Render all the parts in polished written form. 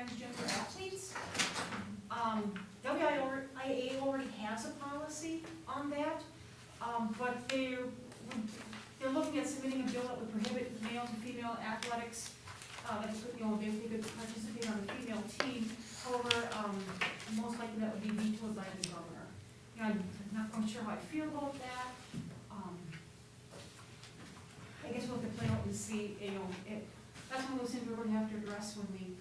transgender athletes. WIA already has a policy on that, but they're looking at submitting a bill that would prohibit male and female athletics, if they could participate on a female team. However, most likely that would be vetoed by the governor. I'm not quite sure how I feel about that. I guess we'll have to play out and see, that's one of those things we're going to have to address when we,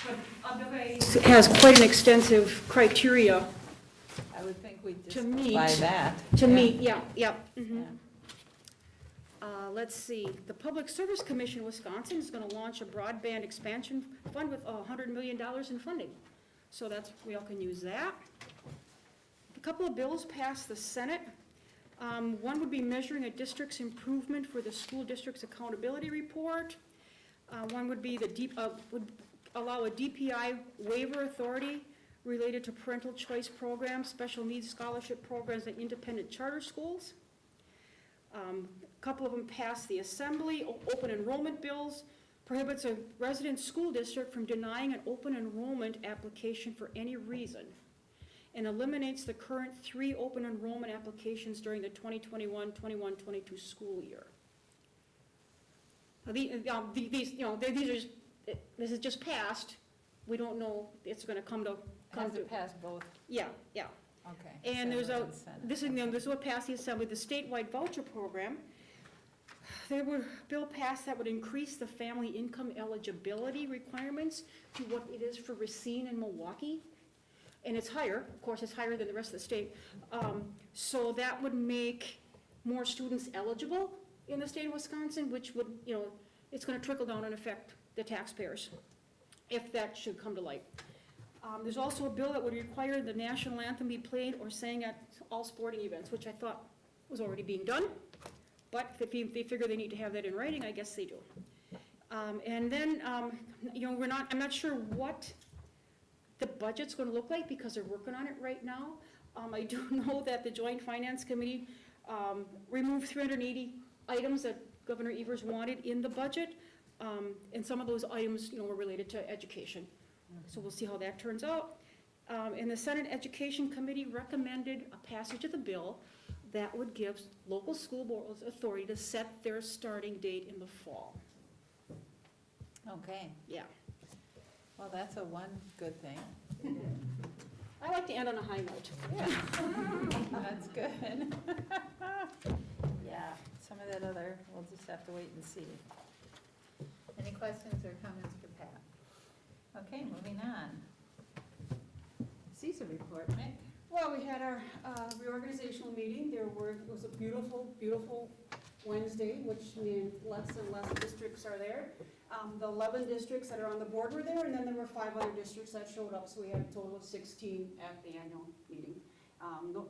but WIA has quite an extensive criteria I would think we'd to just meet. by that. To Yeah. meet, yeah. Yeah. Let's see, the Public Service Commission of Wisconsin is gonna launch a broadband expansion fund with $100 million in funding. So we all can use that. A couple of bills passed the Senate. One would be measuring a district's improvement for the school district's accountability report. One would be would allow a DPI waiver authority related to parental choice programs, special needs scholarship programs, and independent charter schools. A couple of them passed the Assembly. Open enrollment bills prohibits a resident school district from denying an open enrollment application for any reason, and eliminates the current 3 open enrollment applications during the 2021-22 school year. Now, these are just, this is just passed. We don't know it's going to come to. Has it passed both? Yeah. Okay. And there's Senate and Senate. this is what passed the Assembly, the statewide voucher program. There were bill passed that would increase the family income eligibility requirements to what it is for Racine and Milwaukee. And it's higher, of course, it's higher than the rest of the state. So that would make more students eligible in the state of Wisconsin, which would, it's gonna trickle down and affect the taxpayers, if that should come to light. There's also a bill that would require the national anthem be played or sang at all sporting events, which I thought was already being done. But if they figure they need to have that in writing, I guess they do. And then, I'm not sure what the budget's gonna look like because they're working on it right now. I do know that the Joint Finance Committee removed 380 items that Governor Evers wanted in the budget. And some of those items, were related to education. So we'll see how that turns out. And the Senate Education Committee recommended a passage of the bill that would give local school boards authority to set their starting date in the fall. Okay, Yeah. well, that's one good thing. I like to end on a high note. Yeah, that's good. Yeah, some of that other, we'll just have to wait and see. Any questions or comments for Pat? Okay, moving on. CISA report, Mick. Well, we had our reorganizational meeting. It was a beautiful, beautiful Wednesday, which means less and less districts are there. The 11 districts that are on the board were there, and then there were 5 other districts that showed up, so we had a total of 16 at the annual meeting.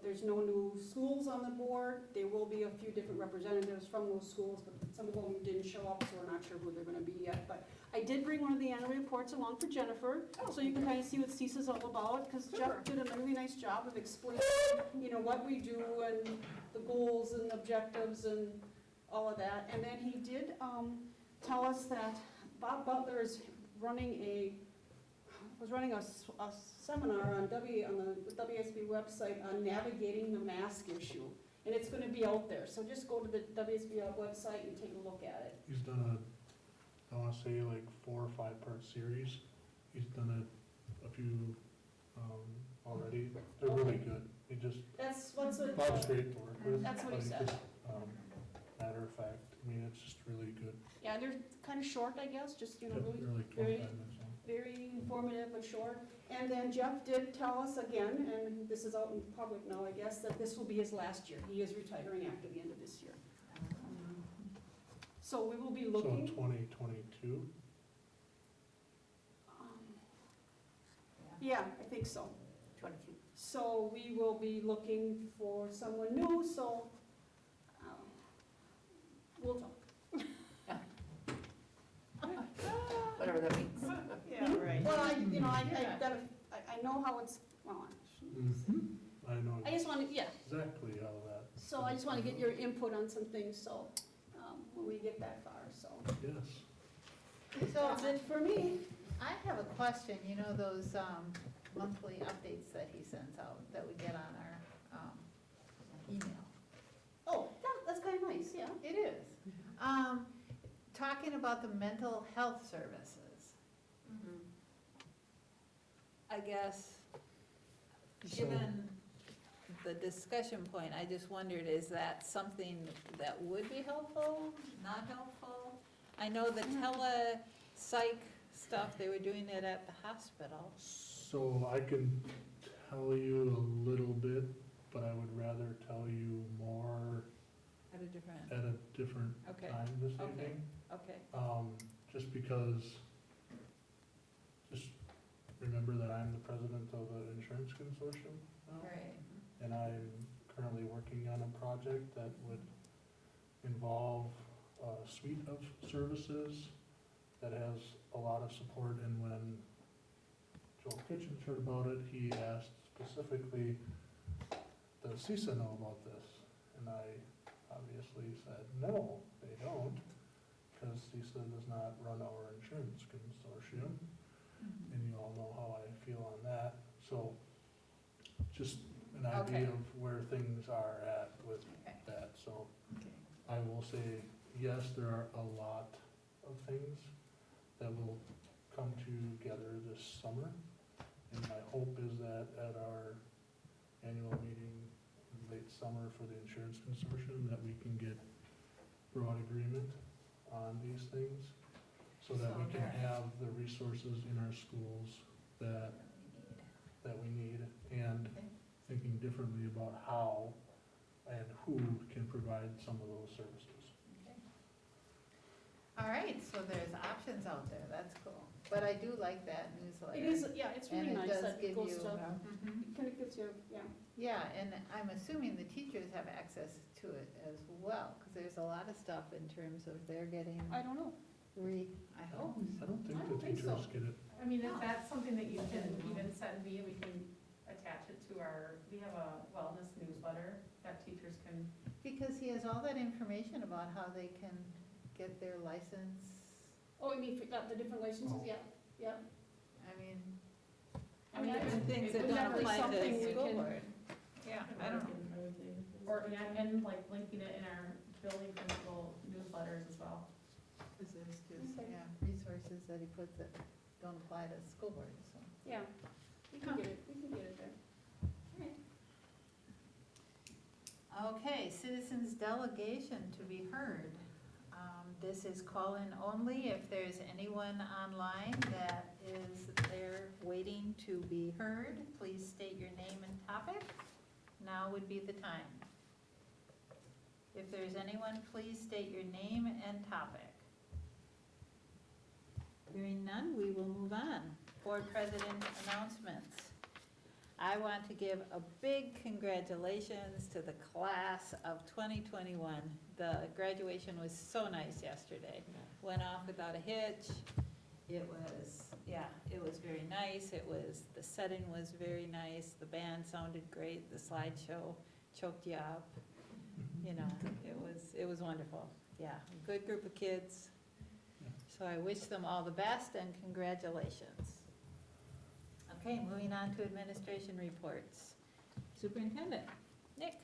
There's no new schools on the board. There will be a few different representatives from those schools, but some of them didn't show up, so we're not sure who they're gonna be yet. But I did bring one of the annual reports along for Jennifer, so you can kind of see what CISA's all about, because Jeff did a really nice job of explaining, what we do and the goals and objectives and all of that. And then he did tell us that Bob Butler is running a seminar on the WSB website on navigating the mask issue. And it's gonna be out there, so just go to the WSB website and take a look at it. He's done I wanna say like 4 or 5 part series. He's done a few, already. They're really good. He just, That's what's it. Bob's great to work with. That's what he but said. just, matter of fact, it's just really good. Yeah, they're kind of short, I guess, just, Yep, really they're like very- 25 minutes long. very informative but short. And then Jeff did tell us again, and this is out in public now, I guess, that this will be his last year. He is retiring after the end of this year. So we will be So looking. 2022, Yeah, I think so. 22. So we will be looking for someone new, so we'll talk. Whatever that means. Yeah, right. Well, I Yeah. know how it's, well, I know I just want to, yeah. exactly how that. So I just want to get your input on some things, so, when we get that far, so. Yes. So that's it for me. I have a question, you know those monthly updates that he sends out, that we get on our email? Oh, that's kind of nice, yeah. It is. Talking about the mental health services, I guess, So- given the discussion point, I just wondered, is that something that would be helpful, not helpful? I know the tele-psych stuff, they were doing it at the hospital. So I can tell you a little bit, but I would rather tell you more At a different, at a different Okay, time this okay. evening. okay, Just because, just remember that I'm the president of the insurance consortium now. right. And I'm currently working on a project that would involve a suite of services that has a lot of support, and when Joel Kitchens heard about it, he asked specifically, does CISA know about this? And I obviously said, no, they don't, because CISA does not run our insurance consortium, Mhm. and you all know how I feel on that. So just an Okay. idea of where things are at with Okay. that. So Okay. I will say, yes, there are a lot of things that will come together this summer. And my hope is that at our annual meeting in late summer for the insurance consortium, that we can get broad agreement on these things, so that we can have the resources in our schools that we need, and Okay. thinking differently about how and who can provide some of those services. Okay. All right, so there's options out there, that's cool. But I do like that newsletter. It is, yeah, it's really And it nice does that give it goes you, to, Mhm. it kind of gives you, yeah. Yeah, and I'm assuming the teachers have access to it as well, because there's a lot of stuff in terms of they're getting I don't know. I hope. I don't think I the don't think so. teachers get it. I mean, if that's something that you can even send me, we can attach it to we have a wellness newsletter that teachers can, Because he has all that information about how they can get their license. Oh, you mean for the different licenses, Oh. yeah, yeah. I mean, I mean, different it's- things that it's don't definitely apply to something the we school can- board. Yeah, I don't know. or, and like linking it in our building principal newsletters as well. This is just, Okay. yeah, resources that he puts that don't apply to the school board, so. Yeah, we can get it, there. Okay, citizens delegation to be heard. This is call-in only. If there's anyone online that is there waiting to be heard, please state your name and topic. Now would be the time. If there's anyone, please state your name and topic. Hearing none, we will move on. Board President announcements. I want to give a big congratulations to the class of 2021. The graduation was so nice yesterday. Went off without a hitch. It was, yeah, it was very nice. The setting was very nice. The band sounded great. The slideshow choked you up. You know, it was wonderful. Yeah, good group of kids. So I wish them all the best and congratulations. Okay, moving on to administration reports. Superintendent, Nick.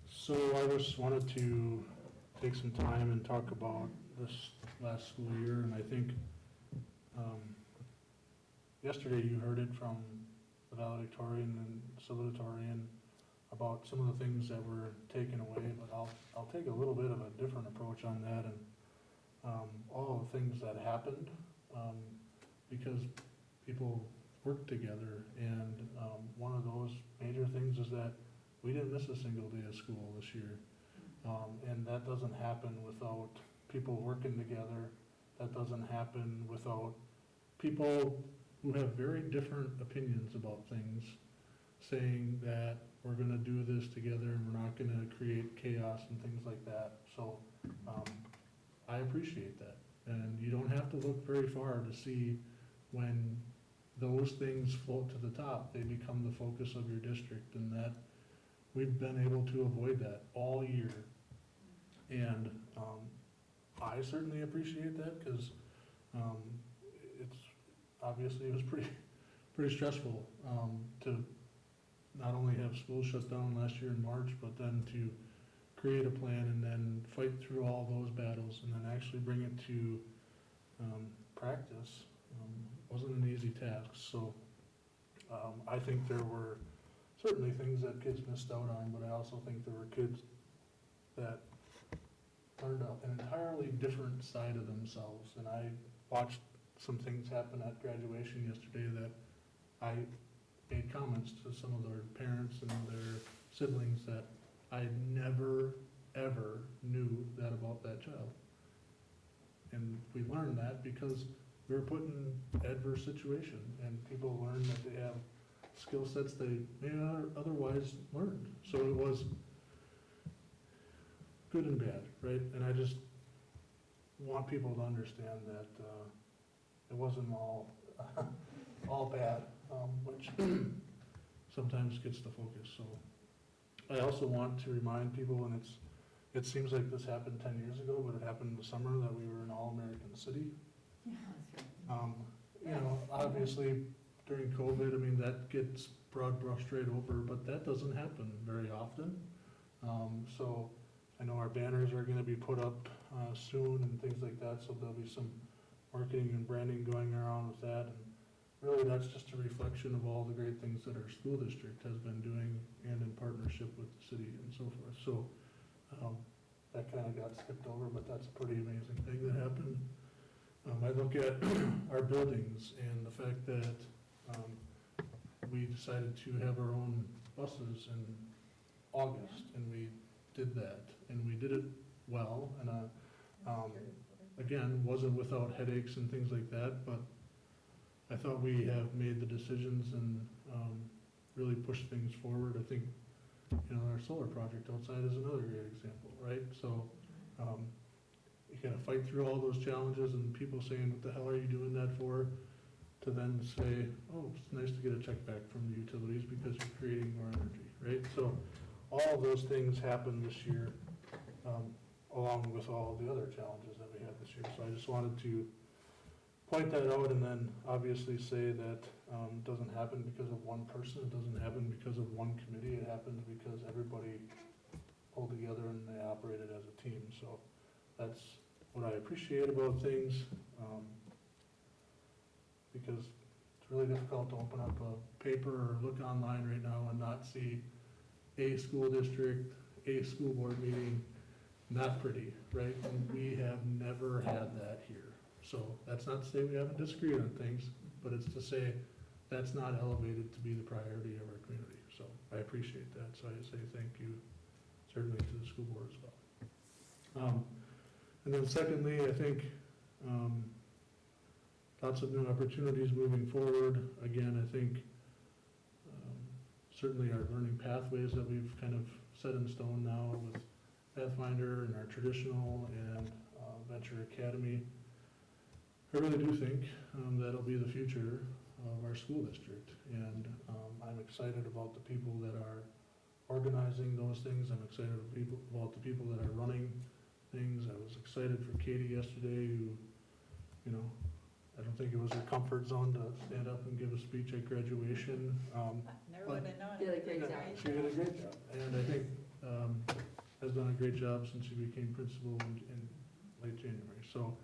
So I just wanted to take some time and talk about this last school year, and I think, yesterday you heard it from the valedictorian and salutatorian about some of the things that were taken away, but I'll take a little bit of a different approach on that, and all the things that happened, because people work together, and one of those major things is that we didn't miss a single day of school this year, and that doesn't happen without people working together. That doesn't happen without people who have very different opinions about things saying that we're gonna do this together and we're not gonna create chaos and things like that. So I appreciate that, and you don't have to look very far to see when those things float to the top, they become the focus of your district, and that we've been able to avoid that all year. And I certainly appreciate that, because obviously it was pretty stressful, to not only have school shut down last year in March, but then to create a plan and then fight through all those battles and then actually bring it to, practice, wasn't an easy task, so, I think there were certainly things that kids missed out on, but I also think there were kids that learned an entirely different side of themselves, and I watched some things happen at graduation yesterday that I made comments to some of their parents and their siblings that I never, ever knew that about that child. And we learned that because we were put in adverse situation, and people learn that they have skill sets they may not otherwise learned. So it was good and bad, right? And I just want people to understand that it wasn't all bad, which sometimes gets the focus. So I also want to remind people, and it seems like this happened 10 years ago, but it happened in the summer, that we were an all-American city. Yeah, that's right. You know, obviously during COVID, I mean, that gets broad brushed right over, but that doesn't happen very often. So I know our banners are gonna be put up soon and things like that, so there'll be some marketing and branding going around with that. And really, that's just a reflection of all the great things that our school district has been doing and in partnership with the city and so forth. So that kind of got skipped over, but that's a pretty amazing thing that happened. I look at our buildings and the fact that we decided to have our own buses in August, and we did that, and we did it well, and again, wasn't without headaches and things like that, but I thought we have made the decisions and really pushed things forward. I think, you know, our solar project outside is another great example, right? So you gotta fight through all those challenges and people saying, what the hell are you doing that for? To then say, oh, it's nice to get a check back from the utilities because you're creating more energy, right? So all of those things happened this year, along with all the other challenges that we had this year. So I just wanted to point that out and then obviously say that it doesn't happen because of one person, it doesn't happen because of one committee, it happens because everybody pulled together and they operated as a team. So that's what I appreciate about things, because it's really difficult to open up a paper or look online right now and not see a school district, a school board meeting, not pretty, right? And we have never had that here. So that's not to say we haven't disagreed on things, but it's to say that's not elevated to be the priority of our community. So I appreciate that. So I say thank you certainly to the school board as well. And then secondly, I think lots of new opportunities moving forward. Again, I think certainly our learning pathways that we've kind of set in stone now with Pathfinder and our traditional and Venture Academy. I really do think that'll be the future of our school district, and I'm excited about the people that are organizing those things. I'm excited about the people that are running things. I was excited for Katie yesterday, who, you know, I don't think it was her comfort zone to stand up and give a speech at graduation. Never would have known. Did a great job. She did a great job, and I think has done a great job since she became principal in late January. So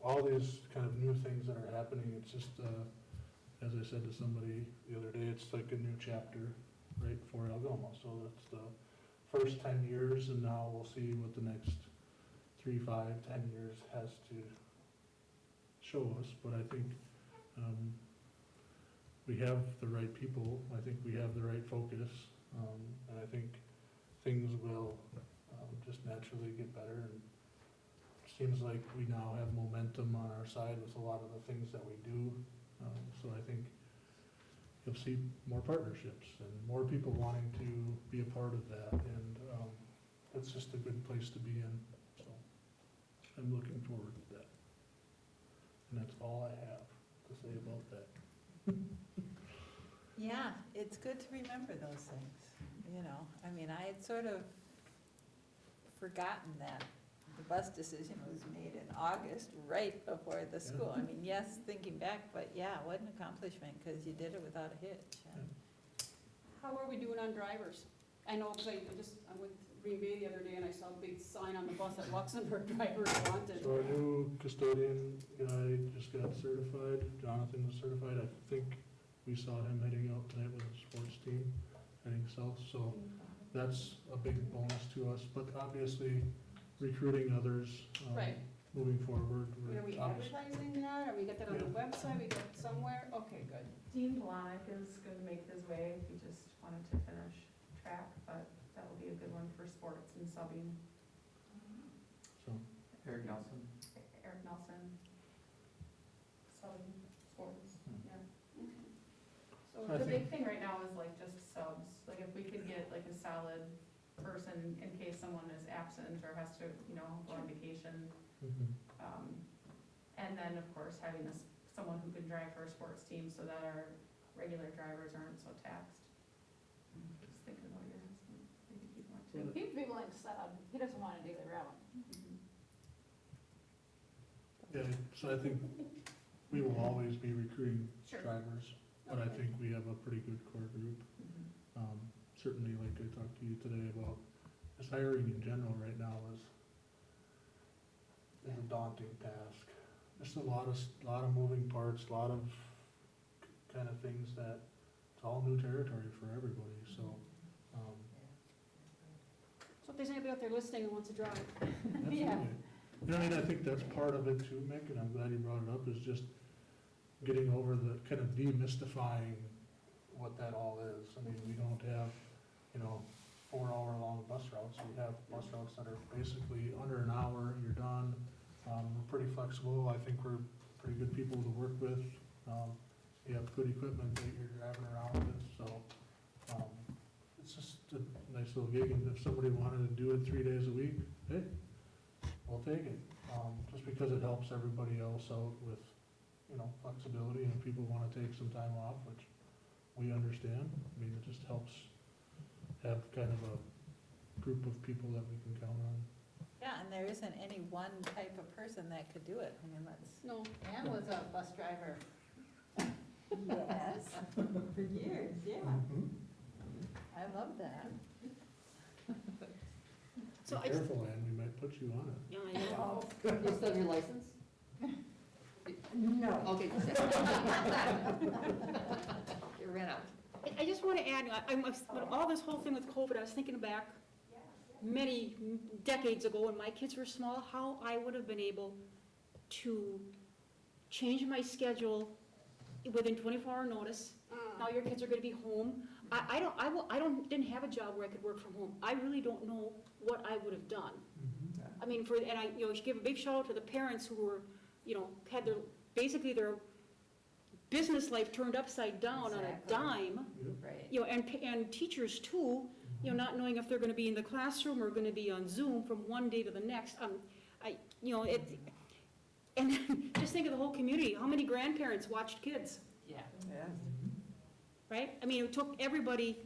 all these kind of new things that are happening, it's just, as I said to somebody the other day, it's like a new chapter, right, for Algoma. So that's the first 10 years, and now we'll see what the next 3, 5, 10 years has to show us. But I think we have the right people. I think we have the right focus, and I think things will just naturally get better. And it seems like we now have momentum on our side with a lot of the things that we do. So I think you'll see more partnerships and more people wanting to be a part of that, and it's just a good place to be in. So I'm looking forward to that. And that's all I have to say about that. Yeah, it's good to remember those things, you know. I mean, I had sort of forgotten that the bus decision was made in August, right before the school. I mean, yes, thinking back, but yeah, what an accomplishment, because you did it without a hitch. And How are we doing on drivers? I know, because I went to Green Bay the other day and I saw a big sign on the bus at Luxembourg, drivers wanted. So our new custodian guy just got certified, Jonathan was certified, I think we saw him heading out tonight with his sports team, heading south, so that's a big bonus to us, but obviously recruiting others, Right. moving forward. Are we advertising that? Are we got that on the website? We got it somewhere? Okay, good. Dean Blonick is gonna make his way, he just wanted to finish track, but that will be a good one for sports and subbing. So, Eric Nelson. Eric Nelson, subbing, sports, yeah. So I The think- big thing right now is like just subs, like if we could get like a solid person in case someone is absent or has to, go on vacation. And then, of course, having someone who can drive for a sports team so that our regular drivers aren't so taxed. Just thinking about your husband, maybe he'd want to. He'd be willing to set up, he doesn't want a daily route. yeah, so I think we will always be recruiting Sure. drivers, but I Okay. think we have a pretty good core group. Certainly, like I talked to you today about, just hiring in general right now is a daunting task. Just a lot of moving parts, a lot of kind of things that, it's all new territory for everybody, so, So if there's anybody out there listening who wants to drive, absolutely. You know, I mean, I think that's part of it too, Mick, and I'm glad you brought it up, is just getting over the, kind of demystifying what that all is. I mean, we don't have, 4-hour-long bus routes. We have bus routes that are basically under an hour, you're done. We're pretty flexible. I think we're pretty good people to work with. You have good equipment that you're driving around with, so, it's just a nice little gig. And if somebody wanted to do it 3 days a week, hey, we'll take it. Just because it helps everybody else out with, flexibility, and if people wanna take some time off, which we understand. I mean, it just helps have kind of a group of people that we can count on. yeah, and there isn't any one type of person that could do it. I mean, no. Ann was a bus driver. Yes, for years, yeah. I love that. So Be I just, careful, Ann, we might put you on it. yeah, I know. You still have your license? No. Okay. You ran out. I just want to add, with all this whole thing with COVID, I was thinking back many decades ago when my kids were small, how I would have been able to change my schedule within 24-hour notice. Now your kids are going to be home. Didn't have a job where I could work from home. I really don't know what I would have done. I mean, should give a big shout out to the parents who were, had basically their business life turned upside down on a Exactly. dime. Right. And teachers too, not knowing if they're gonna be in the classroom or gonna be on Zoom from one day to the next. And just think of the whole community, how many grandparents watched kids, Yeah. right? I mean, it took everybody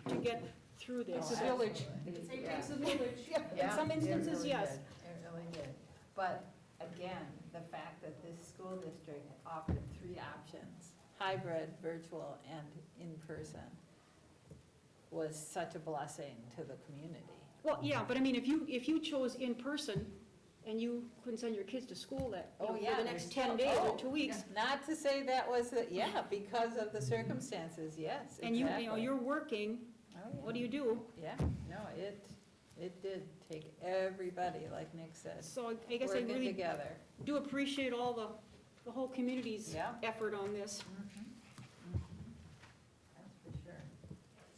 to get through this. Oh, Village. absolutely. It takes a village. In Yeah, some it instances, really yes. did. It really did. But again, the fact that this school district offered 3 options, hybrid, virtual, and in-person, was such a blessing to the community. Well, yeah, but I mean, if you chose in person and you couldn't send your kids to school for the next 10 days or 2 weeks, Not to say that was, because of the circumstances, yes, and exactly. you're working, Oh, yeah. what do you do? Yeah, no, it did take everybody, like Nick said, So I guess I working really together. do appreciate all the whole community's Yeah. effort on this. That's for sure.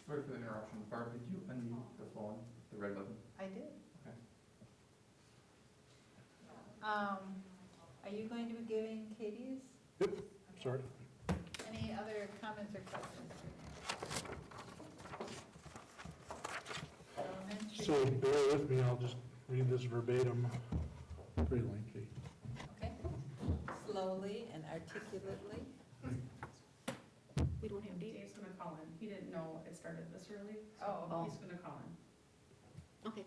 Sorry for the interruption. Barb, did you unmute the phone, the red button? I did. Okay. Are you going to be giving Katie's? Sorry. Any other comments or questions? Elementary. So bear with me, I'll just read this verbatim, pretty lengthy. Okay, slowly and articulately. We don't have Dave. Dave's gonna call in, he didn't know it started this early, Oh, so he's gonna call in. Okay.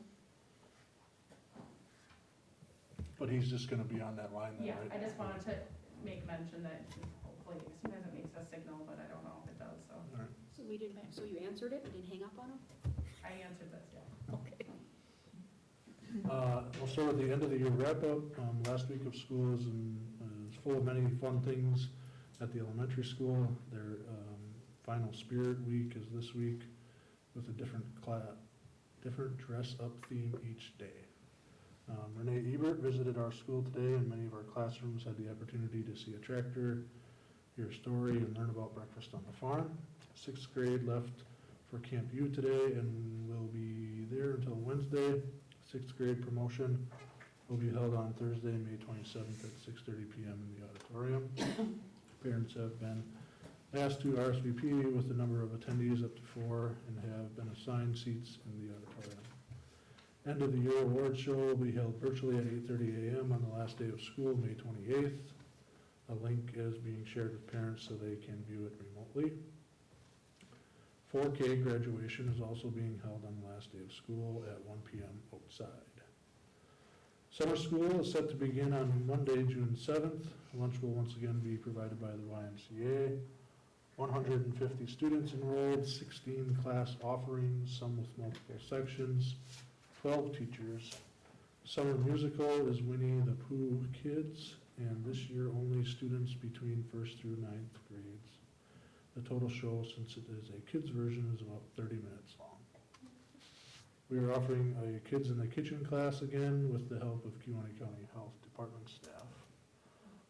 But he's just gonna be on that line then, Yeah, right? I just wanted to make mention that hopefully, sometimes it makes a signal, but I don't know if it does, so All right. So we didn't, so you answered it and didn't hang up on him? I answered this, yeah. Okay. We'll start with the end of the year wrap up. Last week of school is full of many fun things at the elementary school. Their final spirit week is this week with a different dress up theme each day. Renee Ebert visited our school today, and many of our classrooms had the opportunity to see a tractor, hear a story, and learn about breakfast on the farm. Sixth grade left for Camp U today and will be there until Wednesday. Sixth grade promotion will be held on Thursday, May 27th at 6:30 p.m. in the auditorium. Parents have been asked to RSVP with the number of attendees up to 4 and have been assigned seats in the auditorium. End of the year award show will be held virtually at 8:30 a.m. on the last day of school, May 28th. A link is being shared with parents so they can view it remotely. 4K graduation is also being held on the last day of school at 1 p.m. outside. Summer school is set to begin on Monday, June 7th. Lunch will once again be provided by the YMCA. 150 students enrolled, 16 class offerings, some with multiple sections, 12 teachers. Summer musical is Winnie the Pooh Kids, and this year only students between 1st through 9th grades. The total show, since it is a kids version, is about 30 minutes long. We are offering a Kids in the Kitchen class again with the help of Kewanee County Health Department staff.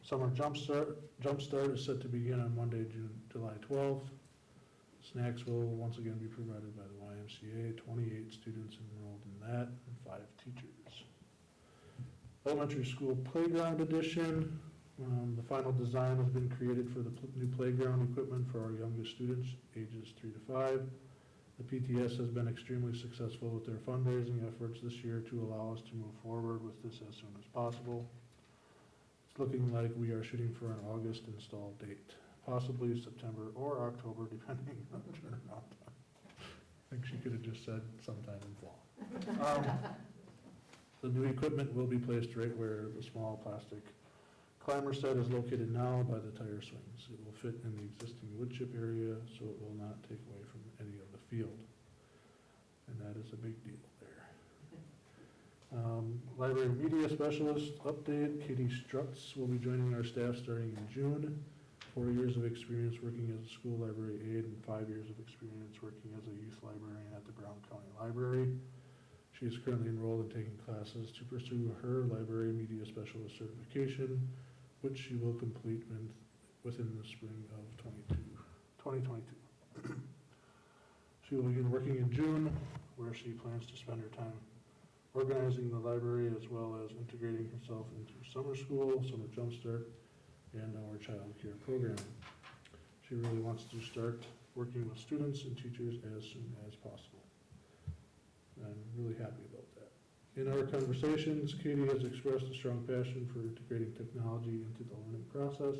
Summer Jumpstart is set to begin on Monday, July 12th. Snacks will once again be provided by the YMCA, 28 students enrolled in that, and 5 teachers. Elementary School Playground Edition. The final design has been created for the new playground equipment for our youngest students, ages 3 to 5. The PTS has been extremely successful with their fundraising efforts this year to allow us to move forward with this as soon as possible. It's looking like we are shooting for an August install date, possibly September or October, depending on the turnaround time. I think she could have just said sometime in fall. The new equipment will be placed right where the small plastic climber set is located now by the tire swings. It will fit in the existing wood chip area, so it will not take away from any of the field. And that is a big deal there. Library media specialist update. Katie Strutz will be joining our staff starting in June. 4 years of experience working as a school library aide and 5 years of experience working as a youth librarian at the Brown County Library. She is currently enrolled in taking classes to pursue her library media specialist certification, which she will complete within the spring of 2022. She will begin working in June, where she plans to spend her time organizing the library as well as integrating herself into summer school, summer jumpstart, and our child care program. She really wants to start working with students and teachers as soon as possible. I'm really happy about that. In our conversations, Katie has expressed a strong passion for integrating technology into the learning process.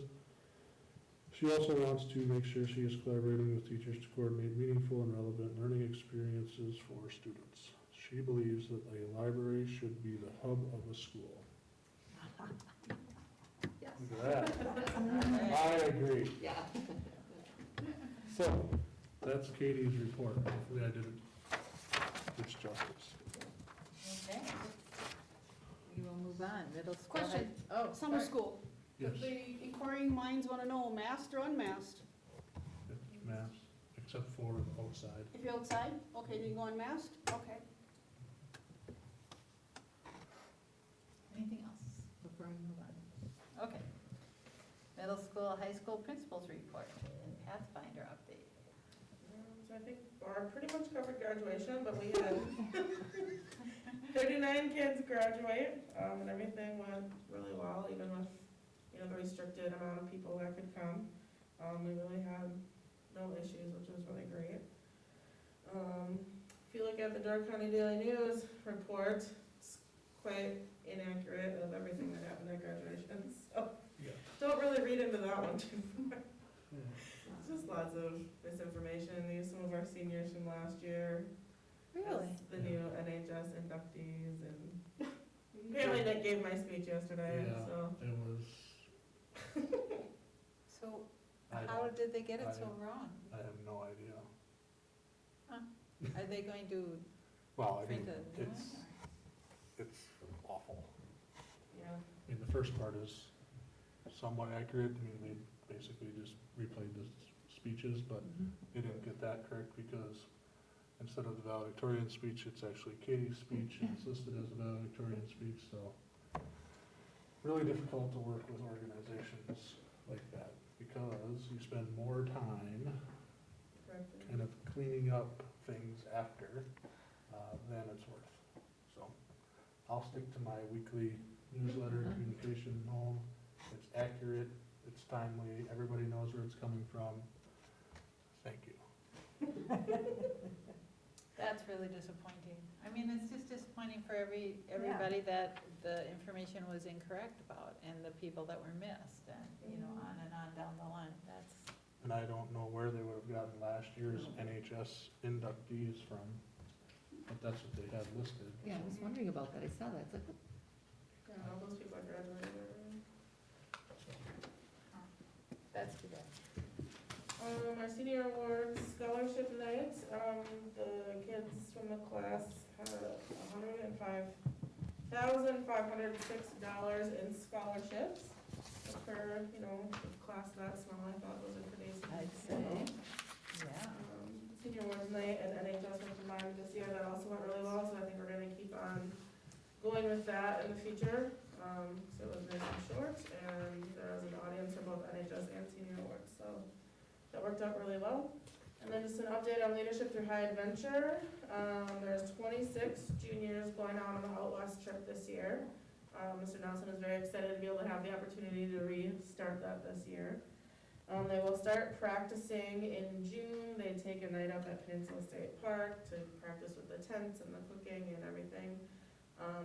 She also wants to make sure she is collaborating with teachers to coordinate meaningful and relevant learning experiences for students. She believes that a library should be the hub of a school. Yes. Look at that. I agree. Yeah. So, that's Katie's report. Hopefully I did it justice. Okay. We will move on, middle school. Question. Oh, Summer sorry. school. Yes, The inquiring minds want to know, masked or unmasked? mass, except for outside. If you're outside, okay, then you go unmasked? Okay. Anything else before we move on? Okay. Middle school, high school principals report and Pathfinder update. So I think Barb pretty much covered graduation, but we had 39 kids graduate, and everything went really well, even with, the restricted amount of people that could come. We really had no issues, which was really great. If you look at the Door County Daily News report, it's quite inaccurate of everything that happened at graduation, so Yeah. don't really read into that one too much. It's just lots of misinformation. They used some of our seniors from last year Really? as the new NHS inductees, and apparently Apparently Nick gave my speech yesterday, Yeah. so. It was, So I how don't, did they get it I- so wrong? I have no idea. Are they going to Well, I print mean, a new one? it's awful. Yeah. I mean, the first part is somewhat accurate. I mean, they basically just replayed the speeches, but they didn't get that correct because instead of the valedictorian speech, it's actually Katie's speech, and it's listed as a valedictorian speech, so really difficult to work with organizations like that because you spend more time Correct. kind of cleaning up things after than it's worth. So I'll stick to my weekly newsletter communication home. It's accurate, it's timely, everybody knows where it's coming from. Thank you. That's really disappointing. I mean, it's just disappointing for everybody that the information was incorrect about and the people that were missed and, you know, on and on down the line. That's, And I don't know where they would have gotten last year's NHS inductees from, but that's what they had listed. Yeah, I was wondering about that, I saw that, it's like, Yeah, all those people are graduating already. that's too bad. Our senior awards scholarship night, the kids from the class had $105,506 in scholarships. For, you know, a class that small, I thought was a pretty I'd significant say, amount. yeah. Senior awards night and NHS were combined this year, that also went really well, so I think we're gonna keep on going with that in the future. So it was nice and short, and there was an audience for both NHS and senior awards, so that worked out really well. And then just an update on Leadership Through High Adventure. There's 26 juniors going out on the Out West trip this year. Mr. Nelson is very excited to be able to have the opportunity to restart that this year. They will start practicing in June. They take a night up at Peninsula State Park to practice with the tents and the cooking and everything.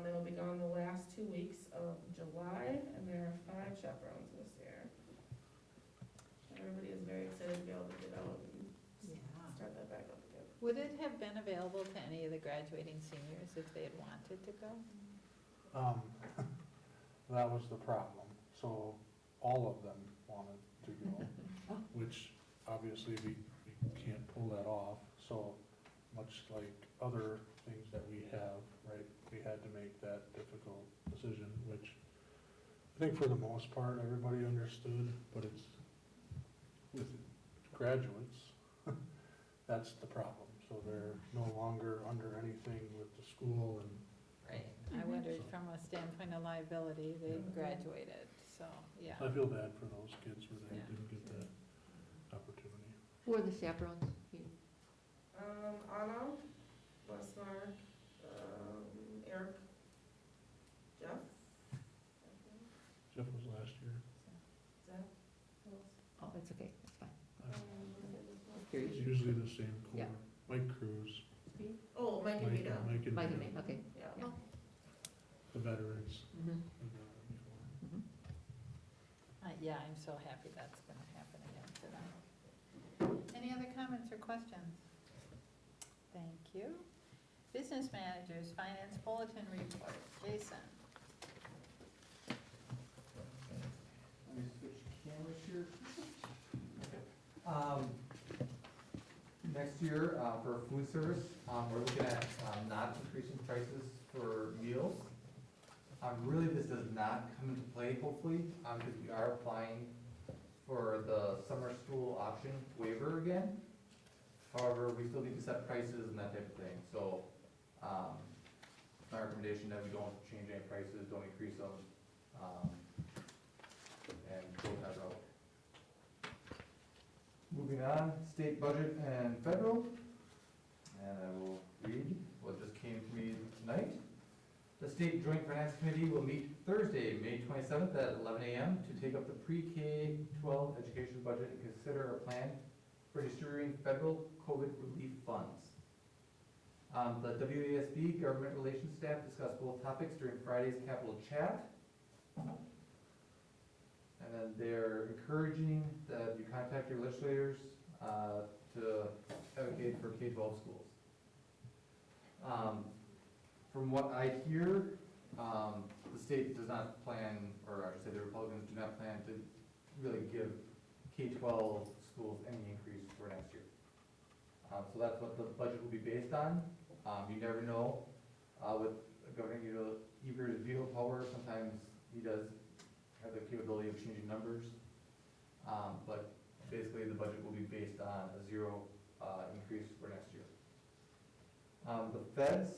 They will be gone the last 2 weeks of July, and there are 5 chaperones this year. Everybody is very excited to be able to get out and Yeah. start that back up again. Would it have been available to any of the graduating seniors if they had wanted to go? That was the problem. So all of them wanted to go, which obviously we can't pull that off. So much like other things that we have, right, we had to make that difficult decision, which I think for the most part, everybody understood, but it's with graduates, that's the problem. So they're no longer under anything with the school and Right. I wondered from a standpoint of liability, they graduated, so, yeah. I feel bad for those kids where they Yeah. didn't get that opportunity. who are the chaperones? Anna, Westmark, Eric, Jeff. Jeff was last year. Zach, who else? Oh, it's okay, that's fine. It's Curious. usually the same Yeah. core. Mike Cruz. Oh, Mike and Vita. Mike and Mike Vita, and me, okay. Yeah. Yeah. the veterans. Mhm, have done it before. mhm. Yeah, I'm so happy that's gonna happen again tonight. Any other comments or questions? Thank you. Business managers, finance bulletin report, Jason. Let me switch cameras here. Next year, for food service, we're looking at, not increasing prices for meals. Really, this does not come into play, hopefully, because we are applying for the summer school option waiver again. However, we still need to set prices and that type of thing, so, my recommendation that we don't change any prices, don't increase them, and go that route. Moving on, state budget and federal, and I will read what just came to me tonight. The State Joint Finance Committee will meet Thursday, May 27th at 11 a.m. to take up the pre-K-12 education budget and consider a plan for distributing federal COVID relief funds. The WASB government relations staff discussed both topics during Friday's Capitol Chat. And then they're encouraging that you contact your legislators to advocate for K-12 schools. From what I hear, the state does not plan, or I should say the Republicans do not plan to really give K-12 schools any increase for next year. So that's what the budget will be based on. You never know, with Governor Eber's veto power, sometimes he does have the capability of changing numbers. But basically, the budget will be based on a zero increase for next year. The feds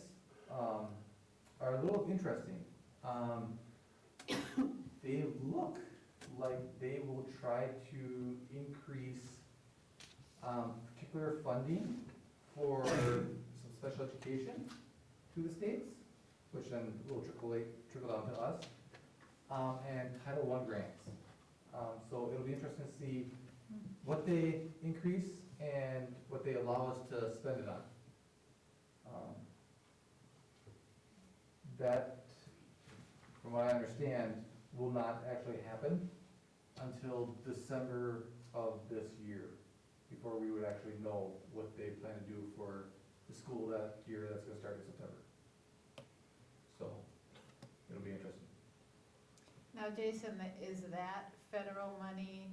are a little interesting. They look like they will try to increase particular funding for some special education to the states, which then will trickle down to us, and Title I grants. So it'll be interesting to see what they increase and what they allow us to spend it on. That, from what I understand, will not actually happen until December of this year, before we would actually know what they plan to do for the school that year that's gonna start in September. So, it'll be interesting. Now, Jason, is that federal money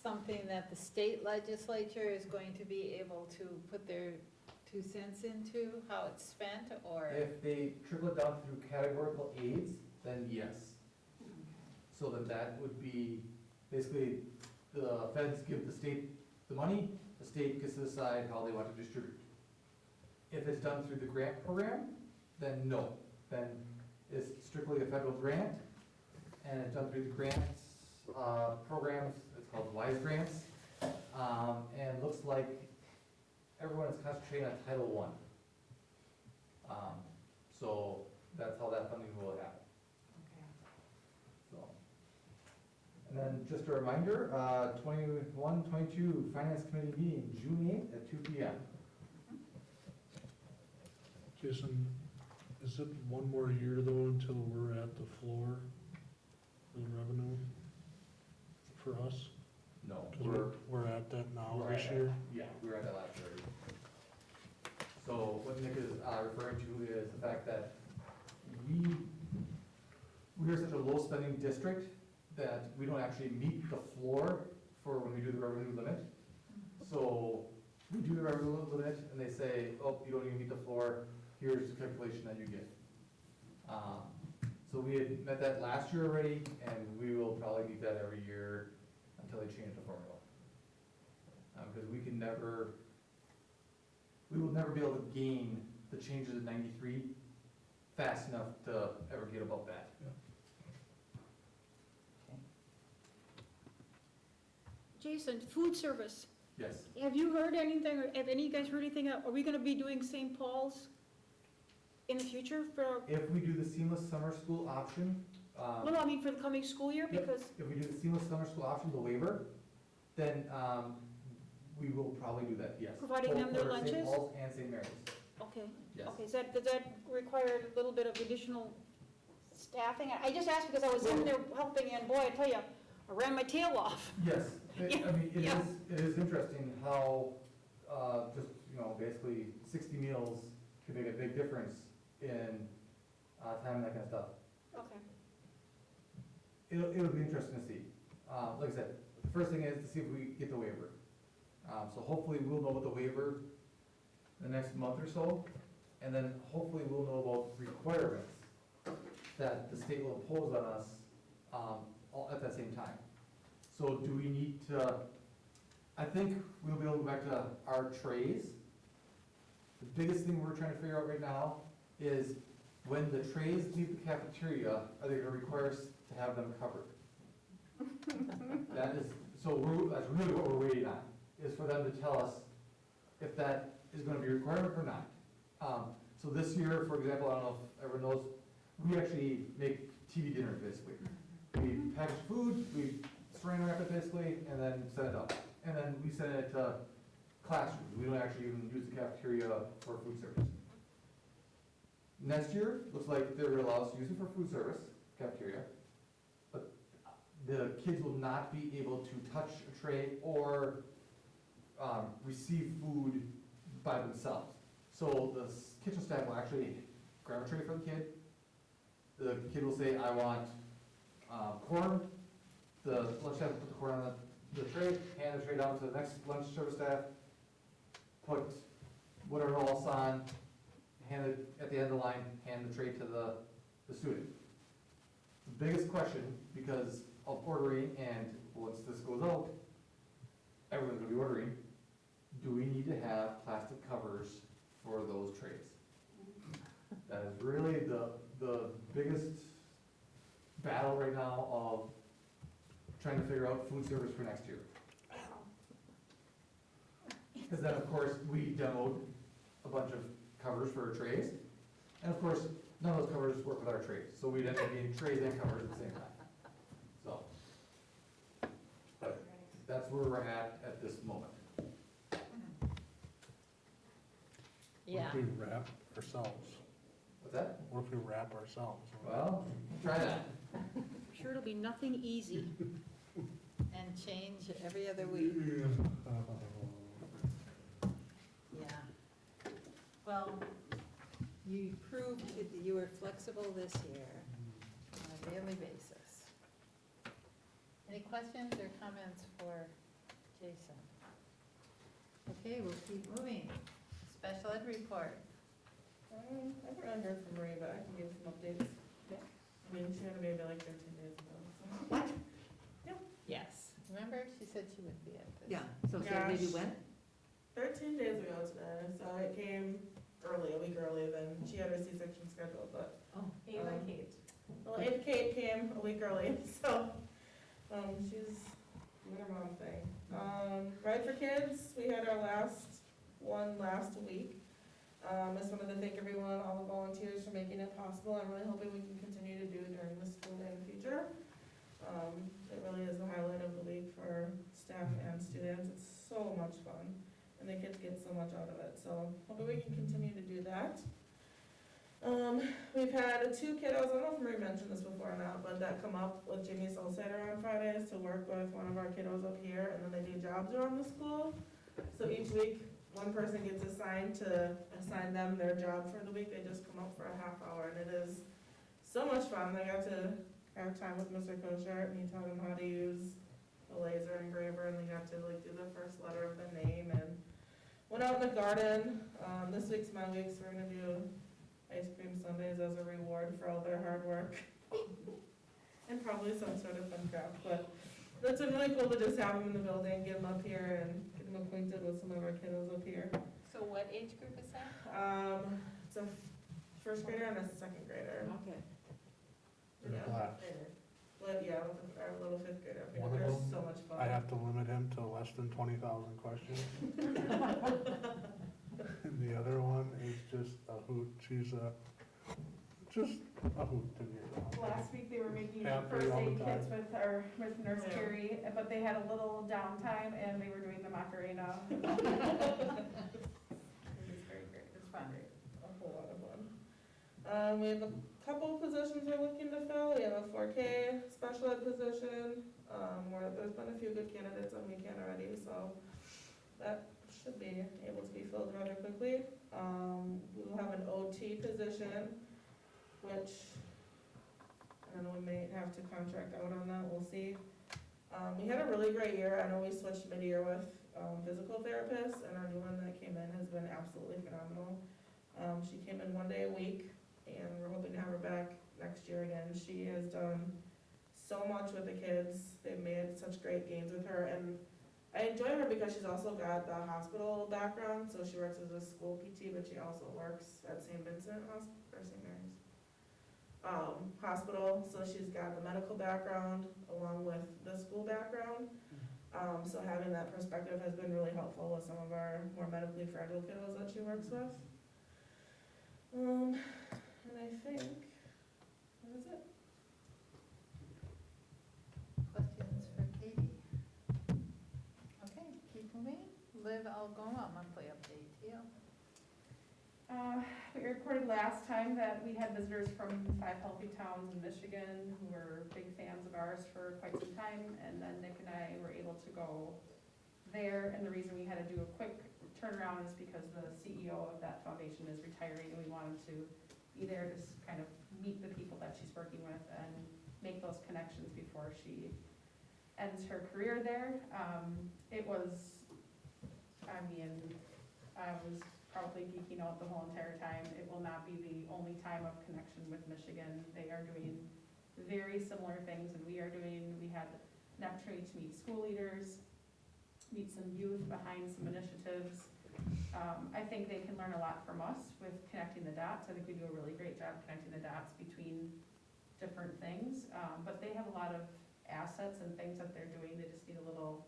something that the state legislature is going to be able to put their 2 cents into, how it's spent, or? If they trickle it down through categorical aids, then yes. So then that would be, basically, the feds give the state the money, the state gets to decide how they want to distribute. If it's done through the grant program, then no, then it's strictly a federal grant, and it's done through the grants, programs, it's called WISE grants, and looks like everyone is concentrating on Title I. So that's how that funding will happen. So, and then just a reminder, 21-22 Finance Committee meeting, June 8th at 2 p.m. Jason, is it one more year though until we're at the floor for the revenue for us? No, 'Cause we're at that now we're this at year? Yeah, we were at that last year. So what Nick is referring to is the fact that we are such a low spending district that we don't actually meet the floor for when we do the revenue limit. So we do the revenue limit and they say, oh, you don't even meet the floor, here's the calculation that you get. So we had met that last year already, and we will probably meet that every year until they change the formula. Because we will never be able to gain the changes in 93 fast enough to ever get above that. Jason, food service, Yes. have you heard anything, or have any of you guys heard anything, are we gonna be doing St. Paul's in the future for, If we do the seamless summer school option, no, I mean for the coming school year, Yep. because, if we do the seamless summer school option, the waiver, then we will probably do that, yes. Providing them their Both for St. lunches? Paul's and St. Mary's, okay. yes. Okay, does that require a little bit of additional staffing? I just asked because I was in there helping, and boy, I tell you, I ran my tail off. Yes, I mean, Yeah. it is interesting how, just, basically 60 meals can make a big difference in time and that kind of stuff. Okay. It'll be interesting to see. Like I said, the first thing is to see if we get the waiver. So hopefully we'll know about the waiver the next month or so, and then hopefully we'll know about requirements that the state will impose on us all at that same time. So do we need to, I think we'll be able to go back to our trays. The biggest thing we're trying to figure out right now is when the trays leave the cafeteria, are they gonna require us to have them covered? That is, that's really what we're waiting on, is for them to tell us if that is gonna be a requirement or not. So this year, for example, I don't know if everyone knows, we actually make TV dinners basically. We package food, we saran wrap it basically, and then send it up. And then we send it to classrooms. We don't actually even use the cafeteria for food service. Next year, looks like they're gonna allow us to use it for food service, cafeteria. But the kids will not be able to touch a tray or receive food by themselves. So the kitchen staff will actually grab a tray for the kid. The kid will say, I want corn. The lunch staff will put the corn on the tray, hand the tray down to the next lunch service staff, put whatever else on, hand it at the end of the line, hand the tray to the student. The biggest question, because of ordering, and once this goes out, everyone's gonna be ordering, do we need to have plastic covers for those trays? That is really the biggest battle right now of trying to figure out food service for next year. Because then, of course, we demoed a bunch of covers for our trays, and of course, none of those covers work with our trays, so we'd end up getting trays and covers at the same time. So, but that's where we're at this moment. Yeah. What if we wrap ourselves? What's that? What if we wrap ourselves? Well, try that. I'm sure it'll be nothing easy. And change every other week. Yeah. Well, you proved that you were flexible this year on a daily basis. Any questions or comments for Jason? Okay, we'll keep moving. Special ed report. I haven't really heard from Marie, but I can give some updates. Okay. I mean, she had a baby like 13 days ago, so. What? Yes. Remember, she said she would be at this. Yeah, so say maybe Gosh. when? 13 days ago today, so it came early, a week early than, she had her C-section scheduled, but, Oh, Ava Kate. well, Aunt Kate came a week early, so, she's doing her mom thing. Ride for Kids, we had our last one last week. I just wanted to thank everyone, all the volunteers for making it possible. I'm really hoping we can continue to do it during the school day in the future. It really is the highlight of the week for staff and students. It's so much fun, and the kids get so much out of it, so hoping we can continue to do that. We've had 2 kiddos, I don't know if Marie mentioned this before or not, but that come up with Jimmy Solsider on Fridays to work with one of our kiddos up here, and then they do jobs around the school. So each week, one person gets assigned to assign them their job for the week. They just come up for a half hour, and it is so much fun. They got to have time with Mr. Koshart, and he taught them how to use a laser engraver, and they got to like do the first letter of the name, and went out in the garden. This week's my week, so we're gonna do ice cream sundaes as a reward for all their hard work. And probably some sort of fun craft, but that's been really cool to just have them in the building, get them up here, and get them acquainted with some of our kiddos up here. So what age group is that? It's a first grader and a second grader. Okay. In Yeah. class. Well, yeah, with our little 5th grader up here. One of They're them, so much fun. I have to limit him to less than 20,000 questions. And the other one is just a hoot. She's just a hoot to be around. Last week, they were making Happy first all the aid kits time. with Nurse Yeah. Carrie, but they had a little downtime and they were doing the Macarena. It's very great. It's fun. A whole lot of fun. We have a couple positions we're looking to fill. We have a 4K special ed position, where there's been a few good candidates on weekend already, so that should be able to be filled rather quickly. We will have an OT position, which, I don't know, we may have to contract out on that, we'll see. We had a really great year. I know we switched mid-year with physical therapists, and our new one that came in has been absolutely phenomenal. She came in 1 day a week, and we're hoping to have her back next year again. She has done so much with the kids. They've made such great gains with her, and I enjoy her because she's also got the hospital background, so she works as a school PT, but she also works at St. Vincent Hospital, or St. Mary's Hospital, so she's got the medical background along with the school background. So having that perspective has been really helpful with some of our more medically fragile kiddos that she works with. And I think that is it. Questions for Katie? Okay, keep moving. Live Algoma monthly update, Teal. We reported last time that we had visitors from 5 healthy towns in Michigan who were big fans of ours for quite some time, and then Nick and I were able to go there, and the reason we had to do a quick turnaround is because the CEO of that foundation is retiring, and we wanted to be there to kind of meet the people that she's working with and make those connections before she ends her career there. It was, I mean, I was probably geeking out the whole entire time. It will not be the only time of connection with Michigan. They are doing very similar things and we are doing. We had an opportunity to meet school leaders, meet some youth behind some initiatives. I think they can learn a lot from us with connecting the dots. I think we do a really great job connecting the dots between different things, but they have a lot of assets and things that they're doing. They just need a little,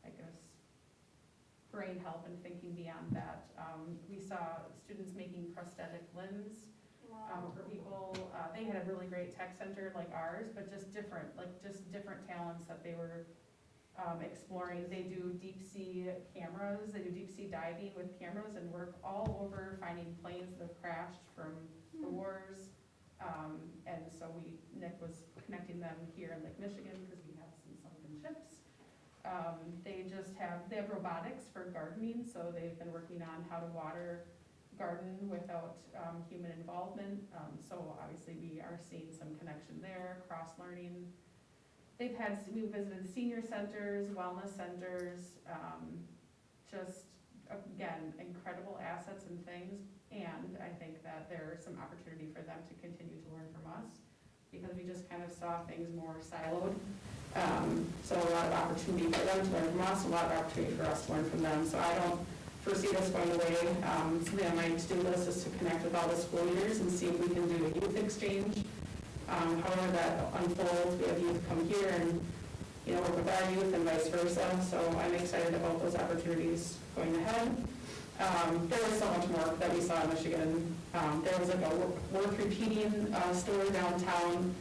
I guess, brain help and thinking beyond that. We saw students making prosthetic limbs for people. They had a really great tech center like ours, but just different talents that they were exploring. They do deep sea cameras, they do deep sea diving with cameras and work all over finding planes that have crashed from the wars. And so Nick was connecting them here in Lake Michigan because we have some sunken ships. They have robotics for gardening, so they've been working on how to water garden without human involvement. So obviously we are seeing some connection there, cross-learning. We visited senior centers, wellness centers, just, again, incredible assets and things. And I think that there's some opportunity for them to continue to learn from us because we just kind of saw things more siloed. So a lot of opportunity for them to learn from us, a lot of opportunity for us to learn from them. So I don't foresee this going away. Something on my to-do list is to connect with all the school leaders and see if we can do a youth exchange. However that unfolds, we have youth come here and, work with our youth and vice versa. So I'm excited about those opportunities going ahead. There was so much more that we saw in Michigan. There was like a worth repeating store downtown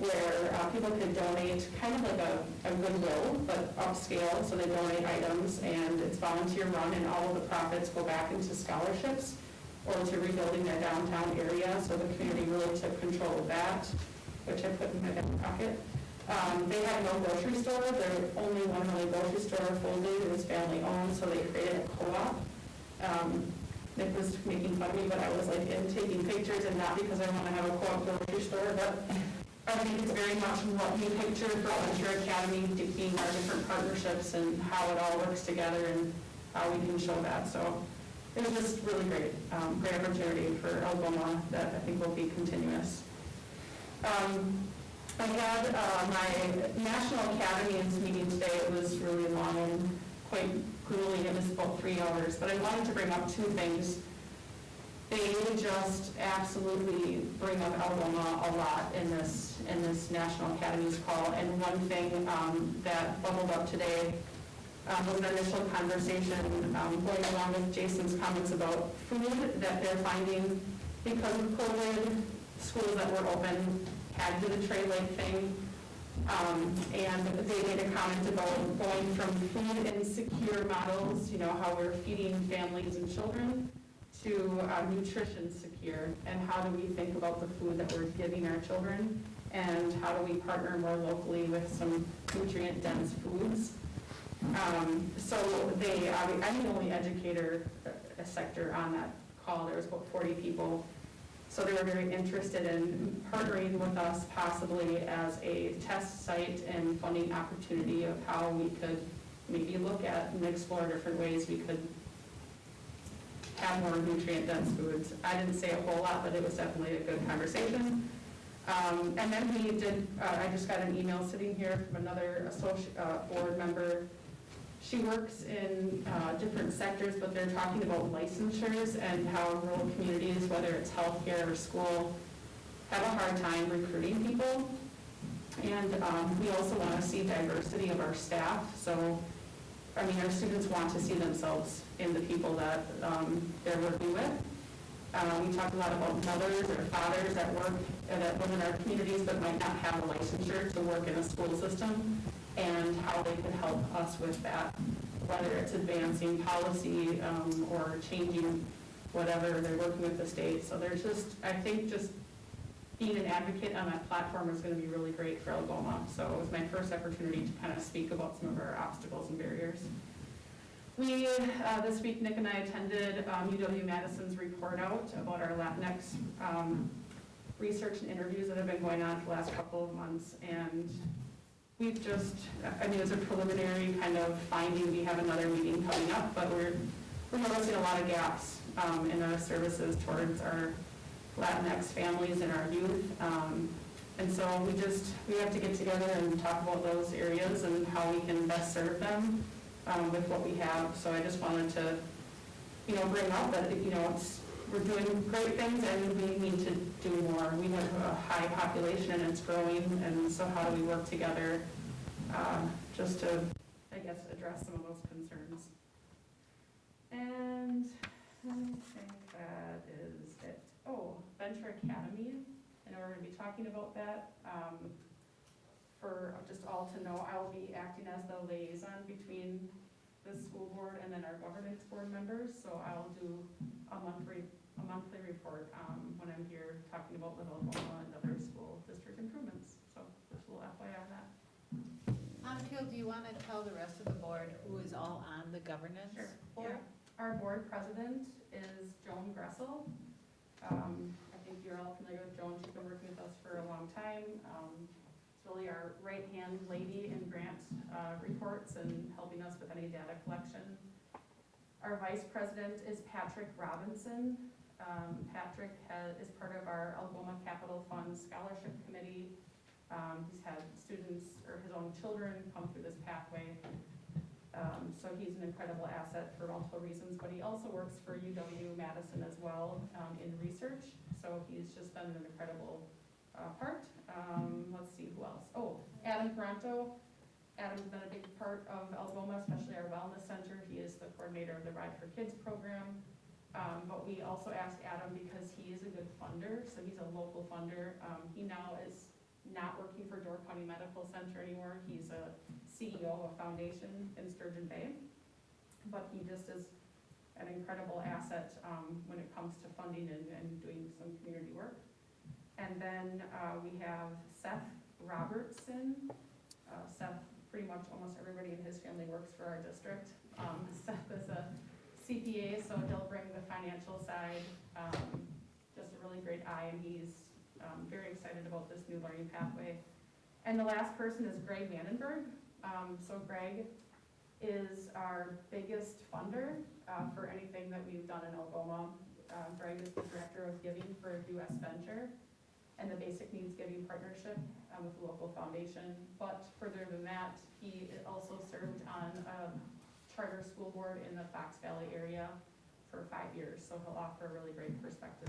where people could donate, kind of like a Goodwill, but upscale, so they donate items, and it's volunteer run, and all of the profits go back into scholarships or to rebuilding their downtown area, so the community really took control of that, which I put in my back pocket. They had no grocery store. They're only one really grocery store folded. It was family owned, so they created a co-op. Nick was making fun of me, but I was like in taking pictures, and not because I want to have a co-op grocery store, but I think it's very much what we picture for Venture Academy, being our different partnerships and how it all works together and how we can show that. So it was just really great, great opportunity for Algoma that I think will be continuous. I had my National Academies meeting today. It was really long and quite grueling. It was about 3 hours, but I wanted to bring up 2 things. They just absolutely bring up Algoma a lot in this National Academies call. And one thing that bubbled up today was an initial conversation going along with Jason's comments about food that they're finding because of COVID. Schools that were open had to do the tray leg thing. And they made a comment about going from food insecure models, how we're feeding families and children, to nutrition secure, and how do we think about the food that we're giving our children, and how do we partner more locally with some nutrient dense foods. So I'm the only educator sector on that call. There was about 40 people. So they were very interested in partnering with us possibly as a test site and funding opportunity of how we could maybe look at and explore different ways we could have more nutrient-dense foods. I didn't say a whole lot, but it was definitely a good conversation. And then I just got an email sitting here from another board member. She works in different sectors, but they're talking about licensures and how rural communities, whether it's healthcare or school, have a hard time recruiting people. And we also want to see diversity of our staff. So, our students want to see themselves in the people that they're working with. We talked a lot about mothers or fathers that live in our communities but might not have a licensure to work in a school system, and how they could help us with that, whether it's advancing policy or changing whatever, they're working with the state. So there's I think being an advocate on that platform is going to be really great for Algoma. So it was my first opportunity to kind of speak about some of our obstacles and barriers. We, this week, Nick and I attended UW-Madison's report out about our Latinx research and interviews that have been going on for the last couple of months. And we've just, I mean, it's a preliminary kind of finding. We have another meeting coming up, but we're noticing a lot of gaps in our services towards our Latinx families and our youth. And so we have to get together and talk about those areas and how we can best serve them with what we have. So I just wanted to, bring up that, we're doing great things and we need to do more. We have a high population and it's growing, and so how do we work together just to, I guess, address some of those concerns. And I think that is it. Oh, Venture Academy. I know we're going to be talking about that. For just all to know, I will be acting as the liaison between the school board and then our governance board members. So I'll do a monthly report when I'm here talking about Little Algoma and other school district improvements. So just a little FYI on that. Phil, do you want to tell the rest of the board who is all on the governance board? Yeah. Our board president is Joan Gressel. I think you're all familiar with Joan. She's been working with us for a long time. It's really our right-hand lady in grant reports and helping us with any data collection. Our vice president is Patrick Robinson. Patrick is part of our Algoma Capital Fund Scholarship Committee. He's had students or his own children come through this pathway. So he's an incredible asset for multiple reasons, but he also works for UW-Madison as well in research. So he's just been an incredible part. Let's see who else. Oh, Adam Toronto. Adam's been a big part of Algoma, especially our wellness center. He is the coordinator of the Ride for Kids program. But we also asked Adam because he is a good funder, so he's a local funder. He now is not working for Door County Medical Center anymore. He's a CEO of a foundation in Sturgeon Bay. But he just is an incredible asset when it comes to funding and doing some community work. And then we have Seth Robertson. Seth, pretty much almost everybody in his family works for our district. Seth is a CPA, so he'll bring the financial side, just a really great eye, and he's very excited about this new learning pathway. And the last person is Greg Vandenberg. So Greg is our biggest funder for anything that we've done in Algoma. Greg is the director of giving for US Venture and the Basic Needs Giving Partnership with the local foundation. But further than that, he also served on a charter school board in the Fox Valley area for 5 years. So he'll offer a really great perspective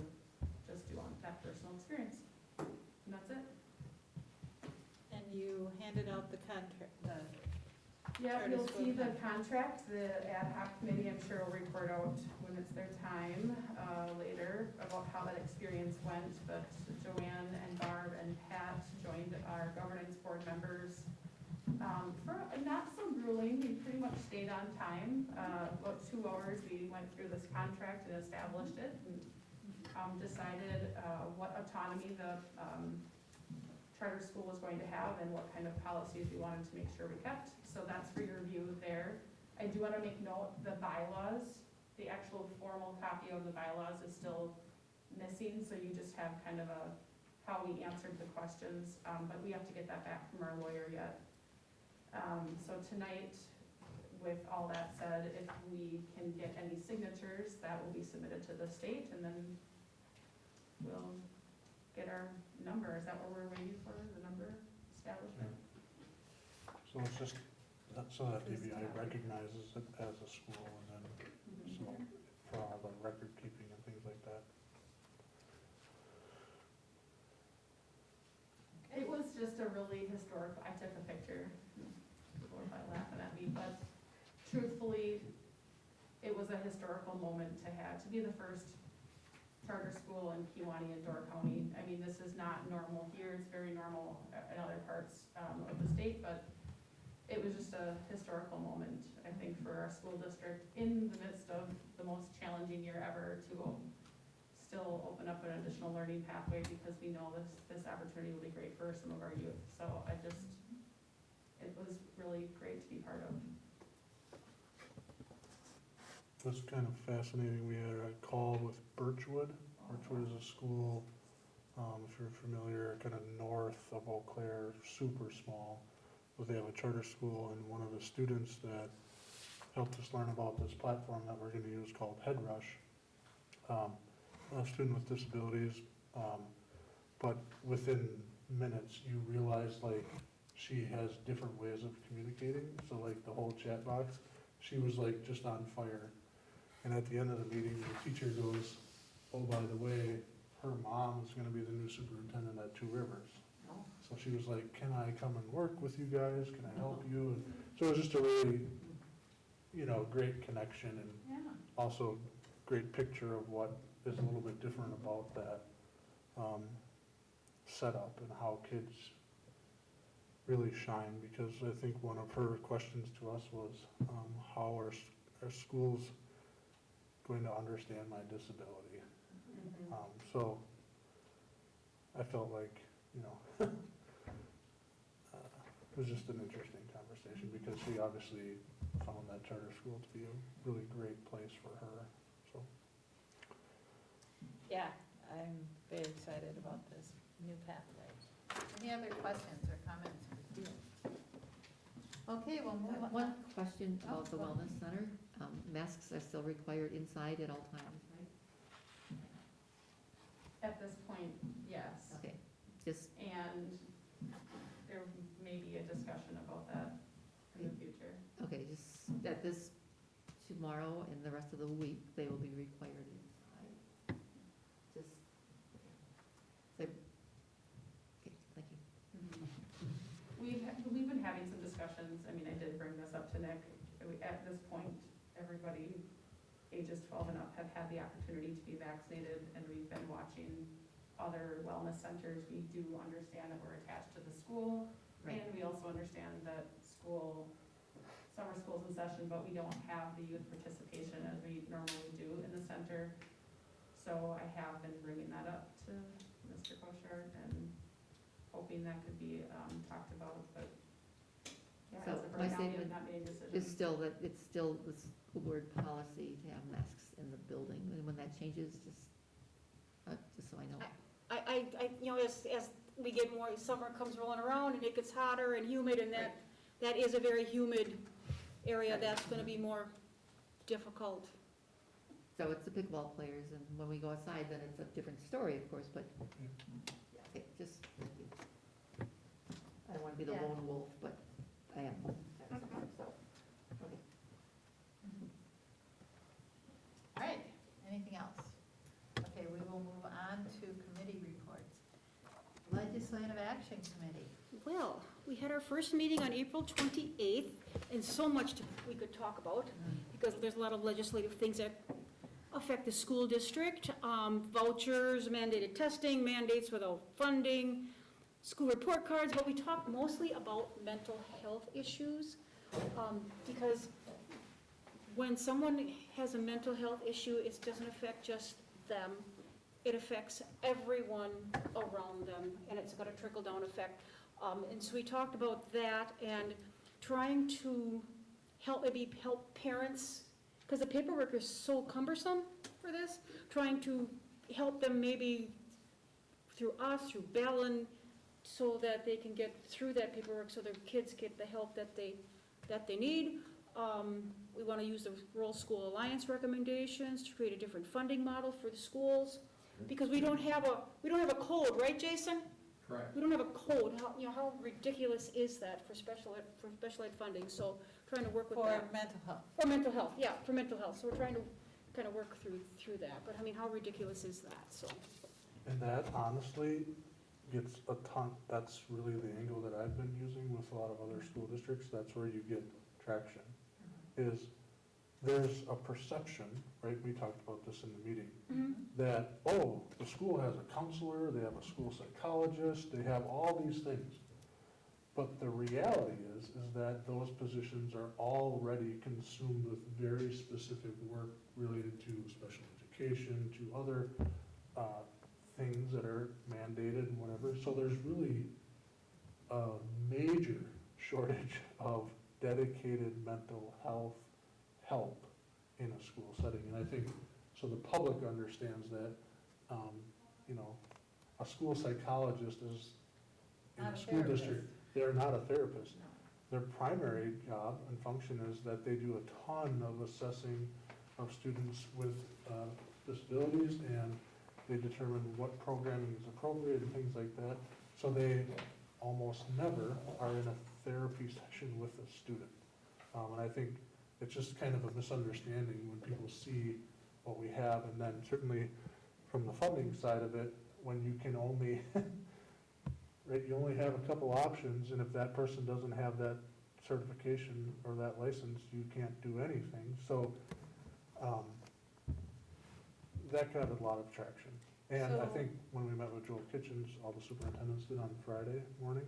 just due on that personal experience. And that's it. And you handed out the contract, Yeah, charter you'll school see the contract. contract. The ad hoc committee, I'm sure, will report out when it's their time later about how that experience went. But Joanne and Barb and Pat joined our governance board members for not so grueling. We pretty much stayed on time. About 2 hours, we went through this contract and established it and decided what autonomy the charter school was going to have and what kind of policies we wanted to make sure we kept. So that's for your view there. I do want to make note, the bylaws, the actual formal copy of the bylaws is still missing, so you just have kind of how we answered the questions, but we have to get that back from our lawyer yet. So tonight, with all that said, if we can get any signatures, that will be submitted to the state, and then we'll get our number. Is that what we're waiting for, the number establishment? So it's just, so that DBI recognizes it as a school, and then, so, for all the record keeping and things like that. It was just a really historic, I took a picture, people were probably laughing at me, but truthfully, it was a historical moment to be the first charter school in Kewaunee and Door County. I mean, this is not normal here, it's very normal in other parts of the state, but it was just a historical moment, I think, for our school district in the midst of the most challenging year ever to still open up an additional learning pathway, because we know this opportunity will be great for some of our youth. So it was really great to be part of. was kind of fascinating. We had a call with Birchwood. Birchwood is a school, if you're familiar, kind of north of Eau Claire, super small. But they have a charter school, and one of the students that helped us learn about this platform that we're gonna use called HeadRush, a student with disabilities, but within minutes, you realize like she has different ways of communicating. So like the whole chat box, she was like just on fire. And at the end of the meeting, the teacher goes, oh, by the way, her mom is gonna be the new superintendent at Two Rivers. So she was like, can I come and work with you guys? Can I help you? And so it was just a really, great connection and Yeah. also great picture of what is a little bit different about that setup and how kids really shine, because I think one of her questions to us was, how are schools going to understand my disability? So I felt like, it was just an interesting conversation, because she obviously found that charter school to be a really great place for her, so. Yeah, I'm very excited about this new pathway. Any other questions or comments? Okay, we'll move on. One question about the Oh, go ahead. wellness center. Masks are still required inside at all times, right? At this point, yes. Okay, just, And there may be a discussion about that in the future. okay, just at this, tomorrow and the rest of the week, they will be required inside. Just, so, okay, thank you. We've been having some discussions, I mean, I did bring this up to Nick. At this point, everybody ages 12 and up have had the opportunity to be vaccinated, and we've been watching other wellness centers. We do understand that we're attached to the school, Right. and we also understand that summer school's in session, but we don't have the youth participation as we normally do in the center. So I have been bringing that up to Mr. Koshar and hoping that could be talked about, but yeah, So as of my right now, we have statement not made a It's decision. still that, it's still the school board policy to have masks in the building, and when that changes, just so I know. As we get more, summer comes rolling around and it gets hotter and humid, and that is a very humid area, that's gonna be more difficult. So it's the pickleball players, and when we go outside, then it's a different story, of course, but, okay, just, thank you. I don't wanna be the Yeah. lone wolf, but I am, so, okay. All right, anything else? Okay, we will move on to committee reports. Legislative Action Committee. Well, we had our first meeting on April 28th, and so much we could talk about, because there's a lot of legislative things that affect the school district, vouchers, mandated testing, mandates without funding, school report cards, but we talked mostly about mental health issues, because when someone has a mental health issue, it doesn't affect just them, it affects everyone around them, and it's got a trickle-down effect. And so we talked about that and trying to help parents, because the paperwork is so cumbersome for this, trying to help them maybe through us, through Bellin, so that they can get through that paperwork, so their kids get the help that they need. We want to use the Rural School Alliance recommendations to create a different funding model for the schools, because we don't have a code, right, Jason? Correct. We don't have a code. How ridiculous is that for special ed funding? So trying to work with For that. mental health. For mental health, yeah, for mental health. So we're trying to kind of work through that. But I mean, how ridiculous is that? So, And that honestly gets a ton, that's really the angle that I've been using with a lot of other school districts. That's where you get traction, is there's a perception, right, we talked about this in the meeting, that, oh, the school has a counselor, they have a school psychologist, they have all these things. But the reality is that those positions are already consumed with very specific work related to special education, to other things that are mandated and whatever. So there's really a major shortage of dedicated mental health help in a school setting. And I think, so the public understands that, you know, a school psychologist is, in Not a a school district, therapist. they're not a therapist. No. Their primary job and function is that they do a ton of assessing of students with disabilities, and they determine what programming is appropriate and things like that. So they almost never are in a therapy session with a student. And I think it's just kind of a misunderstanding when people see what we have, and then certainly from the funding side of it, when you can only, right, you only have a couple options, and if that person doesn't have that certification or that license, you can't do anything. So, that got a lot of traction. And I So- think when we met with Joel Kitchens, all the superintendents did on Friday morning,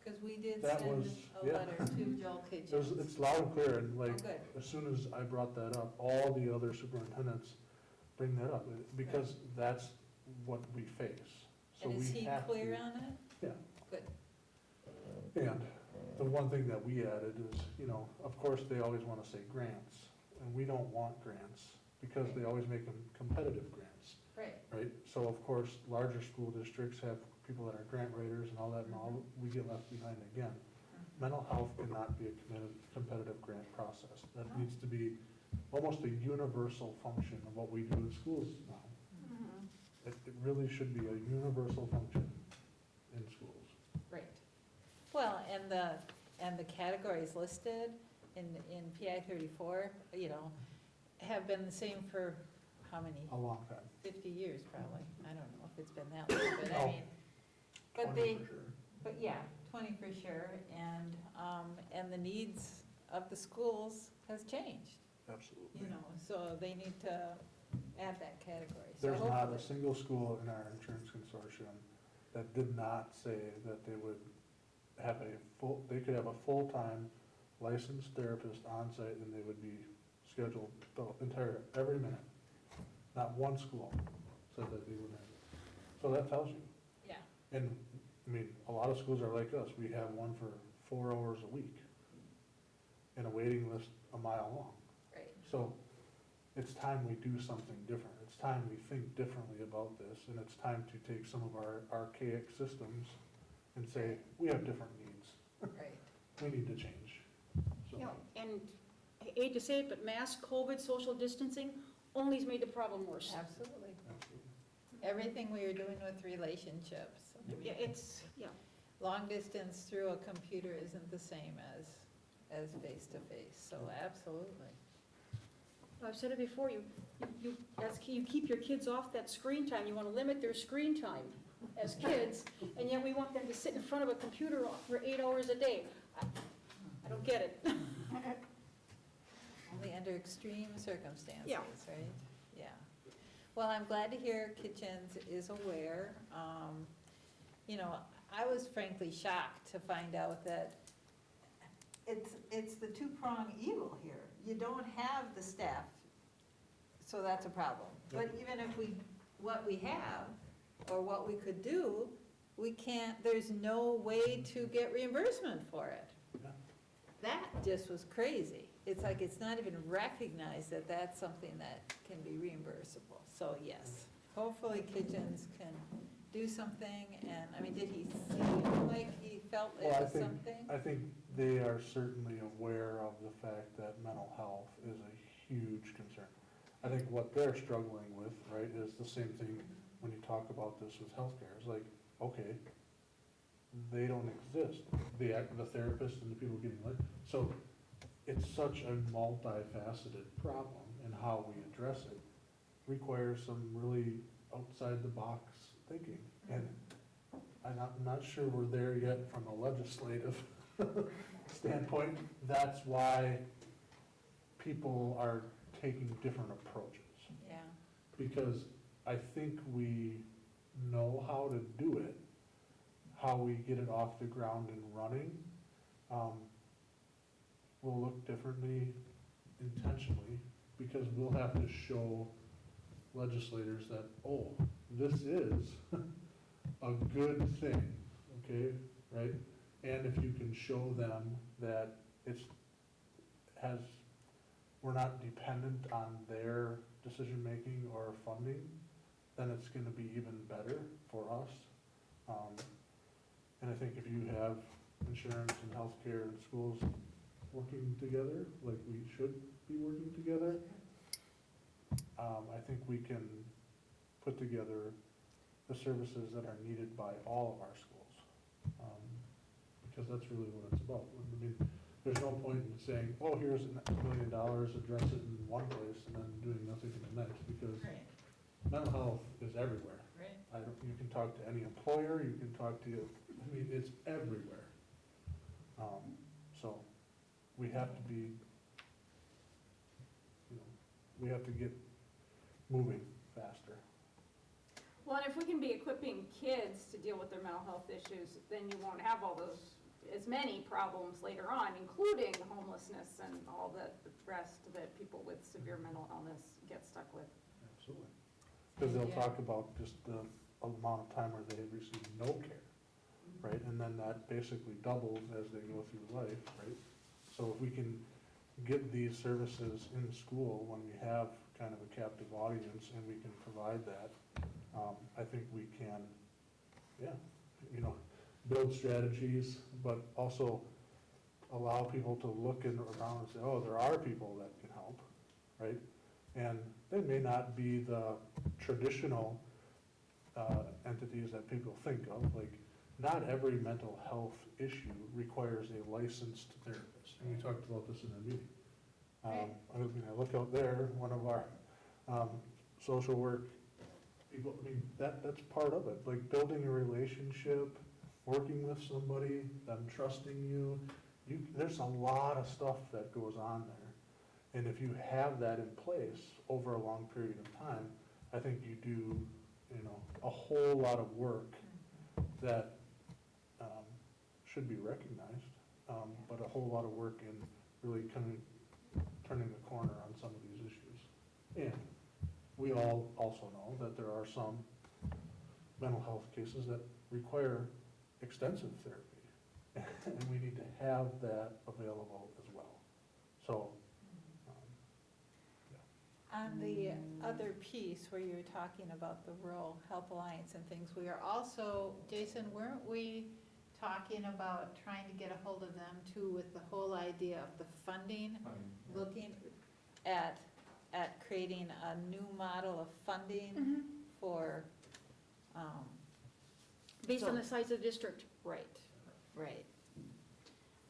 Because we did That send was- a yeah. letter to Joel Kitchens. it's loud and clear, and Oh, like, good. as soon as I brought that up, all the other superintendents bring that up, because that's what we face. So And we is he have to- clear on it? Yeah. Good. And the one thing that we added is, you know, of course, they always want to say grants, and we don't want grants, because they always make them competitive grants, Right. right? So of course, larger school districts have people that are grant writers and all that, and all, we get left behind again. Mental health cannot be a competitive grant process. That needs to be almost a universal function of what we do in schools now. It really should be a universal function in schools. Right. Well, and the categories listed in PI 34, you know, have been the same for how many? A long time. 50 years probably. I don't know if it's been that long, but I Oh, mean, but 20 they, for sure. but yeah, 20 for sure. And the needs of the schools has changed, Absolutely. you know, so they need to add that category. So There's not a hopefully- single school in our insurance consortium that did not say that they would have they could have a full-time licensed therapist on site, and they would be scheduled every minute. Not one school said that they would have it. So that tells you. Yeah, And, I mean, a lot of schools are like us. We have one for 4 hours a week and a waiting list a mile long. right. So it's time we do something different. It's time we think differently about this, and it's time to take some of our archaic systems and say, we have different needs. Right. We need to change. So, You know, and I hate to say it, but mask, COVID, social distancing only has made the problem worse. Absolutely. absolutely. Everything we are doing with relationships. I mean, Yeah, it's, yeah. Long distance through a computer isn't the same as face-to-face, so absolutely. I've said it before, you keep your kids off that screen time, you want to limit their screen time as kids, and yet we want them to sit in front of a computer for 8 hours a day. I don't get it. Only under extreme circumstances, Yeah. right? Yeah. Well, I'm glad to hear Kitchens is aware. You know, I was frankly shocked to find out that it's the two-prong evil here. You don't have the staff, so that's a problem. But even if what we have, or what we could do, we can't, there's no way to get reimbursement for it. Yeah. That just was crazy. It's like, it's not even recognized that that's something that can be reimbursable. So yes, hopefully Kitchens can do something, and, I mean, did he seem like he felt it Well, I was think, something? I think they are certainly aware of the fact that mental health is a huge concern. I think what they're struggling with, right, is the same thing when you talk about this with healthcare. It's like, okay, they don't exist, the therapist and the people getting like, so it's such a multifaceted problem, and how we address it requires some really outside the box thinking. And I'm not sure we're there yet from a legislative standpoint. That's why people are taking different approaches, Yeah, because I think we know how to do it, how we get it off the ground and running, will look differently intentionally, because we'll have to show legislators that, oh, this is a good thing, okay, right? And if you can show them that it's, has we're not dependent on their decision-making or funding, then it's gonna be even better for us. And I think if you have insurance and healthcare and schools working together, like we should be working together, I think we can put together the services that are needed by all of our schools. Because that's really what it's about. I mean, there's no point in saying, oh, here's $1 million, address it in one place and then doing nothing in the next, because Right, mental health is everywhere. right. You can talk to any employer, you can talk to, I mean, it's everywhere. So, we have to be, we have to get moving faster. Well, and if we can be equipping kids to deal with their mental health issues, then you won't have all those, as many problems later on, including homelessness and all the rest that people with severe mental illness get stuck with. Absolutely. Because they'll Yeah. talk about just the amount of time where they receive no care, right? And then that basically doubles as they go through life, right? So if we can get these services in school when we have kind of a captive audience and we can provide that, I think we can, build strategies, but also allow people to look around and say, oh, there are people that can help, right? And they may not be the traditional entities that people think of, like, not every mental health issue requires a licensed therapist, and we talked about this in our meeting. I mean, I look out there, one of our social work people, I mean, that's part of it, like building a relationship, working with somebody, them trusting you, there's a lot of stuff that goes on there. And if you have that in place over a long period of time, I think you do, a whole lot of work that should be recognized, but a whole lot of work in really kind of turning the corner on some of these issues. And we all also know that there are some mental health cases that require extensive therapy, and we need to have that available as well. So, On the other piece where you were talking about the Rural Health Alliance and things, we are also, Jason, weren't we talking about trying to get a hold of them too with the whole idea of the funding? Looking at creating a new model of funding for, Based on So- the size of the district. right, right.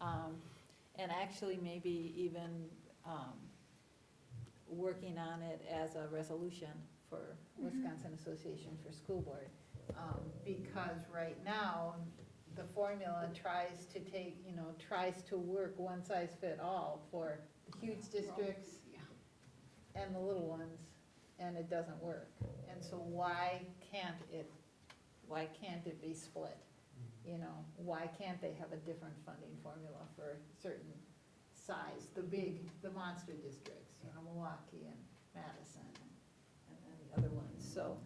And actually maybe even working on it as a resolution for Wisconsin Association for School Board. Because right now, the formula tries to take, tries to work one size fit all for the huge districts and the little ones, and it doesn't work. And so why can't it be split? Why can't they have a different funding formula for certain size, the monster districts, Milwaukee and Madison and then the other ones, so,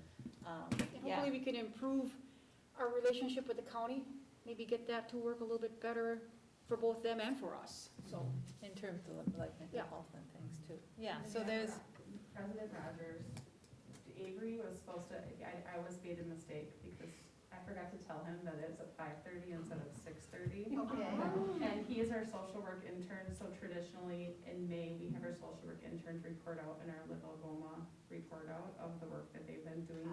yeah. Hopefully we can improve our relationship with the county, maybe get that to work a little bit better for both them and for us, so. In terms of like mental Yeah. health and things too. Yeah, so there's, President Rogers, Avery was supposed to, I was made a mistake because I forgot to tell him that it's at 5:30 instead of 6:30. okay, And he is our social work intern, so traditionally in May, we have our social work interns report out in our Live Algoma report out of the work that they've been doing.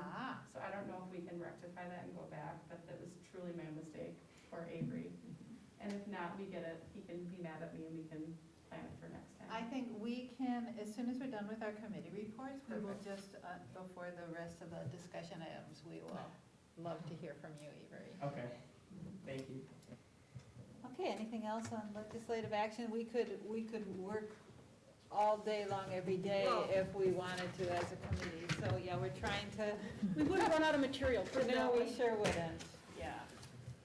So I don't know if we can rectify that and go back, but that was truly my mistake for Avery. And if not, we get it, he can be mad at me and we can plan it for next time. I think we can, as soon as we're done with our committee reports, we will just, before the rest of the discussion items, we will love to hear from you, Avery. Okay, thank you. Okay, anything else on legislative action? We could work all day long, every day, if we wanted to as a committee. So, yeah, we're trying to. We wouldn't run out of material, put it No, that we way. sure wouldn't, yeah.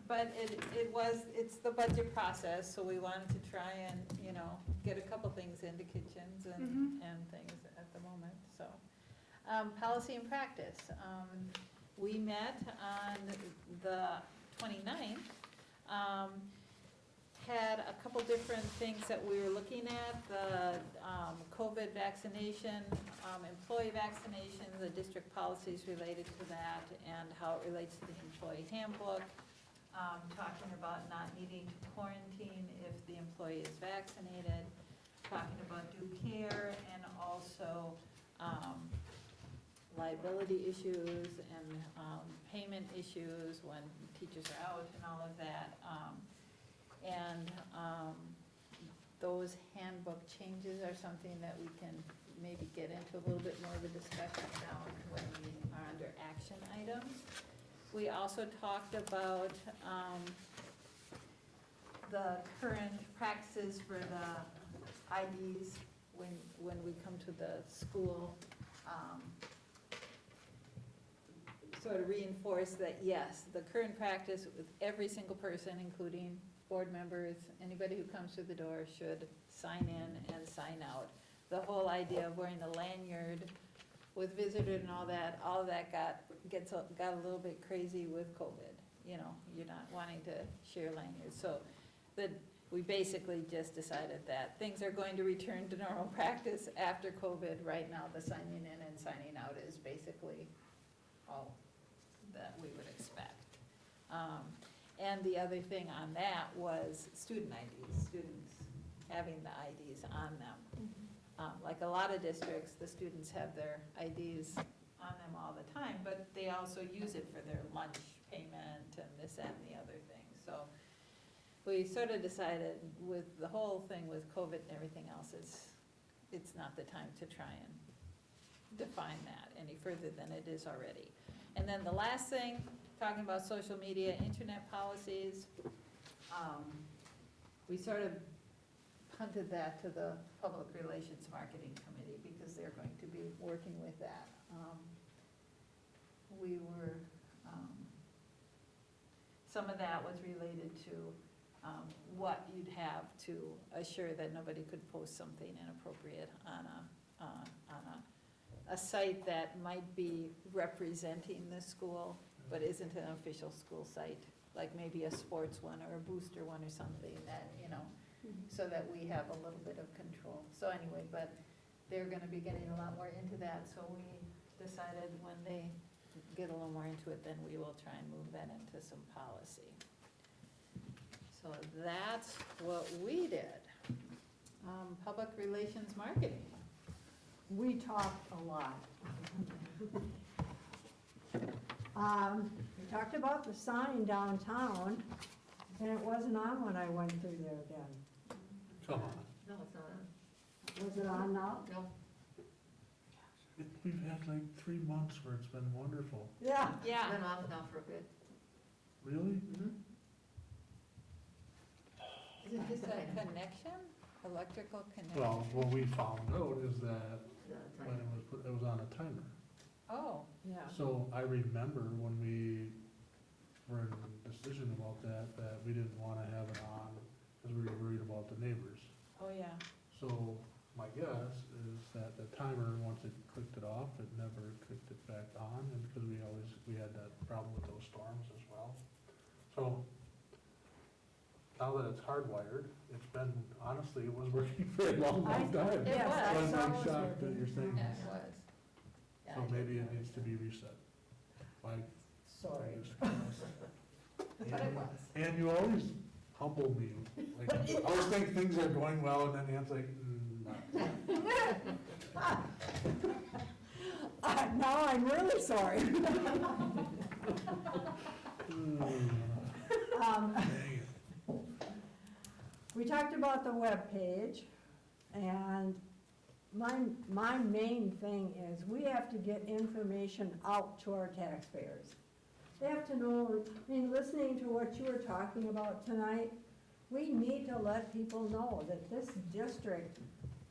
But it's the budget process, so we wanted to try and, get a couple things into kitchens and things at the moment, so. Policy and practice. We met on the 29th. had a couple different things that we were looking at, the COVID vaccination, employee vaccination, the district policies related to that, and how it relates to the employee handbook, talking about not needing to quarantine if the employee is vaccinated, talking about due care, and also liability issues and payment issues when teachers are out and all of that. And those handbook changes are something that we can maybe get into a little bit more of a discussion down when we are under action items. We also talked about the current practices for the IDs when we come to the school. Sort of reinforce that, yes, the current practice with every single person, including board members, anybody who comes through the door should sign in and sign out. The whole idea of wearing the lanyard with visitor and all that got a little bit crazy with COVID. You know, you're not wanting to share lanyards. So we basically just decided that things are going to return to normal practice after COVID. Right now, the signing in and signing out is basically all that we would expect. And the other thing on that was student IDs, students having the IDs on them. Like a lot of districts, the students have their IDs on them all the time, but they also use it for their lunch payment and this, that, and the other thing. So we sort of decided with the whole thing with COVID and everything else, it's not the time to try and define that any further than it is already. And then the last thing, talking about social media, internet policies, we sort of punted that to the Public Relations Marketing Committee because they're going to be working with that. We were, some of that was related to what you'd have to assure that nobody could post something inappropriate on a site that might be representing the school, but isn't an official school site, like maybe a sports one or a booster one or something that, you know, so that we have a little bit of control. So anyway, but they're gonna be getting a lot more into that, so we decided when they get a little more into it, then we will try and move that into some policy. So that's what we did. Public relations marketing. We talked a lot. We talked about the sign downtown, and it wasn't on when I went through there again. Come on. No, it's not on. Was it on now? No. We've had like 3 months where it's been wonderful. Yeah. It's been off now for a bit. Really? Is it just a connection, electrical connection? Well, what we found out is that The when time. it was on a timer. Oh, Yeah. So I remember when we were in a decision about that we didn't wanna have it on because we were worried about the neighbors. oh, yeah. So my guess is that the timer, once it clicked it off, it never clicked it back on, and because we had that problem with those storms as well. So now that it's hardwired, it's been, honestly, it was working for a long, long time. It Yes, was. I So I'm saw like it was shocked that working. you're saying Yeah, this. it was. Yeah, So I did maybe it notice needs to be reset. Like, Sorry. But it was. And you always humble me. Like, I always think things are going well, and then Ann's like, Now I'm really sorry. Dang it. We talked about the webpage, and my main thing is we have to get information out to our taxpayers. They have to know, I mean, listening to what you were talking about tonight, we need to let people know that this district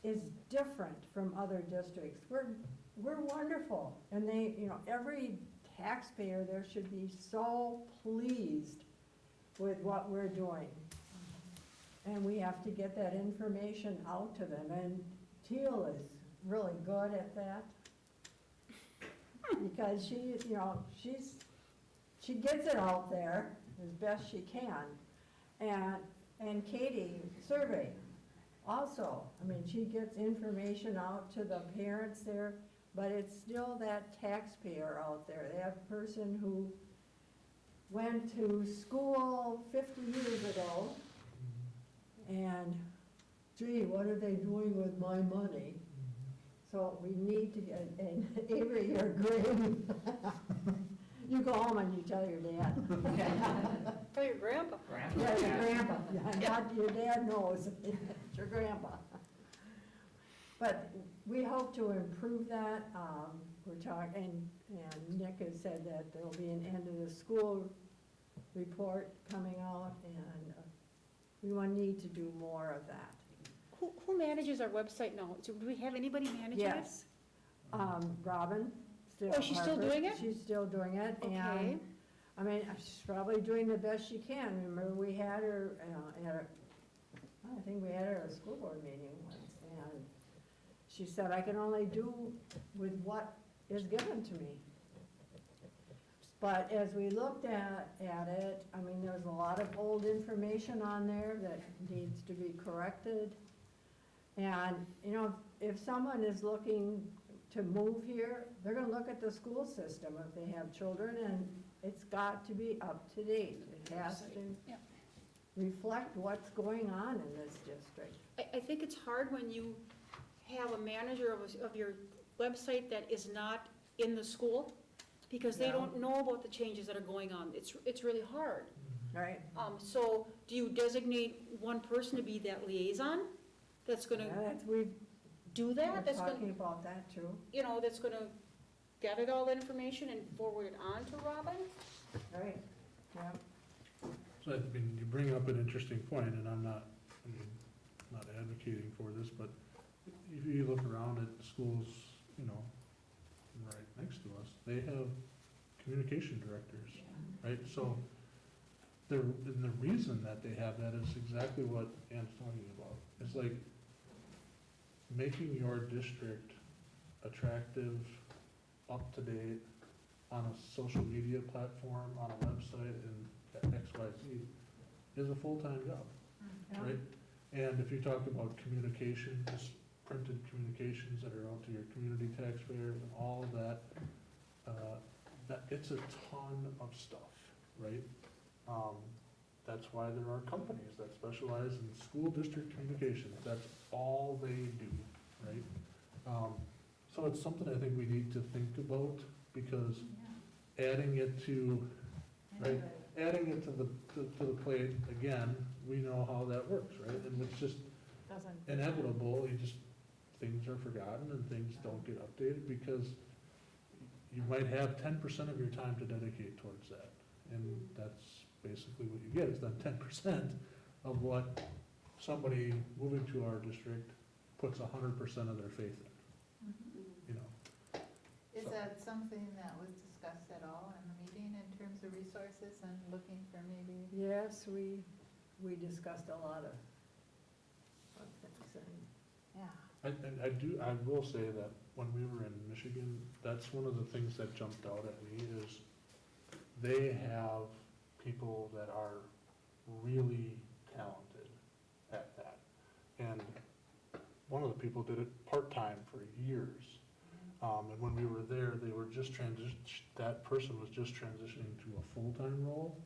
is different from other districts. We're wonderful, and they, you know, every taxpayer there should be so pleased with what we're doing. And we have to get that information out to them, and Teal is really good at that. Because she, you know, she gets it out there as best she can. And And Katie survey also. I mean, she gets information out to the parents there, but it's still that taxpayer out there, that person who went to school 50 years ago, and gee, what are they doing with my money? So we need to get, and Avery, you're agreeing. You go home and you tell your dad. Tell your grandpa. Yeah, your grandpa, yeah, not your dad knows, it's your grandpa. But we hope to improve that, we're talking, and Nick has said that there'll be an end of the school report coming out, and we will need to do more of that. Who manages our website now? Do we have anybody managing it? Yes, Robin, still. Oh, she's still Harper, doing it? She's still doing it, Okay. and, I mean, she's probably doing the best she can. Remember, we had her, I think we had her at a school board meeting once, and she said, I can only do with what is given to me. But as we looked at it, I mean, there's a lot of old information on there that needs to be corrected. And, you know, if someone is looking to move here, they're gonna look at the school system if they have children, and it's got to be up to date. It has to Yeah. reflect what's going on in this district. I think it's hard when you have a manager of your website that is not in the school, because they Yeah. don't know about the changes that are going on. It's really hard. Right. So do you designate one person to be that liaison that's Yeah, gonna we're do that? That's talking gonna, about that too. you know, that's gonna gather all that information and forward it on to Robin? Right, yeah. So, I mean, you bring up an interesting point, and I'm not advocating for this, but if you look around at schools, you know, right next to us, they have communication directors, right? So, and the reason that they have that is exactly what Ann's talking about. It's like making your district attractive, up-to-date, on a social media platform, on a website, and XYZ is a full-time job, right? And if you talk about communication, just printed communications that are out to your community taxpayers and all of that, it's a ton of stuff, right? That's why there are companies that specialize in school district communications. That's all they do, right? So it's something I think we need to think about, because adding it to, right, adding it to the plate, again, we know how that works, right? And it's just inevitable, things are forgotten and things don't get updated, because you might have 10% of your time to dedicate towards that. And that's basically what you get, is that 10% of what somebody moving to our district puts 100% of their faith in, you know? Is So- that something that was discussed at all in the meeting in terms of resources and looking for maybe? Yes, we discussed a lot of things, and Yeah. I will say that when we were in Michigan, that's one of the things that jumped out at me, is they have people that are really talented at that. And one of the people did it part-time for years. And when we were there, they were just that person was just transitioning to a full-time role.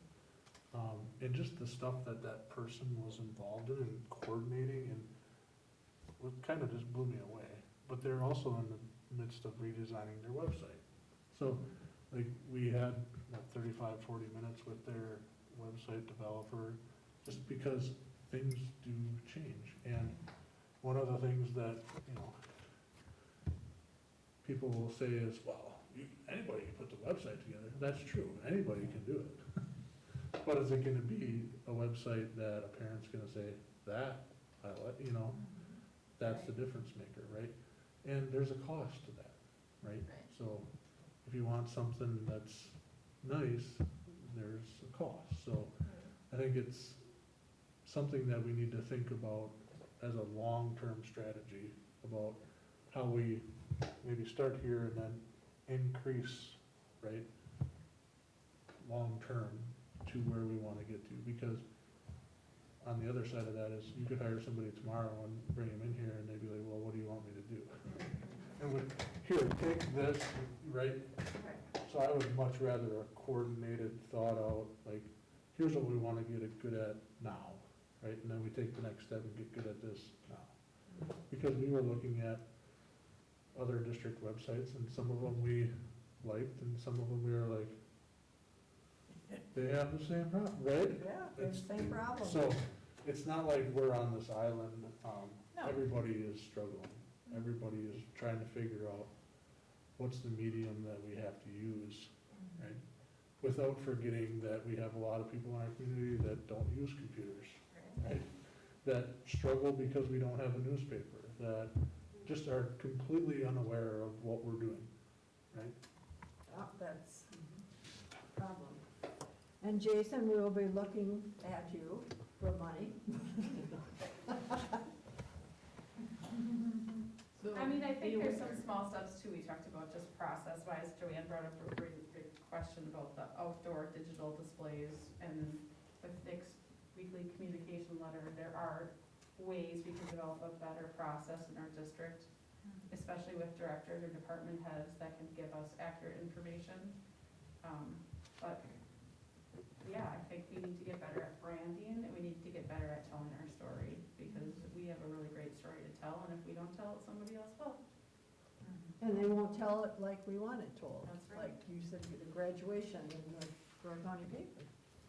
And just the stuff that person was involved in and coordinating, and it kind of just blew me away. But they're also in the midst of redesigning their website. So, like, we had 35, 40 minutes with their website developer, just because things do change. And one of the things that, you know, people will say is, well, anybody can put the website together. That's true, anybody can do it. But is it gonna be a website that a parent's gonna say, that, you know, that's the difference maker, right? And there's a cost to that, right? So if you want something that's nice, there's a cost. So I think it's something that we need to think about as a long-term strategy, about how we maybe start here and then increase, right, long-term to where we wanna get to. Because on the other side of that is you could hire somebody tomorrow and bring them in here and they'd be like, well, what do you want me to do? And we, here, take this, right? So I would much rather a coordinated, thought out, like, here's what we wanna get it good at now, right? And then we take the next step and get good at this now. Because we were looking at other district websites and some of them we liked and some of them we were like, they have the same problem, right? Yeah, it's the same problem. So, it's not like we're on this island, No. everybody is struggling, everybody is trying to figure out what's the medium that we have to use, right? Without forgetting that we have a lot of people in our community that don't use computers, right? That struggle because we don't have a newspaper, that just are completely unaware of what we're doing, right? Oh, that's a problem. And Jason, we'll be looking at you for money. I mean, I think there's some small steps too, we talked about just process-wise, Joanne brought up a really good question about the outdoor digital displays, and with Nick's weekly communication letter, there are ways we can develop a better process in our district, especially with directors or department heads that can give us accurate information. But, yeah, I think we need to get better at branding, and we need to get better at telling our story, because we have a really great story to tell, and if we don't tell it, somebody else will. And they won't tell it like we want it told. That's right. Like you said, the graduation in the Door County paper.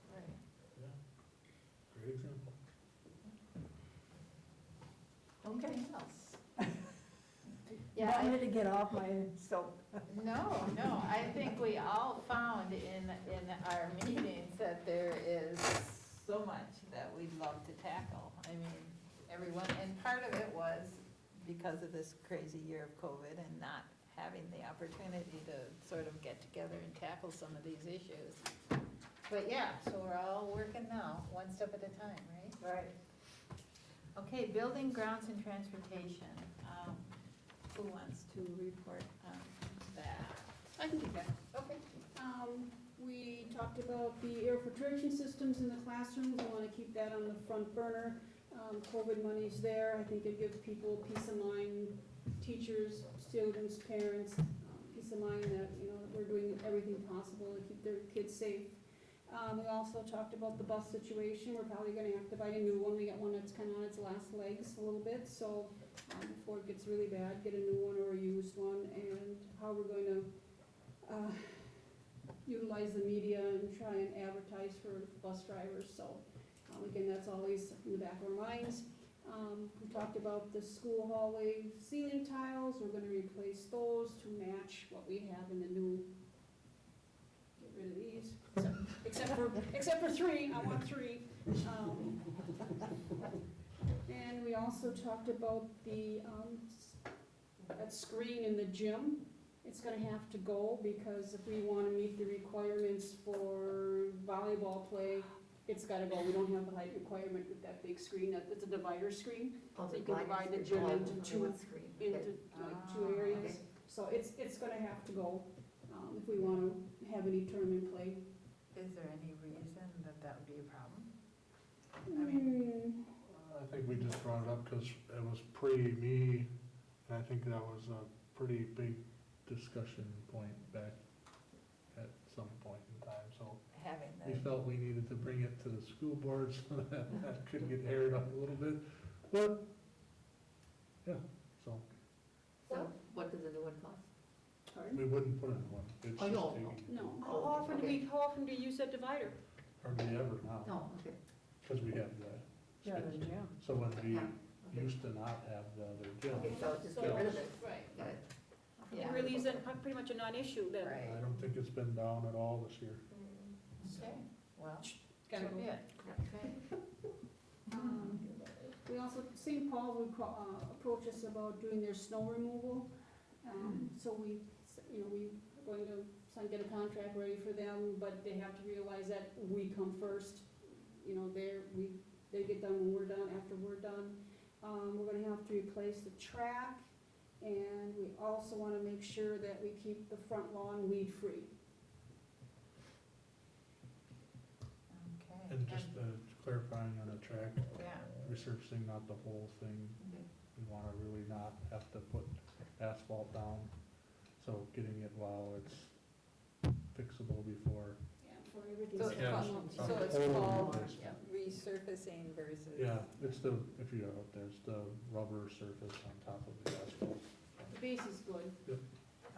Right. Great example. Okay. Anything else? You want me to get off my soap? No, I think we all found in our meetings that there is so much that we'd love to tackle. I mean, everyone, and part of it was because of this crazy year of COVID and not having the opportunity to sort of get together and tackle some of these issues. But yeah, so we're all working now, one step at a time, right? Right. Okay, building, grounds, and transportation. Who wants to report on that? I can do that. Okay. We talked about the air filtration systems in the classrooms, we wanna keep that on the front burner. COVID money's there, I think it gives people peace of mind, teachers, students, parents, peace of mind that, you know, that we're doing everything possible to keep their kids safe. We also talked about the bus situation, we're probably gonna have to buy a new one, we got one that's kinda on its last legs a little bit, so, before it gets really bad, get a new one or a used one, and how we're going to, utilize the media and try and advertise for bus drivers, so, again, that's always in the back of our minds. We talked about the school hallway ceiling tiles, we're gonna replace those to match what we have in the new, get rid of these, except for three, I want three. And we also talked about the, that screen in the gym. It's gonna have to go because if we wanna meet the requirements for volleyball play, it's gotta go. We don't have the height requirement with that big screen. It's a divider screen. Oh, So the you can blind divide the screen. gym Oh, into okay, two, one screen. into Okay. like two areas. okay. So it's gonna have to go, if we wanna have any tournament play. Is there any reason that that would be a problem? I mean, I think we just brought it up because it was pre-me, and I think that was a pretty big discussion point back at some point in time, so having we the, felt we needed to bring it to the school board so that could get aired up a little bit, but, yeah, so, So what does a new one cost? Pardon? we wouldn't put in one, it's Oh, just no, taking, No. Oh, How often do you use that divider? hardly ever now, No, okay. because we have the, Yeah, the gym. so when we Yeah, okay. used to not have the other gym, Okay, so just get rid of it. Right. Got it. It really isn't pretty much a non-issue then. right, I don't think it's been down at all this year. okay, well, Gotta so go. be it. Okay. We also, St. Paul would approach us about doing their snow removal. So we, you know, we are going to get a contract ready for them, but they have to realize that we come first. You know, they get done when we're done, after we're done. We're gonna have to replace the track, and we also wanna make sure that we keep the front lawn weed-free. Okay. And just clarifying going on a track, Yeah, resurfacing, not the whole thing. Okay. We wanna really not have to put asphalt down, so getting it while it's fixable before. Yeah, for everything. so it's Yeah, called, it's so it's total called replacement. resurfacing versus. Yeah, it's the, if you go out there, it's the rubber surface on top of the asphalt. The base is good,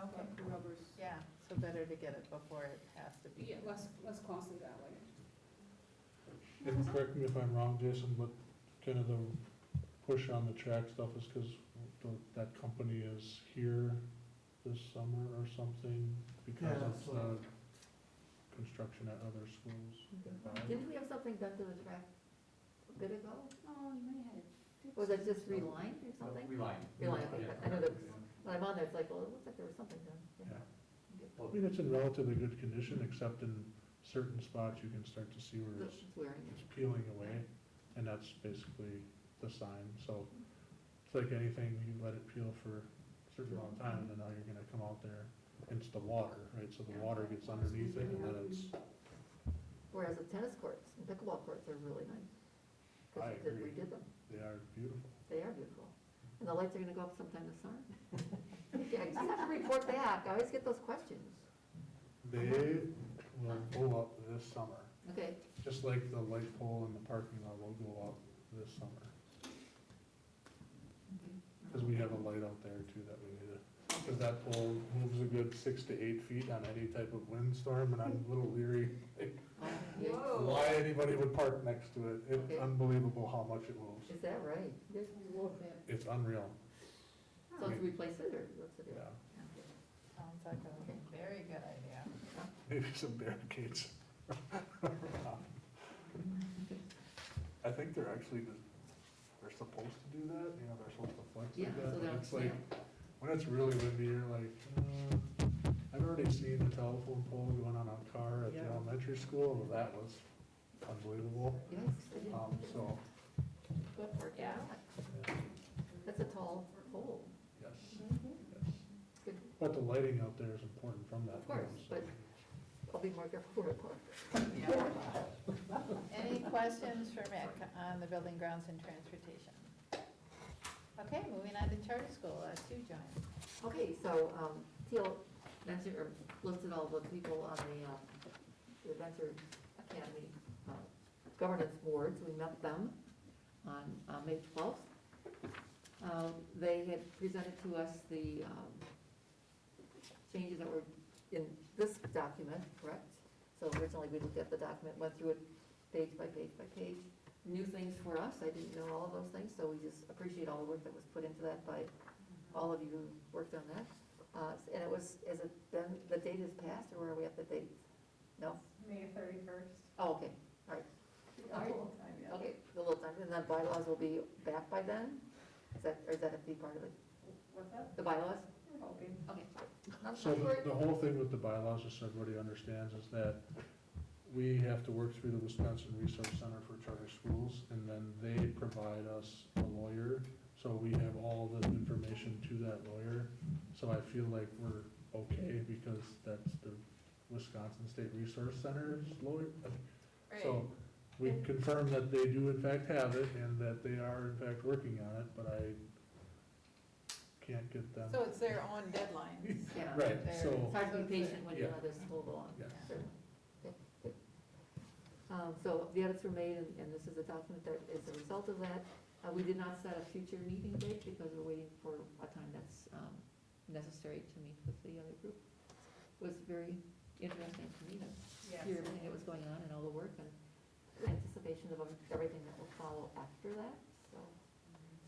Okay, the rubbers, yeah, so better to get it before it has to be. yeah, less costly that way. And correct me if I'm wrong, Jason, but kind of the push on the track stuff is because that company is here this summer or something because Yeah, of so- the construction at other schools. Didn't we have something done to the track a bit ago? Oh, you might have had it fixed. Was it just relined or something? Reline. Reline, okay, Yeah. I know that, when I'm on there, it's like, well, it looks like there was something done. Yeah. I mean, it's in relatively good condition, except in certain spots you can start to see where It's wearing it's it. peeling away, and that's basically the sign. So it's like anything, you let it peel for a certain amount of time, and then now you're gonna come out there, and it's the water, right? So the water gets underneath it, and then it's, Whereas the tennis courts and pickleball courts are really nice. I Because agree. we did them. they are beautiful. They are beautiful. And the lights are gonna go up sometime this summer. Yeah, you just have to report back. I always get those questions. They will go up this summer, Okay, just like the light pole in the parking lot will go up this summer. Because we have a light out there too that we need to, because that pole moves a good 6 to 8 feet on any type of windstorm, and I'm a little leery, like, yeah. why anybody would park next to it. It's Okay. unbelievable how much it moves. Is that right? It's unreal, So to replace it, or what's the deal? yeah. Okay. Sounds like a very good idea. Maybe some barricades. I think they're actually, they're supposed to do that, you know, they're supposed to flex Yeah, like so that. But they'll it's like, snap. when it's really windy, you're like, I've already seen the telephone pole going on a car at the Yeah. elementary school, that was unbelievable. Yes, I did. So, Good work. Yeah. yeah, That's a tall pole. yes, Mm-hmm. yes. Good. But the lighting out there is important from that. Of course, pole, so- but I'll be more careful where I park. Any questions for Mick on the building grounds and transportation? Okay, moving on to charter school, Sue joined. Okay, so, Teal mentioned, or listed all the people on the Adventure Academy governance boards. We met them on May 12th. They had presented to us the changes that were in this document, correct? So originally, we looked at the document, went through it page by page by page. New things for us, I didn't know all of those things, so we just appreciate all the work that was put into that by all of you who worked on that. And it was, has it been, the date has passed, or are we at the date? No? May 31st. Oh, okay, all right. A little time, yeah. Okay, a little time, and then bylaws will be back by then? Is that, or is that a big part of it? What's that? The bylaws? We're hoping. Okay. I'm So sorry. the whole thing with the bylaws, just so everybody understands, is that we have to work through the Wisconsin Resource Center for Charter Schools, and then they provide us a lawyer. So we have all the information to that lawyer. So I feel like we're okay because that's the Wisconsin State Resource Center's lawyer. So we confirm that they do in fact have it and that they are in fact working on it, but I can't get them. So it's their own deadlines. Yeah. Right, They're- so- It's hard to be patient when you Yeah. let this move along. Yes. Certainly. Okay, good. So the edits were made, and this is a document that is a result of that. We did not set a future meeting date because we're waiting for a time that's necessary to meet with the other group. It was very interesting to me to Yes. hear everything that was going on and all the work and anticipation of everything that will follow after that, so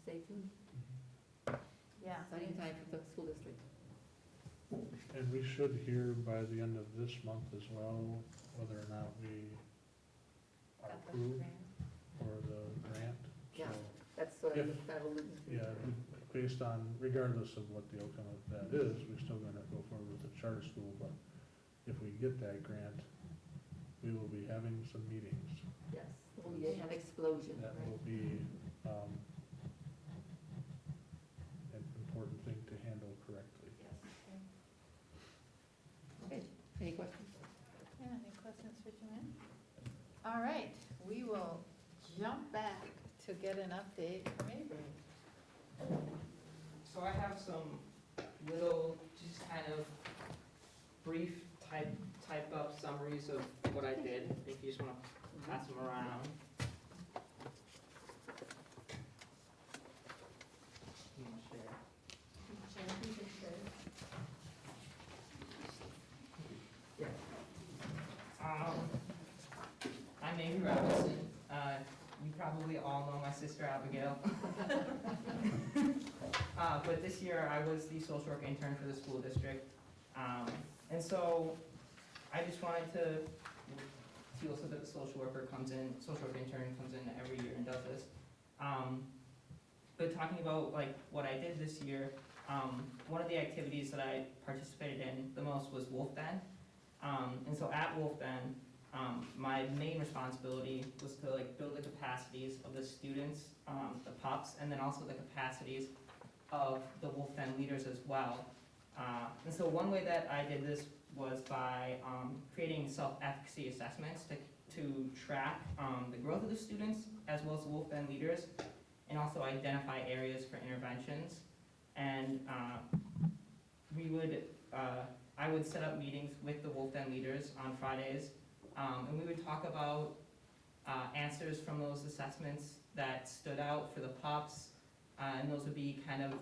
stay tuned. Yeah. Exciting time for the school district. And we should hear by the end of this month as well, whether or not we are Got the approved grant. for the grant. Yeah. So, That's what I If- was kind of alluding to. yeah, based on, regardless of what the outcome of that is, we're still gonna go forward with the charter school, but if we get that grant, we will be having some meetings. Yes, it will be an explosion, That right? will be, an important thing to handle correctly. Yes. Okay, any questions? Yeah, any questions for Joanne? All right, we will jump back to get an update from Avery. So I have some little, just kind of brief type up summaries of what I did, if you just wanna pass them around. You wanna share? Yeah. I'm Amy Robinson. You probably all know my sister Abigail. But this year I was the social work intern for the school district. And so I just wanted to feel so that the social work intern comes in every year and does this. But talking about like what I did this year, one of the activities that I participated in the most was Wolf Den. And so at Wolf Den, my main responsibility was to like build the capacities of the students, the pups, and then also the capacities of the Wolf Den leaders as well. And so one way that I did this was by creating self-efficacy assessments to track the growth of the students as well as the Wolf Den leaders, and also identify areas for interventions. And I would set up meetings with the Wolf Den leaders on Fridays, and we would talk about answers from those assessments that stood out for the pups, and those would be kind of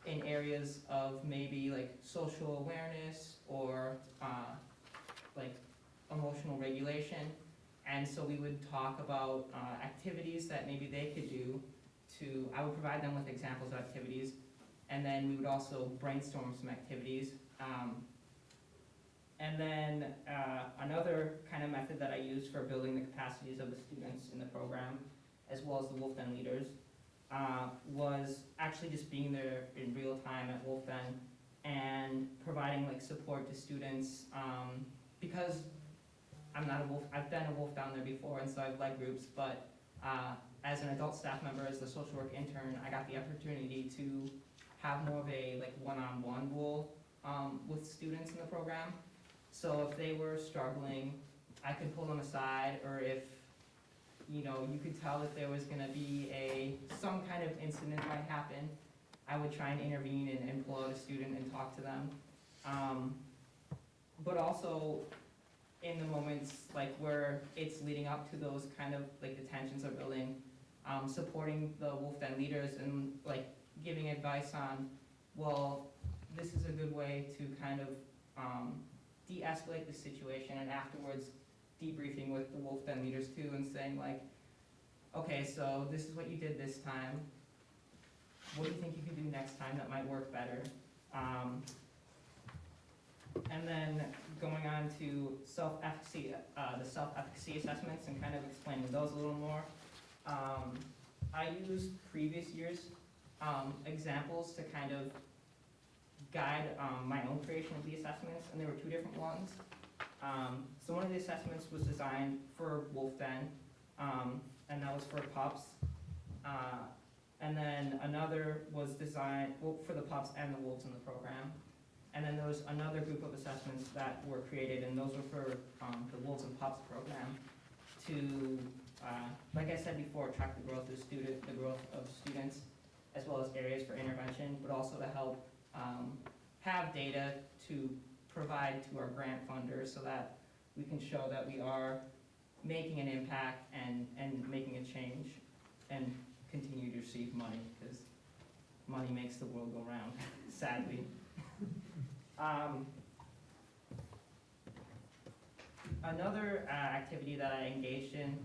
in areas of maybe like social awareness or like emotional regulation. And so we would talk about activities that maybe they could do I would provide them with examples of activities, and then we would also brainstorm some activities. And then another kind of method that I used for building the capacities of the students in the program, as well as the Wolf Den leaders, was actually just being there in real time at Wolf Den and providing like support to students, because I'm not a wolf. I've been a wolf down there before, and so I've led groups, but as an adult staff member, as the social work intern, I got the opportunity to have more of a like one-on-one role with students in the program. So if they were struggling, I could pull them aside, or if you could tell that there was going to be some kind of incident might happen, I would try and intervene and pull out a student and talk to them. But also in the moments like where it's leading up to those kind of like the tensions are building, supporting the Wolf Den leaders and like giving advice on, well, this is a good way to kind of de-escalate the situation, and afterwards debriefing with the Wolf Den leaders too and saying like, okay, so this is what you did this time. What do you think you can do next time that might work better? And then going on to self-efficacy, the self-efficacy assessments, and kind of explaining those a little more. I used previous years' examples to kind of guide my own creation of the assessments, and there were two different ones. So one of the assessments was designed for Wolf Den, and that was for pups. And then another was designed for the pups and the wolves in the program. And then there was another group of assessments that were created, and those were for the Wolves and Pups program to, like I said before, track the growth of students, as well as areas for intervention, but also to help have data to provide to our grant funders so that we can show that we are making an impact and making a change and continue to receive money, because money makes the world go round, sadly. Another activity that I engaged in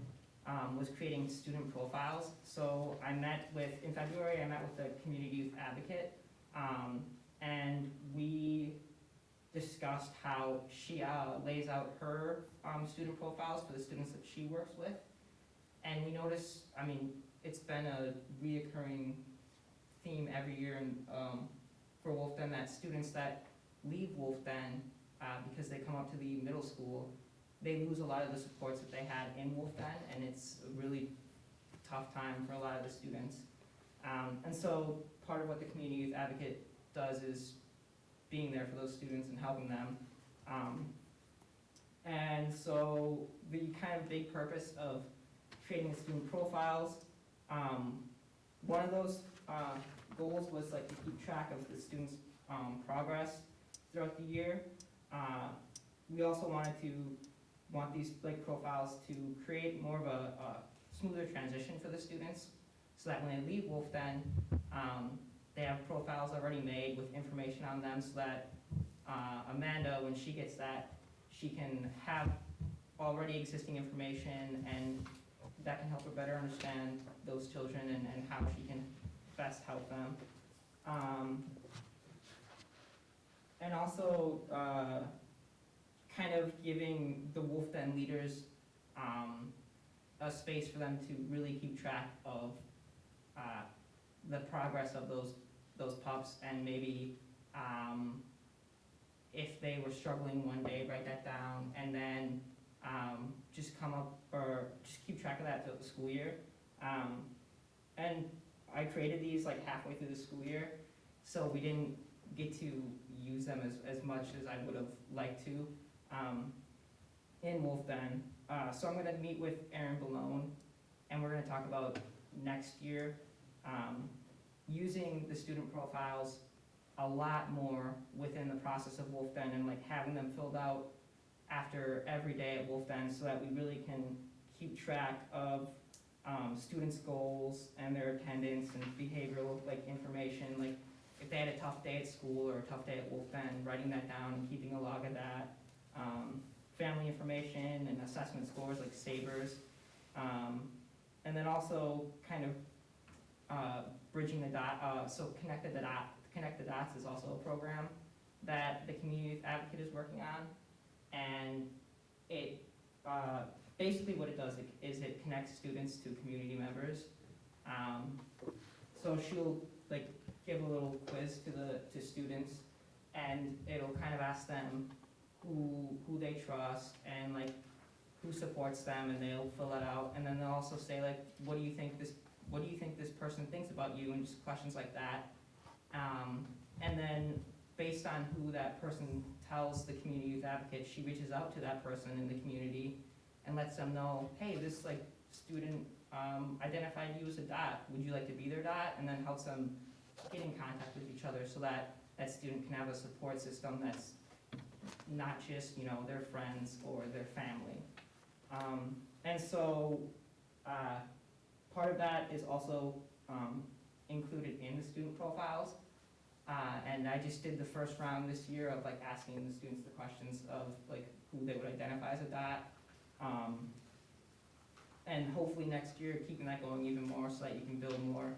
was creating student profiles. So in February, I met with the community youth advocate, and we discussed how she lays out her student profiles for the students that she works with. And we noticed, it's been a reoccurring theme every year for Wolf Den, that students that leave Wolf Den because they come up to the middle school, they lose a lot of the supports that they had in Wolf Den, and it's a really tough time for a lot of the students. And so part of what the community youth advocate does is being there for those students and helping them. And so the kind of big purpose of creating the student profiles, one of those goals was like to keep track of the students' progress throughout the year. We also want these like profiles to create more of a smoother transition for the students, so that when they leave Wolf Den, they have profiles already made with information on them, so that Amanda, when she gets that, she can have already existing information, and that can help her better understand those children and how she can best help them. And also kind of giving the Wolf Den leaders a space for them to really keep track of the progress of those pups, and maybe if they were struggling one day, write that down, and then just come up, or just keep track of that throughout the school year. And I created these like halfway through the school year, so we didn't get to use them as much as I would have liked to in Wolf Den. So I'm gonna meet with Erin Balone, and we're gonna talk about next year using the student profiles a lot more within the process of Wolf Den, and like having them filled out after every day at Wolf Den, so that we really can keep track of students' goals and their attendance and behavioral like information. Like if they had a tough day at school or a tough day at Wolf Den, writing that down and keeping a log of that. Family information and assessment scores like SABRS. And then also kind of bridging the dot, so Connect the Dots is also a program that the Community Youth Advocate is working on. And it, basically what it does is it connects students to community members. So she'll like give a little quiz to students, and it'll kind of ask them who they trust and like who supports them, and they'll fill it out, and then they'll also say like, what do you think this person thinks about you, and just questions like that. And then based on who that person tells the Community Youth Advocate, she reaches out to that person in the community and lets them know, hey, this like student identified you as a dot, would you like to be their dot? And then helps them get in contact with each other, so that that student can have a support system that's not just, their friends or their family. And so part of that is also included in the student profiles. And I just did the first round this year of like asking the students the questions of like who they would identify as a dot. And hopefully next year, keeping that going even more, so that you can build more,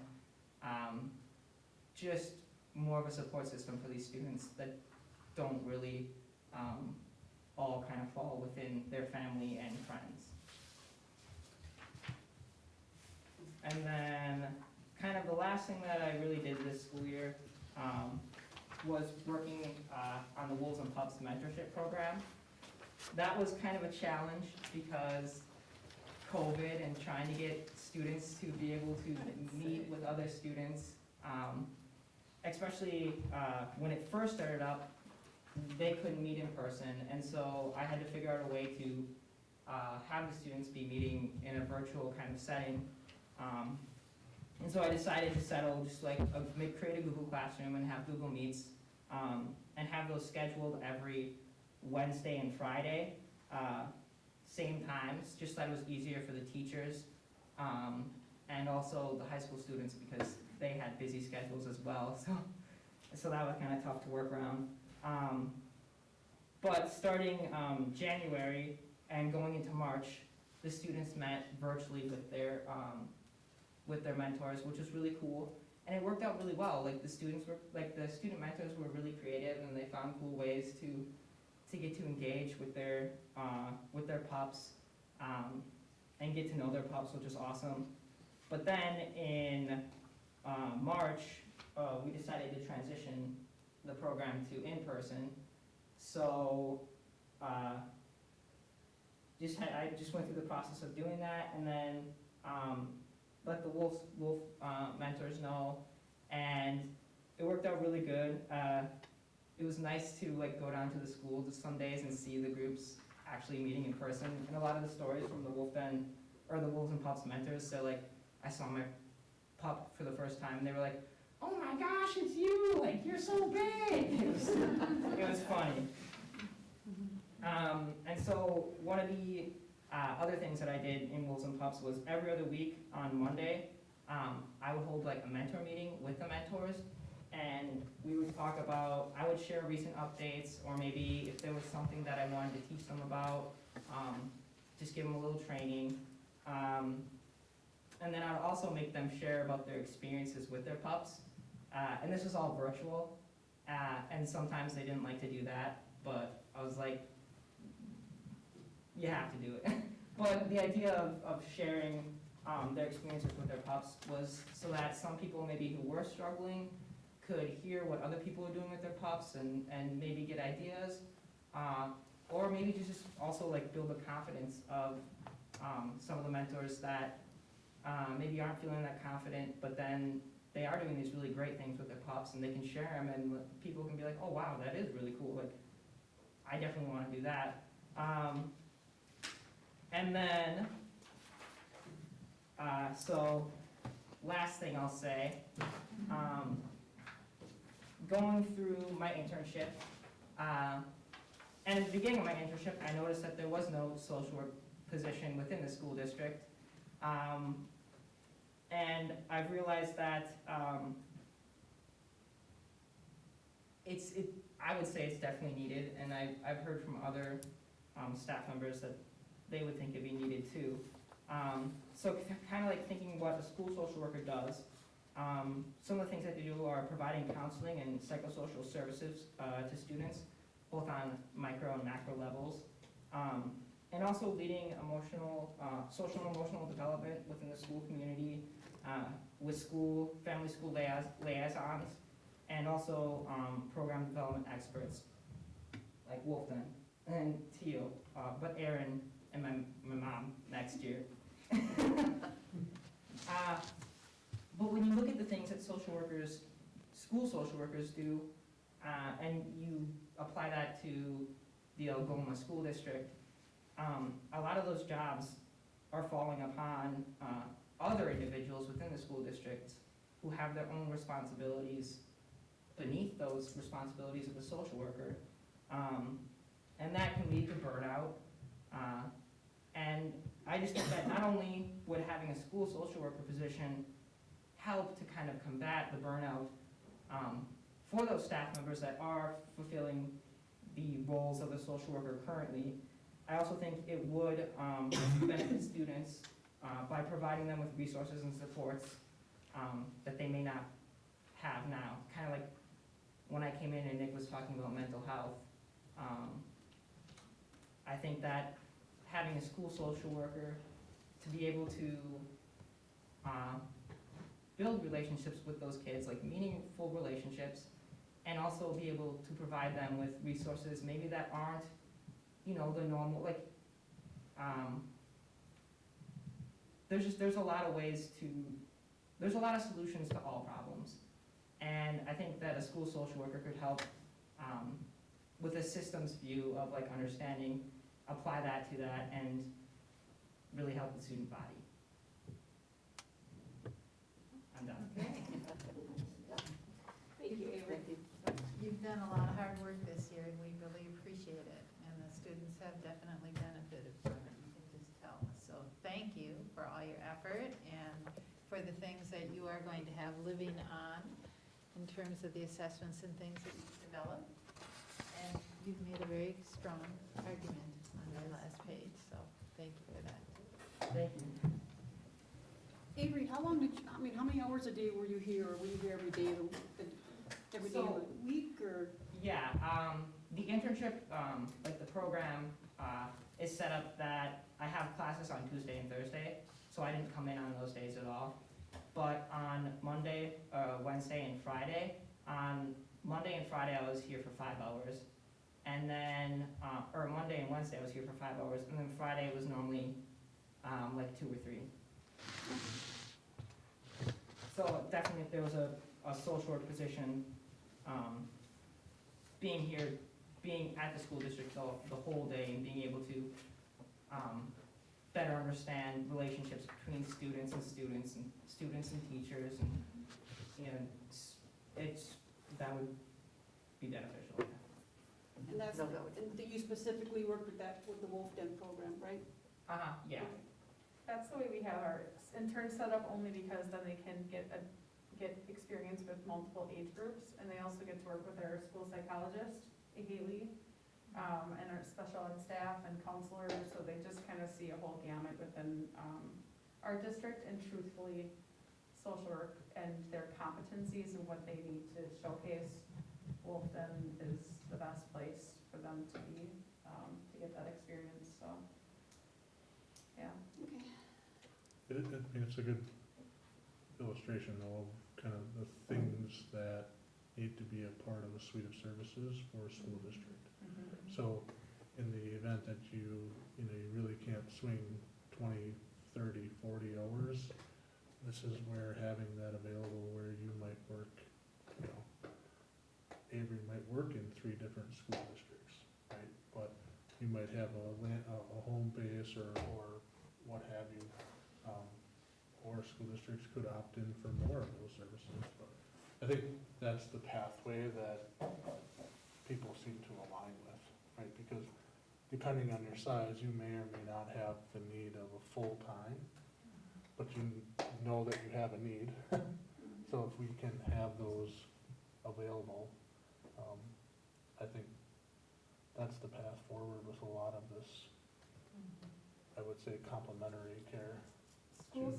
just more of a support system for these students that don't really all kind of fall within their family and friends. And then kind of the last thing that I really did this school year was working on the Wolves and Pups mentorship program. That was kind of a challenge because COVID and trying to get students to be able to meet with other students, especially when it first started up, they couldn't meet in person, and so I had to figure out a way to have the students be meeting in a virtual kind of setting. And so I decided to settle just like create a Google Classroom and have Google Meets, and have those scheduled every Wednesday and Friday, same times, just so that it was easier for the teachers, and also the high school students, because they had busy schedules as well, so that was kind of tough to work around. But starting January and going into March, the students met virtually with their mentors, which was really cool, and it worked out really well. Like the student mentors were really creative, and they found cool ways to get to engage with their pups, and get to know their pups, which is awesome. But then in March, we decided to transition the program to in-person. So I just went through the process of doing that, and then let the Wolf mentors know, and it worked out really good. It was nice to like go down to the school just some days and see the groups actually meeting in person. And a lot of the stories from the Wolf Den, or the Wolves and Pups mentors, so like, I saw my pup for the first time, and they were like, oh my gosh, it's you, like, you're so big. It was funny. And so one of the other things that I did in Wolves and Pups was every other week on Monday, I would hold like a mentor meeting with the mentors, and we would talk about, I would share recent updates, or maybe if there was something that I wanted to teach them about, just give them a little training. And then I would also make them share about their experiences with their pups. And this was all virtual, and sometimes they didn't like to do that, but I was like, you have to do it. But the idea of sharing their experiences with their pups was so that some people maybe who were struggling could hear what other people are doing with their pups and maybe get ideas, or maybe to just also like build the confidence of some of the mentors that maybe aren't feeling that confident, but then they are doing these really great things with their pups, and they can share them, and people can be like, oh wow, that is really cool, like, I definitely want to do that. And then, so, last thing I'll say, going through my internship, and at the beginning of my internship, I noticed that there was no social work position within the school district. And I've realized that I would say it's definitely needed, and I've heard from other staff members that they would think it'd be needed too. So kind of like thinking what a school social worker does, some of the things that they do are providing counseling and psychosocial services to students, both on micro and macro levels, and also leading social and emotional development within the school community, with family school liaisons, and also program development experts, like Wolfden and Teal, but Aaron and my mom next year. But when you look at the things that school social workers do, and you apply that to the Algoma school district, a lot of those jobs are falling upon other individuals within the school district who have their own responsibilities beneath those responsibilities of a social worker. And that can lead to burnout. And I just think that not only would having a school social worker position help to kind of combat the burnout for those staff members that are fulfilling the roles of a social worker currently, I also think it would benefit students by providing them with resources and supports that they may not have now. Kind of like when I came in and Nick was talking about mental health, I think that having a school social worker to be able to build relationships with those kids, like meaningful relationships, and also be able to provide them with resources maybe that aren't, the normal, like, there's a lot of ways there's a lot of solutions to all problems. And I think that a school social worker could help with a systems view of like understanding, apply that to that, and really help the student body. I'm done. Okay. Thank you, Avery. Thank you. You've done a lot of hard work this year, and we really appreciate it, and the students have definitely benefited from it, you can just tell. So thank you for all your effort and for the things that you are going to have living on in terms of the assessments and things that you've developed. And you've made a very strong argument on your last page, so thank you for that. Thank you. Avery, how many hours a day were you here? Were you here every day of the week, or? Yeah, the internship, like the program, is set up that I have classes on Tuesday and Thursday, so I didn't come in on those days at all. But on Monday, Wednesday, and Friday, on Monday and Friday I was here for 5 hours, and then, or Monday and Wednesday I was here for 5 hours, and then Friday was normally like 2 or 3. So definitely if there was a social work position, being being at the school district the whole day and being able to better understand relationships between students and teachers, and that would be beneficial. And that's, No, that would- and you specifically work with that, with the Wolf Den program, right? Yeah. That's the way we have our interns set up, only because then they can get experience with multiple age groups, and they also get to work with our school psychologist, Haley, and our special ed staff and counselors, so they just kind of see a whole gamut within our district, and truthfully, social work and their competencies and what they need to showcase, Wolfden is the best place for them to be, to get that experience, so, yeah. It's a good illustration though, of kind of the things that need to be a part of a suite of services for a school district. So in the event that you really can't swing 20, 30, 40 hours, this is where having that available, where you might work, Avery might work in 3 different school districts, right? But you might have a home base or what have you, or school districts could opt in for more of those services. But I think that's the pathway that people seem to align with, right? Because depending on your size, you may or may not have the need of a full-time, but you know that you have a need. So if we can have those available, I think that's the path forward with a lot of this, I would say, complementary care. School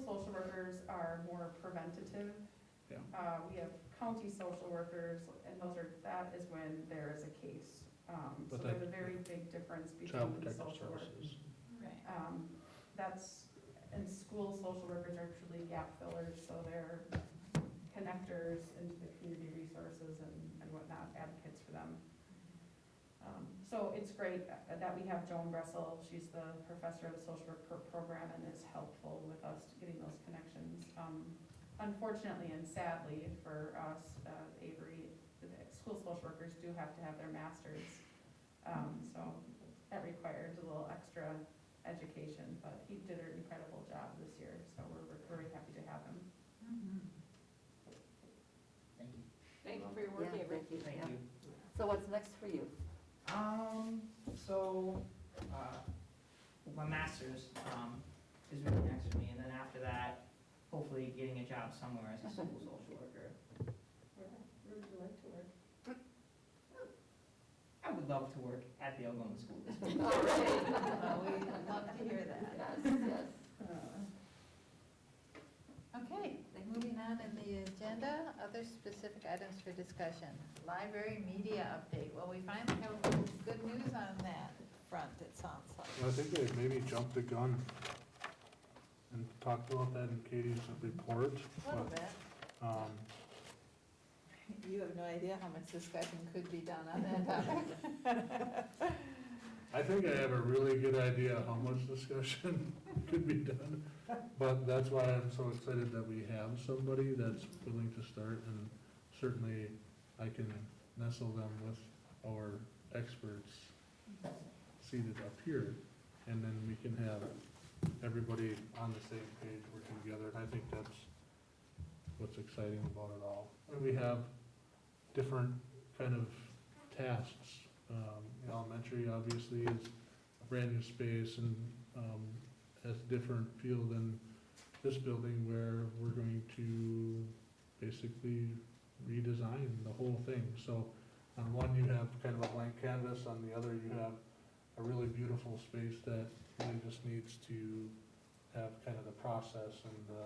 social workers are more preventative. Yeah. We have county social workers, and that is when there is a case. So But there's a very big difference Child between protective social work. services. And school social workers are truly gap fillers, so they're connectors into the community resources and whatnot, advocates for them. So it's great that we have Joan Bressel. She's the professor of the social work program and is helpful with us getting those connections. Unfortunately and sadly for us, Avery, the school social workers do have to have their masters. So that requires a little extra education, but he did an incredible job this year, so we're very happy to have him. Thank you. Thank you for your work, Yeah, Avery. thank you. Thank Yeah. you. So what's next for you? So, my master's, is really next for me, and then after that, hopefully getting a job somewhere as a school social worker. Where would you like to work? I would love to work at the Algoma School District. All right. We'd love to hear that. Yes, yes. Okay, moving on in the agenda, other specific items for discussion. Library media update. Well, we finally have good news on that front, it sounds like. Well, I think they maybe jumped the gun and talked about that in Katie's report. A little but, bit. um, You have no idea how much discussion could be done on that topic. I think I have a really good idea how much discussion could be done, but that's why I'm so excited that we have somebody that's willing to start, and certainly I can nestle them with our experts seated up here, and then we can have everybody on the same page working together, and I think that's what's exciting about it all. And we have different kind of tasks. Elementary obviously is a brand new space and has a different feel than this building, where we're going to basically redesign the whole thing. So on one you have kind of a blank canvas, on the other you have a really beautiful space that really just needs to have kind of the process and the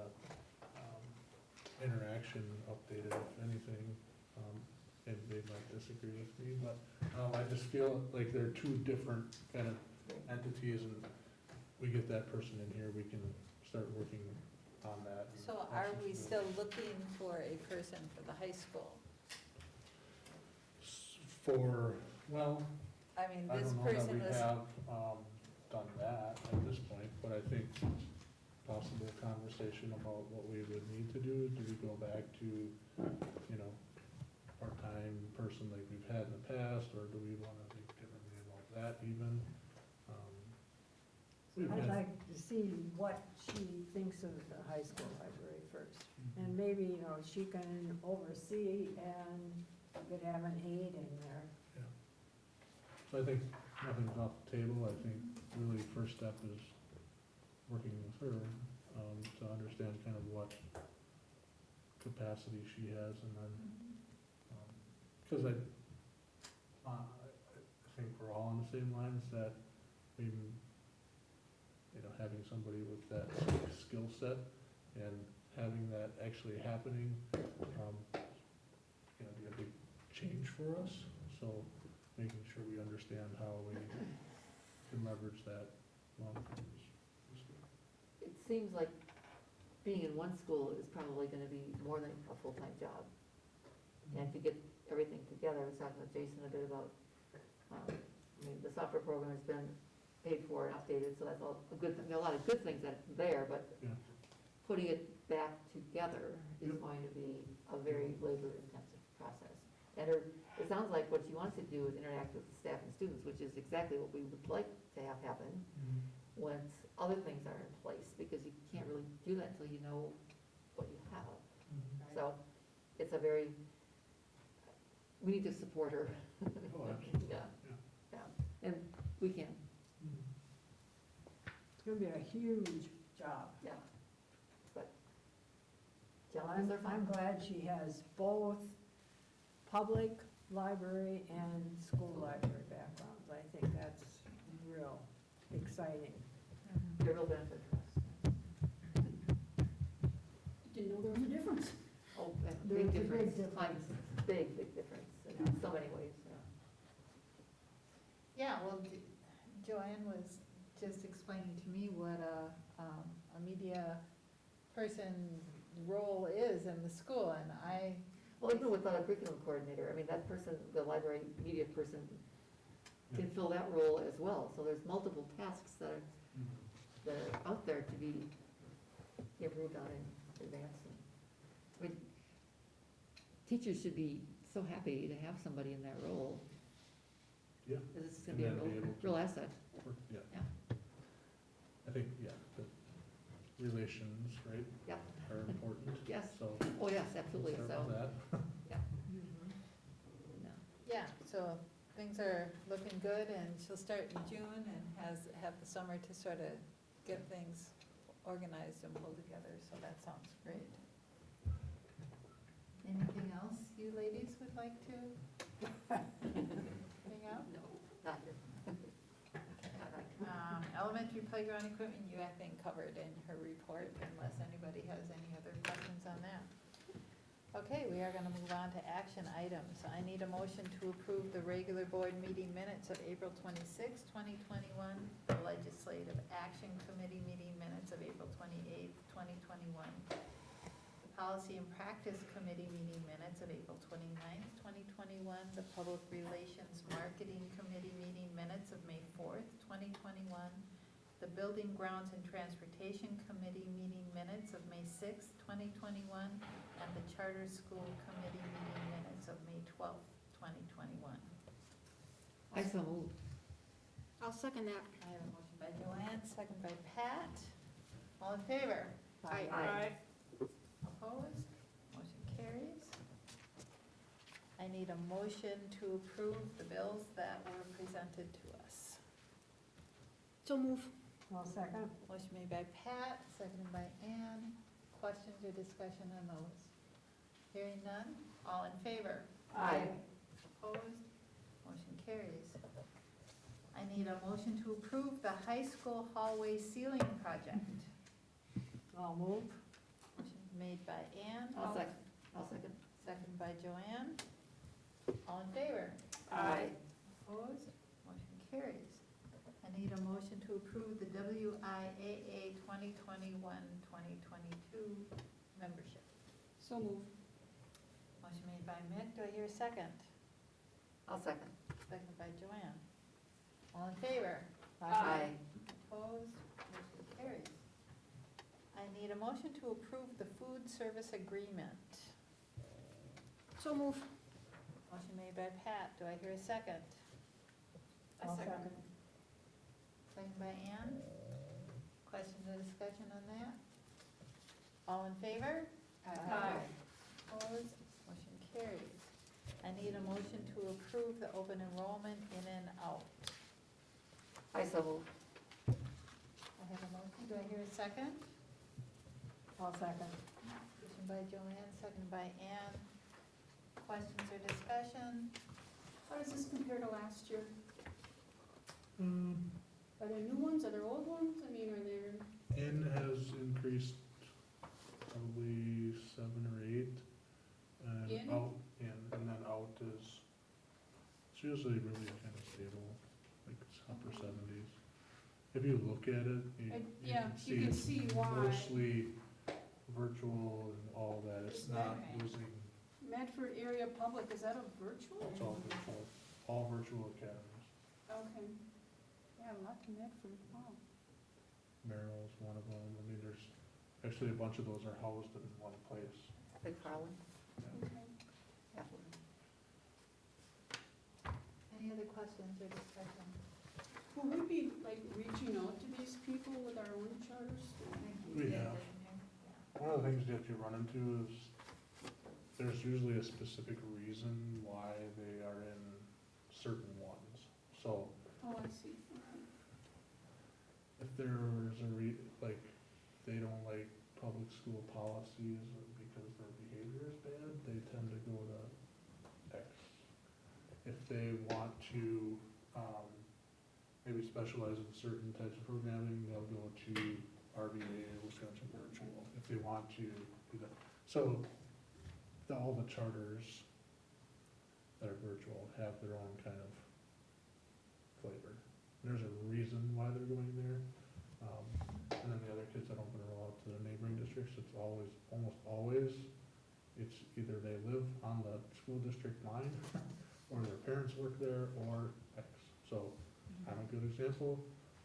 interaction updated, if anything. And they might disagree with me, but I just feel like they're 2 different kind of entities, and we get that person in here, we can start working on that. and So are we actually- still looking for a person for the high school? Well, I mean, I this don't know that person we was, have done that at this point, but I think possibly a conversation about what we would need to do. Do we go back to, part-time full-time person like we've had in the past, or do we wanna think differently about that even? We've I'd had- like to see what she thinks of the high school library first. And maybe, she can oversee and could have an aide in there. So I think nothing's off the table. I think really first step is working with her, to understand kind of what capacity she has, and then, because I think we're all on the same lines, that maybe, having somebody with that skill set and having that actually happening, gonna be a big change for us. So making sure we understand how we can leverage that long-term. It seems like being in one school is probably gonna be more than a full-time job. And to get everything together, I was talking with Jason a bit about, the software program has been paid for and updated, so that's all a good thing. There are a lot of good things there, but Yeah. putting it back together is Yep. going to be a very labor-intensive process. And it sounds like what she wants to do is interact with the staff and students, which is exactly what we would like to have happen once other things are in place, because you can't really do that until you know what you have. So it's a very, we need to support her. Oh, absolutely. Yeah, yeah, and we can, It's gonna be a huge job. yeah. But challenges are I'm fun. glad she has both public library and school library backgrounds. I think that's real exciting. Be a real benefit to us. Didn't know there was a difference. Oh, There's big a big difference. difference. Big, big difference in so many ways, yeah. Yeah, well, Joanne was just explaining to me what a media person's role is in the school, and Well, even without a curriculum coordinator, that person, the library media person, can fill that role as well. So there's multiple tasks that are out there to be improved on and advanced. Teachers should be so happy to have somebody in that role. Yeah. Because it's And gonna be then be a able to- real asset. Yeah. Yeah. I think, the relations, right, Yep. are important. Yes. So Oh, yes, absolutely, start so, with that. yeah. No. yeah, so things are looking good, and she'll start in June and have the summer to sort of get things organized and pulled together, so that sounds great. Anything else you ladies would like to bring out? No, not here. Not right now. Elementary playground equipment, you, I think, covered in her report, unless anybody has any other questions on that. Okay, we are gonna move on to action items. I need a motion to approve the regular board meeting minutes of April 26, 2021, the legislative action committee meeting minutes of April 28, 2021, the policy and practice committee meeting minutes of April 29, 2021, the public relations marketing committee meeting minutes of May 4th, 2021, the building grounds and transportation committee meeting minutes of May 6th, 2021, and the charter school committee meeting minutes of May 12th, 2021. I so move. I'll second that. I have a motion by Joanne, second by Pat. All in favor? Aye. Opposed? Motion carries. I need a motion to approve the bills that were presented to us. So move. I'll second. Motion made by Pat, seconded by Ann. Questions or discussion on those? Hearing none, all in favor? Aye. Opposed? Motion carries. I need a motion to approve the high school hallway ceiling project. I'll move. Motion made by Ann. I'll second. Seconded by Joanne. All in favor? Aye. Opposed? Motion carries. I need a motion to approve the WIAA 2021-2022 membership. So move. Motion made by Mick. Do I hear a second? I'll second. Seconded by Joanne. All in favor? Aye. Opposed? Motion carries. I need a motion to approve the food service agreement. So move. Motion made by Pat, do I hear a second? I'll second. Second by Ann. Questions or discussion on that? All in favor? Aye. Opposed? Motion carries. I need a motion to approve the open enrollment in and out. I so move. I have a motion, do I hear a second? I'll second. Motion by Joanne, second by Ann. Questions or discussion? How does this compare to last year? Are there new ones, are there old ones? I mean, are there? In has increased probably 7 or 8, and In? out, and then out is, it's usually really kind of stable, like it's upper 70s. If you look at it, Yeah, you you can can see see it's why. mostly virtual and all that, it's Is not that- losing, Medford Area Public, is that a virtual? it's all virtual academies. Okay. Yeah, not to Medford, wow. Merrill's one of them, I mean, there's, actually a bunch of those are housed in one place. Big Carlin. Yeah. Okay. Athlone. Any other questions or discussion? Will we be like reaching out to these people with our own charters? We have. One of the things that you run into is, there's usually a specific reason why they are in certain ones. So Oh, I see. Okay. if there's like, they don't like public school policies because their behavior is bad, they tend to go to X. If they want to, maybe specialize in certain types of programming, they'll go to RVA, Wisconsin Virtual, if they want to do that. So, all the charters that are virtual have their own kind of flavor. There's a reason why they're going there. And then the other kids that open enroll out to their neighboring districts, it's always, almost always, it's either they live on the school district line, or their parents work there, or X. So, I'm a good example,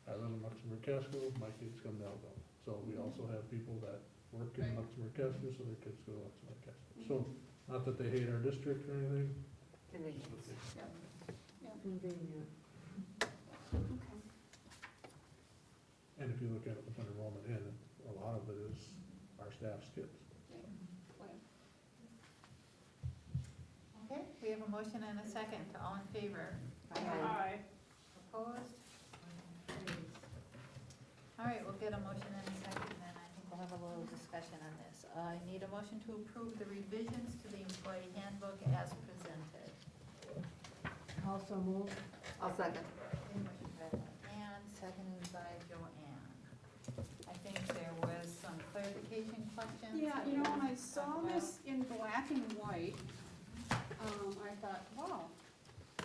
I live in Luxembourg Casco, my kids come to Algoma. So we also have people that work in Right. Luxembourg Casco, so their kids go to Luxembourg Casco. So, not that they hate our district or anything, just Convenience. that they Convenient. Okay. And if you look at open enrollment in, a lot of it is our staff's kids. Okay, we have a motion and a second, all in favor? Aye. Opposed? Motion carries. All right, we'll get a motion and a second, and I think we'll have a little discussion on this. I need a motion to approve the revisions to the employee handbook as presented. Also move. I'll second. Motion by Ann, seconded by Joanne. I think there was some clarification questions. Yeah, that you know, when we I saw talked this in black and white, I thought, wow,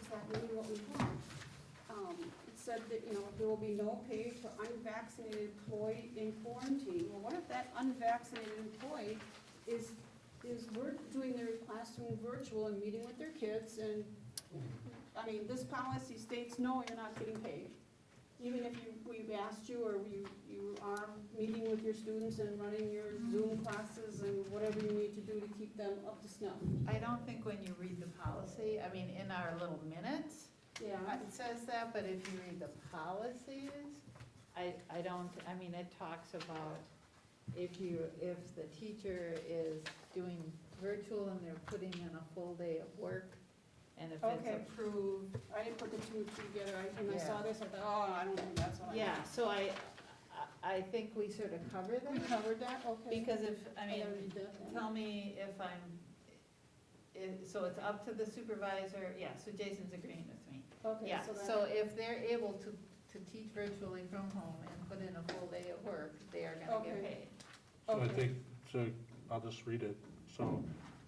is that really what we want? It said that, you know, there will be no pay for unvaccinated employee in quarantine. Well, what if that unvaccinated employee is we're doing their classroom virtual and meeting with their kids, and, I mean, this policy states, no, you're not getting paid. Even if we've asked you, or you are meeting with your students and running your Zoom classes and whatever you need to do to keep them up to snuff. I don't think when you read the policy, I mean, in our little minutes, Yeah. it says that, but if you read the policies, I don't, I mean, it talks about if the teacher is doing virtual and they're putting in a full day of work, and if it's Okay. approved. I didn't put the two and two together. When I Yeah. saw this, I thought, oh, I don't think that's what I want. Yeah, so I think we sort of cover We that, covered that, okay. because if, I mean, gotta read that then. tell me if so it's up to the supervisor, yeah, so Jason's agreeing with me. Okay, Yeah, so so that, if they're able to teach virtually from home and put in a full day of work, they are gonna get Okay. paid. So I okay, think, so I'll just read it. So,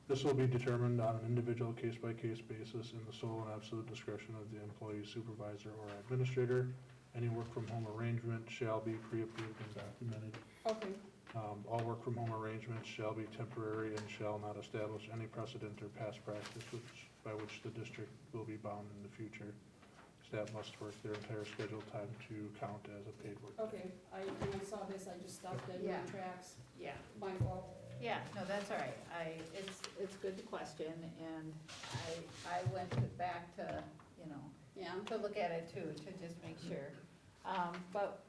this will be determined on an individual case-by-case basis in the sole and absolute discretion of the employee supervisor or administrator. Any work from home arrangement shall be pre-approved and documented. okay, All work from home arrangements shall be temporary and shall not establish any precedent or past practice by which the district will be bound in the future. Staff must work their entire scheduled time to count as a paid work. okay. When I saw this, I just stopped dead in my Yeah. tracks. Yeah. My fault. Yeah, no, that's all right. It's good to question, and I went back to, Yeah. to look at it too, to just make sure. But,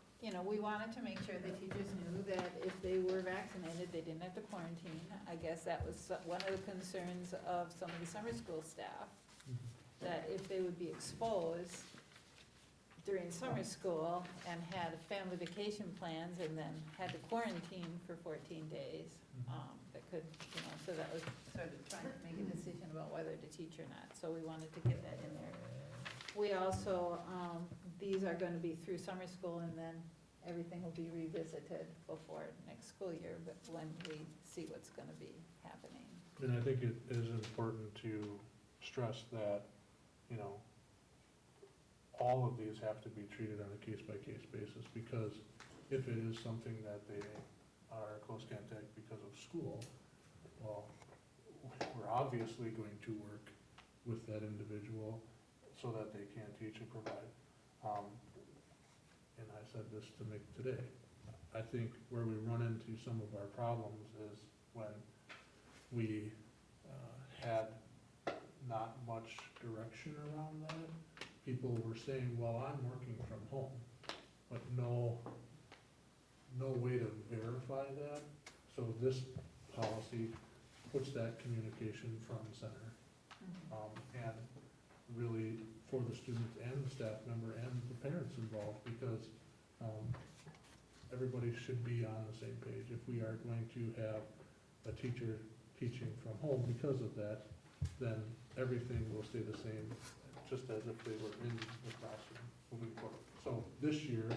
we wanted to make sure that teachers knew that if they were vaccinated, they didn't have to quarantine. I guess that was one of the concerns of some of the summer school staff, that if they would be exposed during summer school and had family vacation plans and then had to quarantine for 14 days, that could, so that was sort of trying to make a decision about whether to teach or not. So we wanted to get that in there. We also, these are gonna be through summer school, and then everything will be revisited before next school year, but when we see what's gonna be happening. And I think it is important to stress that, all of these have to be treated on a case-by-case basis, because if it is something that they are close contact because of school, well, we're obviously going to work with that individual so that they can teach and provide. And I said this to Mick today, I think where we run into some of our problems is when we had not much direction around that. People were saying, well, I'm working from home, but no way to verify that. So this policy puts that communication front and center. And really for the student and the staff member and the parents involved, because everybody should be on the same page. If we are going to have a teacher teaching from home because of that, then everything will stay the same, just as if they were in the classroom moving forward. So this year,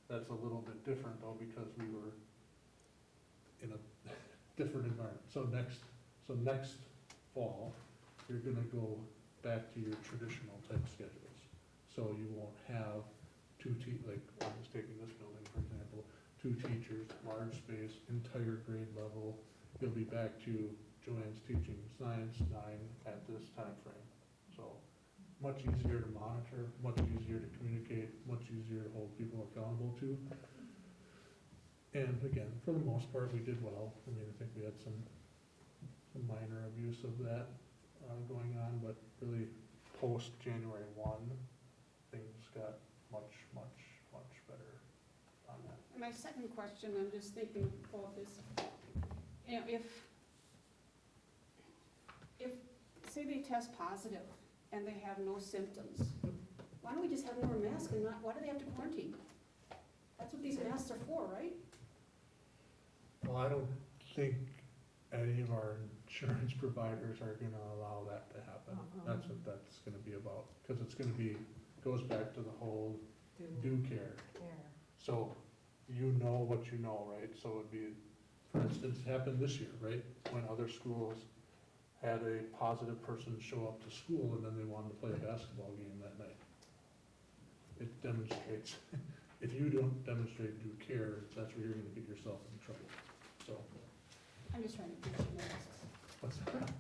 that's a little bit different though, because we were in a different environment. So next fall, you're gonna go back to your traditional type schedules. So you won't have like I'm just taking this building, for example, 2 teachers, large space, entire grade level. You'll be back to Joanne's teaching science 9 at this time frame. So much easier to monitor, much easier to communicate, much easier to hold people accountable to. And again, for the most part, we did well. I mean, I think we had some minor abuse of that going on, but really post January 1, things got much better on that. And my second question, I'm just thinking about this, if say they test positive and they have no symptoms, why don't we just have them wear a mask and why do they have to quarantine? That's what these masks are for, right? Well, I don't think any of our insurance providers are gonna allow that to happen. That's what that's gonna be about, because it's gonna be, goes back to the whole do care. So you know what you know, right? So it'd be, for instance, happened this year, right? When other schools had a positive person show up to school and then they wanted to play a basketball game that night. It demonstrates, if you don't demonstrate due care, that's where you're gonna get yourself in trouble, so. I'm just trying to teach you masks, What's that?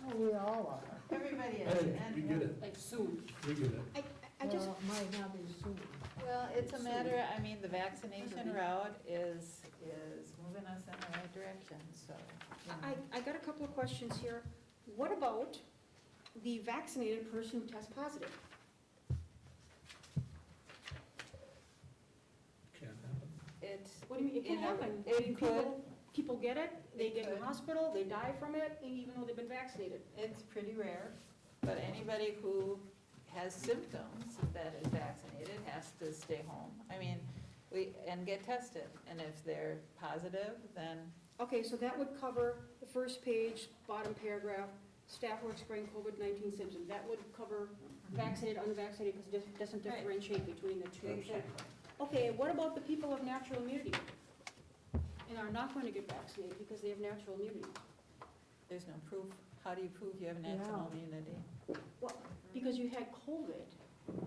Oh, we all are. Everybody is. Hey, we get it, like soon. we get it. I just, Well, it might not be soon. Well, it's a matter, the vaccination route is moving us in the right direction, so. I got a couple of questions here. What about the vaccinated person who tests positive? Can't happen. It's, What do you mean, it can happen? it could, People get it, they It get in the could. hospital, they die from it, even though they've been vaccinated. it's pretty rare, but anybody who has symptoms that is vaccinated has to stay home. And get tested, and if they're positive, then, Okay, so that would cover the first page, bottom paragraph, staff who experiencing COVID-19 symptoms. That would cover vaccinated, unvaccinated, because it doesn't Right. differentiate between the two. exactly. Okay, what about the people of natural immunity? And are not going to get vaccinated because they have natural immunity? There's no proof. How do you prove you have natural Yeah. immunity? Well, because you had COVID.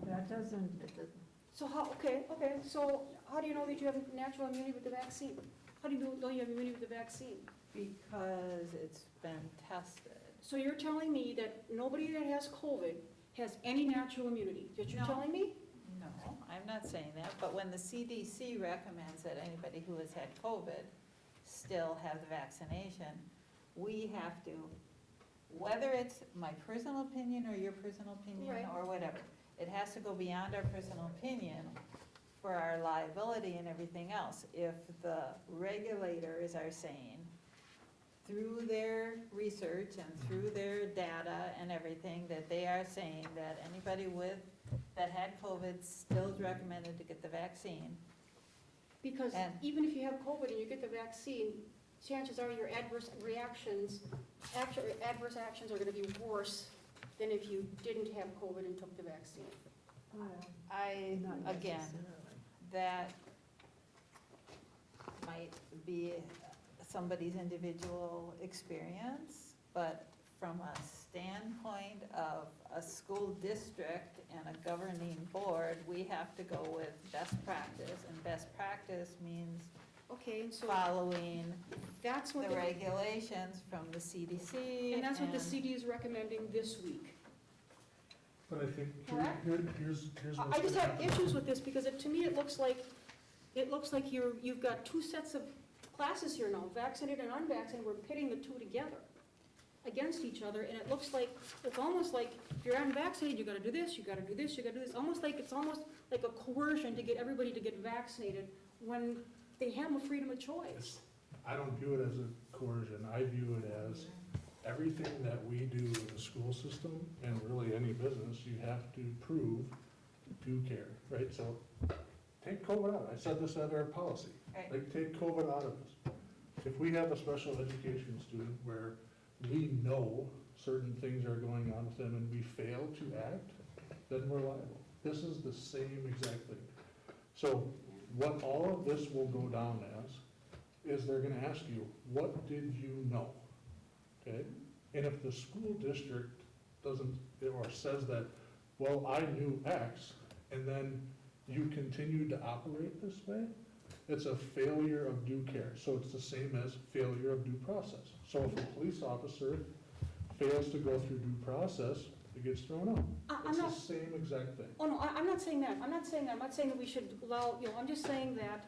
That doesn't, It doesn't, So how, okay, so how do you know that you have natural immunity with the vaccine? How do you know you have immunity with the vaccine? Because it's been tested. So you're telling me that nobody that has COVID has any natural immunity? That you're No. telling me? No, I'm not saying that, but when the CDC recommends that anybody who has had COVID still have the vaccination, we have to, whether it's my personal opinion or your personal opinion Right. or whatever, it has to go beyond our personal opinion for our liability and everything else. If the regulators are saying, through their research and through their data and everything, that they are saying that anybody that had COVID still is recommended to get the vaccine. Because And- even if you have COVID and you get the vaccine, chances are your adverse actions are gonna be worse than if you didn't have COVID and took the vaccine. Again, that might be somebody's individual experience, but from a standpoint of a school district and a governing board, we have to go with best practice, and best practice means Okay, and so following that's the what the, regulations from the CDC. and that's what the CD is recommending this week. But I think, Correct? here's what's I just gonna have happen. issues with this because to me, it looks like you've got two sets of classes here now, vaccinated and unvaccinated. We're pitting the two together against each other, and it looks like, it's almost like if you're unvaccinated, you gotta do this, you gotta do this, you gotta do this. It's almost like a coercion to get everybody to get vaccinated when they have a freedom of choice. I don't view it as a coercion, I view it as everything that we do in the school system, and really any business, you have to prove due care, right? So, take COVID out, I said this at our policy, Right. like, take COVID out of this. If we have a special education student where we know certain things are going on with them and we fail to act, then we're liable. This is the same exact thing. So, what all of this will go down as, is they're gonna ask you, what did you know? Okay? And if the school district doesn't, or says that, well, I knew X, and then you continue to operate this way, it's a failure of due care. So it's the same as failure of due process. So if a police officer fails to go through due process, it gets thrown out. I'm It's the not, same exact thing. oh no, I'm not saying that. I'm not saying that we should allow, I'm just saying that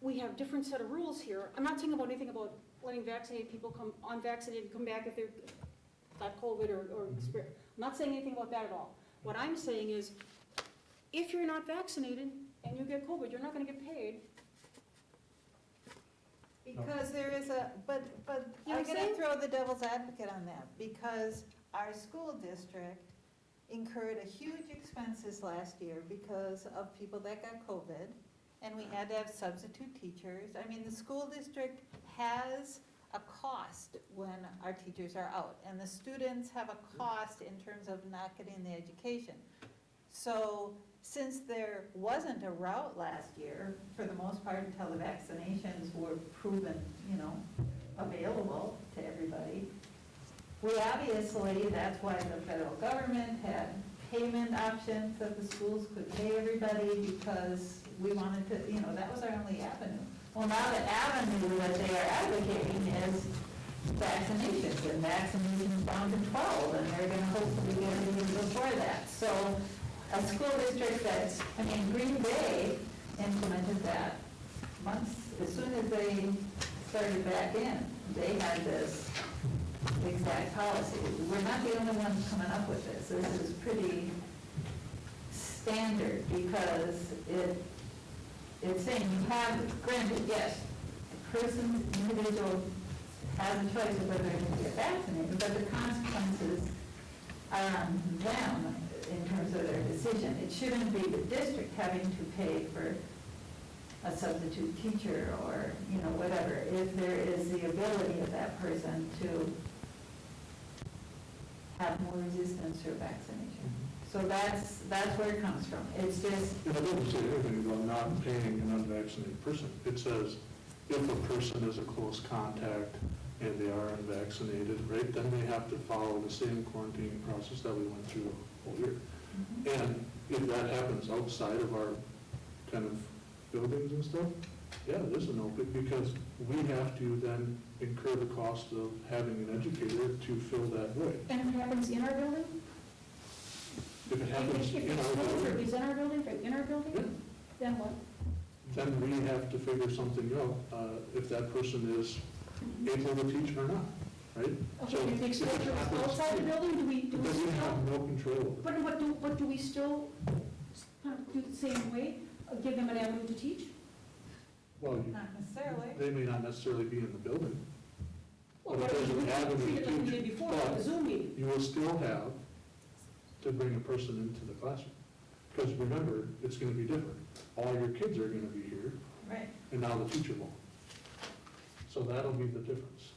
we have different set of rules here. I'm not saying about anything about letting vaccinated people come, unvaccinated come back if they're got COVID or I'm not saying anything about that at all. What I'm saying is, if you're not vaccinated and you get COVID, you're not gonna get paid. Because there is but You know I'm what I'm gonna saying? throw the devil's advocate on that, because our school district incurred a huge expenses last year because of people that got COVID, and we had to have substitute teachers. I mean, the school district has a cost when our teachers are out, and the students have a cost in terms of not getting the education. So, since there wasn't a route last year, for the most part, until the vaccinations were proven, available to everybody, we obviously, that's why the federal government had payment options that the schools could pay everybody, because we wanted to, that was our only avenue. Well, now the avenue that they are advocating is vaccinations, and vaccinations down to 12, and they're gonna hopefully get it even before that. So, a school district Green Bay implemented that months, as soon as they started back in, they had this exact policy. We're not the only ones coming up with this. This is pretty standard, because it's saying you have, granted, yes, a person, individual has a choice of whether to get vaccinated, but the consequences are on them in terms of their decision. It shouldn't be the district having to pay for a substitute teacher or, whatever, if there is the ability of that person to have more resistance to vaccination. So that's where it comes from. It's just, It doesn't say anything about not paying an unvaccinated person. It says if a person is a close contact and they are unvaccinated, right, then they have to follow the same quarantine process that we went through the whole year. And if that happens outside of our kind of buildings and stuff, yeah, there's an open, because we have to then incur the cost of having an educator to fill that void. And if it happens in our building? If it happens If in it's our schools or building, is in our building, in our building, Yeah. then what? then we have to figure something out, if that person is able to teach or not, right? So Okay, if the it exposure is happens outside the here, building, do we Then we still? have no control over it. But do we still kind of do the same way, give them an avenue to teach? Well, Not necessarily. they may not necessarily be in the building. Well, But but there's we an don't avenue treat to it like we teach. did before, like But the Zoom meeting. you will still have to bring a person into the classroom. Because remember, it's gonna be different. All your kids are gonna be here, Right. and now the teacher won't. So that'll be the difference.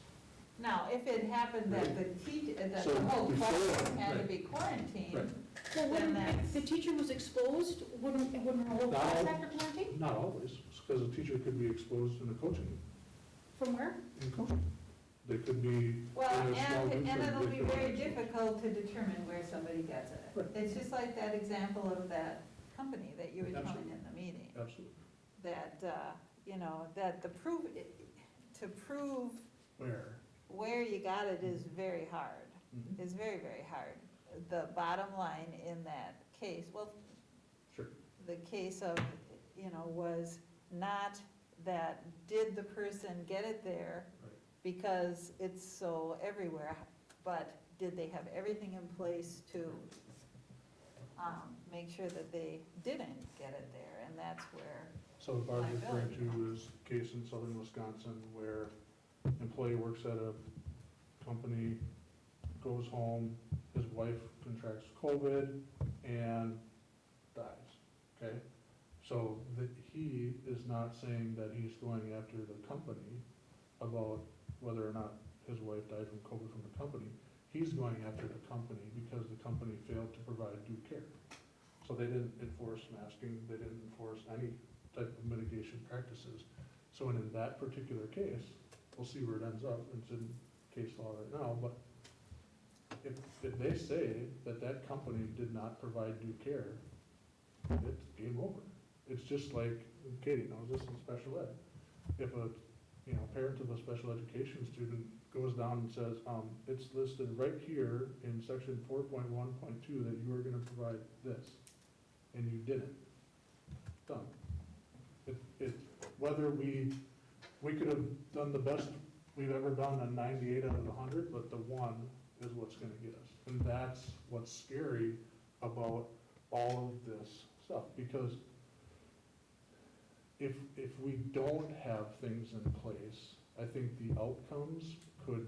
Now, if it happened that that So the whole before, class had to right. be quarantined, Right. Well, then wouldn't, that's. if the teacher was exposed, wouldn't her whole Not class all- have to quarantine? Not always, because a teacher could be exposed in a coaching, From where? in coaching. They could be Well, in a small and group. it'll they be could very exposed. difficult to determine where somebody gets it. Right. It's just like that example of that company that you were telling Absolutely. in the meeting. Absolutely. That, that to prove where you got it is very hard. Mhm. Is very, very hard. The bottom line in that case, well, Sure. the case of, was not that did the person get it there Right. because it's so everywhere, but did they have everything in place to make sure that they didn't get it there? And that's where, So what Barb's referring Liability to comes. is a case in southern Wisconsin where employee works at a company, goes home, his wife contracts COVID and dies, okay? So he is not saying that he's going after the company about whether or not his wife died from COVID from the company. He's going after the company because the company failed to provide due care. So they didn't enforce masking, they didn't enforce any type of mitigation practices. So in that particular case, we'll see where it ends up, it's in case law right now, but if they say that that company did not provide due care, it's game over. It's just like, Katie knows this in special ed. If a, parent of a special education student goes down and says, it's listed right here in section 4.1.2 that you are gonna provide this, and you didn't, done. Whether we could have done the best we've ever done on 98 out of 100, but the one is what's gonna get us. And that's what's scary about all of this stuff, because if we don't have things in place, I think the outcomes could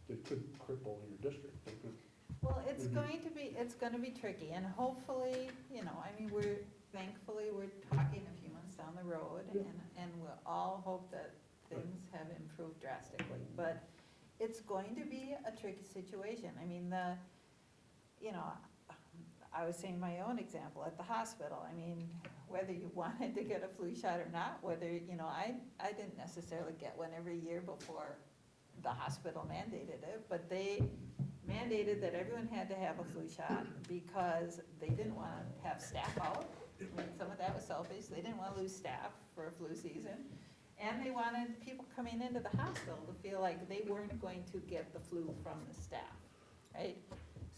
cripple your district. They could, well, it's Mhm. going to be tricky, and hopefully, thankfully, we're talking a few months down the road, Yeah. and we'll all hope that things have improved drastically, but it's going to be a tricky situation. I mean, I was saying my own example at the hospital, whether you wanted to get a flu shot or not, whether, I didn't necessarily get one every year before the hospital mandated it, but they mandated that everyone had to have a flu shot because they didn't want to have staff out. Some of that was selfish, they didn't want to lose staff for a flu season, and they wanted people coming into the hospital to feel like they weren't going to get the flu from the staff, right?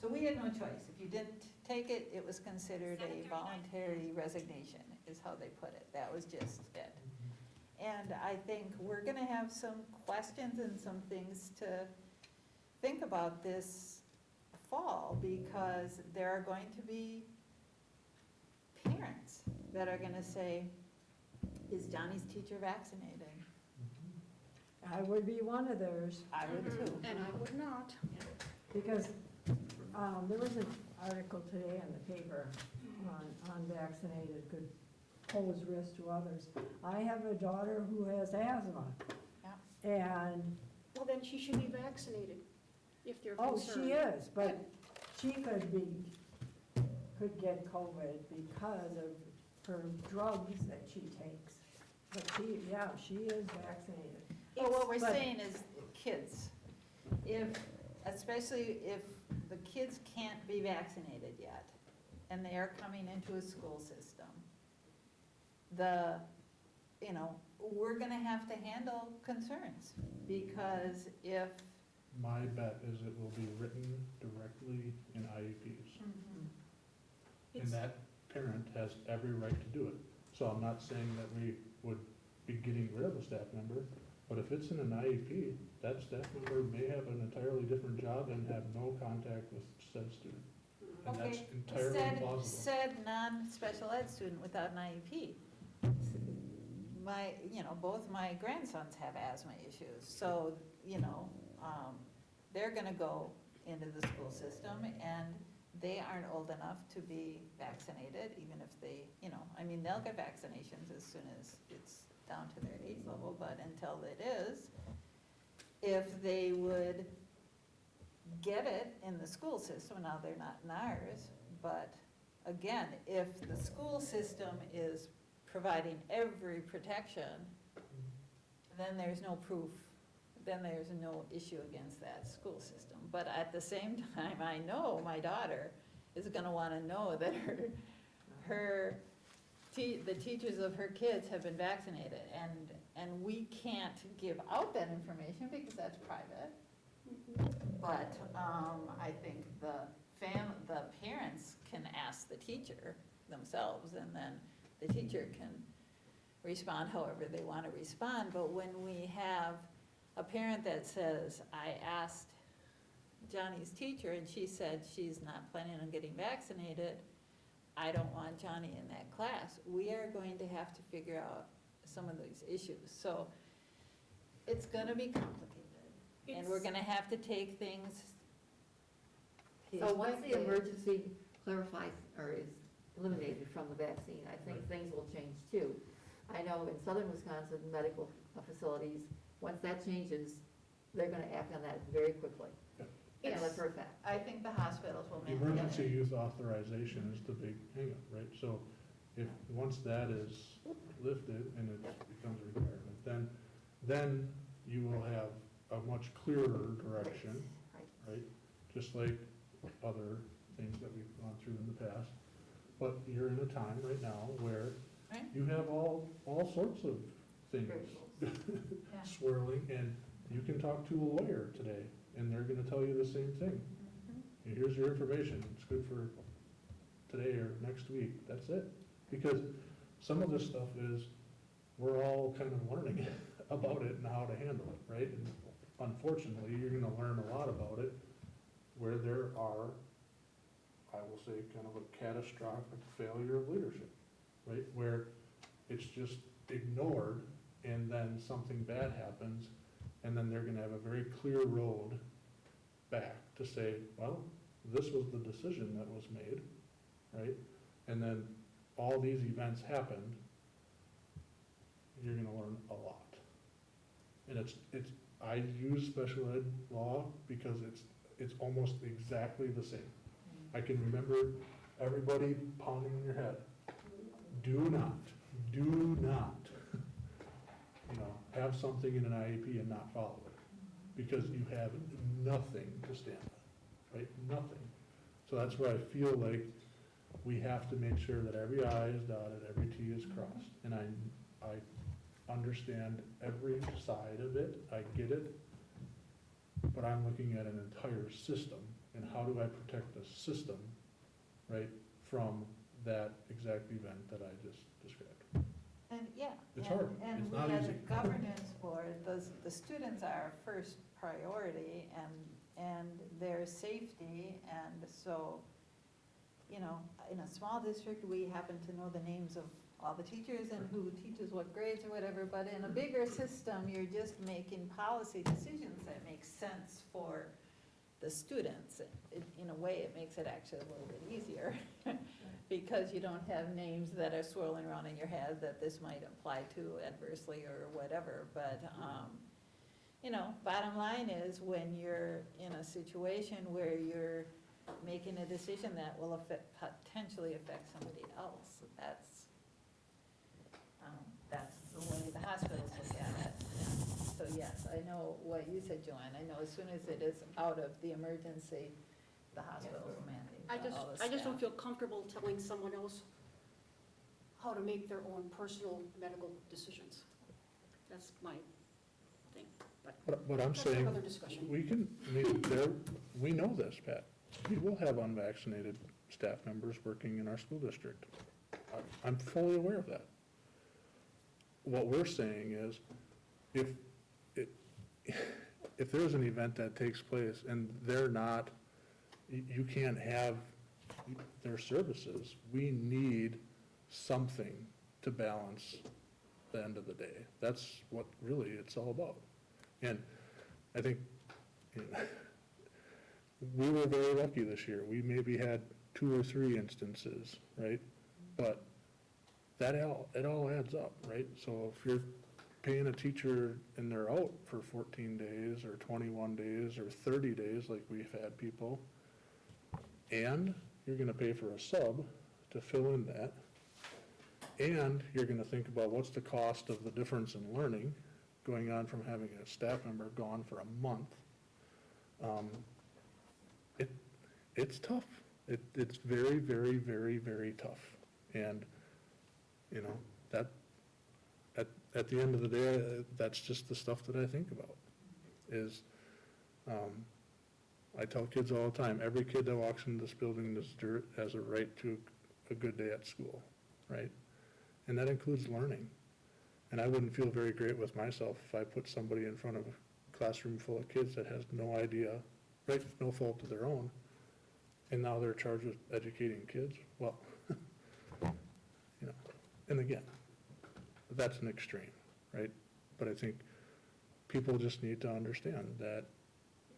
So we had no choice. If you didn't take it, it was considered a voluntary resignation, is how they put it. That was just it. And I think we're gonna have some questions and some things to think about this fall, because there are going to be parents that are gonna say, is Johnny's teacher vaccinated? I would be one of those, I would too. And I would not. because there was an article today in the paper on unvaccinated could pose risk to others. I have a daughter who has asthma. And, Well, then she should be vaccinated, if they're oh, concerned. she is, but she could get COVID because of her drugs that she takes. But she is vaccinated. Well, what we're But- saying is kids, especially if the kids can't be vaccinated yet, and they are coming into a school system, we're gonna have to handle concerns, because if. my bet is it will be written directly in IEPs. And that parent has every right to do it. So I'm not saying that we would be getting rid of a staff member, but if it's in an IEP, that staff member may have an entirely different job and have no contact with said student. And that's Okay, entirely plausible. said non-special ed student without an IEP. Both my grandsons have asthma issues, so, they're gonna go into the school system, and they aren't old enough to be vaccinated, even if they, they'll get vaccinations as soon as it's down to their age level, but until it is, if they would get it in the school system, now they're not in ours, but again, if the school system is providing every protection, then there's no proof, then there's no issue against that school system. But at the same time, I know my daughter is gonna wanna know that the teachers of her kids have been vaccinated, and we can't give out that information because that's private. But, I think the parents can ask the teacher themselves, and then the teacher can respond however they want to respond. But when we have a parent that says, I asked Johnny's teacher and she said she's not planning on getting vaccinated, I don't want Johnny in that class, we are going to have to figure out some of these issues. So it's gonna be complicated, and we're gonna have to take things piece So by once the piece. emergency clarifies, or is eliminated from the vaccine, I think things will change too. I know in southern Wisconsin, medical facilities, once that changes, they're gonna act on that very quickly. I know that for a fact. I think the hospitals will The make emergency use authorization is the big hangup, right? So if, once that is lifted and it becomes a requirement, then you will have a much clearer direction, right? Just like other things that we've gone through in the past. But you're in a time right now where Right. you have all sorts of things Yeah. swirling, and you can talk to a lawyer today, and they're gonna tell you the same thing. Mhm. Here's your information, it's good for today or next week, that's it. Because some of this stuff is, we're all kind of learning about it and how to handle it, right? And unfortunately, you're gonna learn a lot about it where there are, I will say, kind of a catastrophic failure of leadership, right? Where it's just ignored, and then something bad happens, and then they're gonna have a very clear road back to say, well, this was the decision that was made, right? And then all these events happened, you're gonna learn a lot. And I use special ed law because it's almost exactly the same. I can remember everybody pounding in your head, do not, have something in an IEP and not follow it, because you have nothing to stand on, right? Nothing. So that's where I feel like we have to make sure that every I is dotted, every T is crossed. And I understand every side of it, I get it, but I'm looking at an entire system, and how do I protect the system, right, from that exact event that I just described? And, yeah. It's hard. And It's we not as easy. a governance board, the students are our first priority, and their safety, and so, in a small district, we happen to know the names of all the teachers and who teaches what grades or whatever, but in a bigger system, you're just making policy decisions that make sense for the students. In a way, it makes it actually a little bit easier, because you don't have names that are swirling around in your head that this might apply to adversely or whatever, but, bottom line is, when you're in a situation where you're making a decision that will potentially affect somebody else, that's the way the hospitals look at it. So yes, I know what you said, Joanne, I know as soon as it is out of the emergency, the hospitals will mandate all the I just don't staff. feel comfortable telling someone else how to make their own personal medical decisions. That's my thing, But I'm that's saying, another discussion. we know this, Pat. We will have unvaccinated staff members working in our school district. I'm fully aware of that. what we're saying is, if, if there's an event that takes place and they're not, you can't have their services, we need something to balance the end of the day. That's what really it's all about. And I think, you know, we were very lucky this year. We maybe had 2 or 3 instances, right? But it all adds up, right? So if you're paying a teacher and they're out for 14 days or 21 days or 30 days, like we've had people, and you're gonna pay for a sub to fill in that, and you're gonna think about what's the cost of the difference in learning going on from having a staff member gone for a month. It's tough. It's very, very, very, very tough. And, you know, that, at the end of the day, that's just the stuff that I think about, is, I tell kids all the time, every kid that walks into this building has a right to a good day at school, right? And that includes learning. And I wouldn't feel very great with myself if I put somebody in front of a classroom full of kids that has no idea, right, no fault of their own, and now they're charged with educating kids. Well, you know, and again, that's an extreme, right? But I think people just need to understand that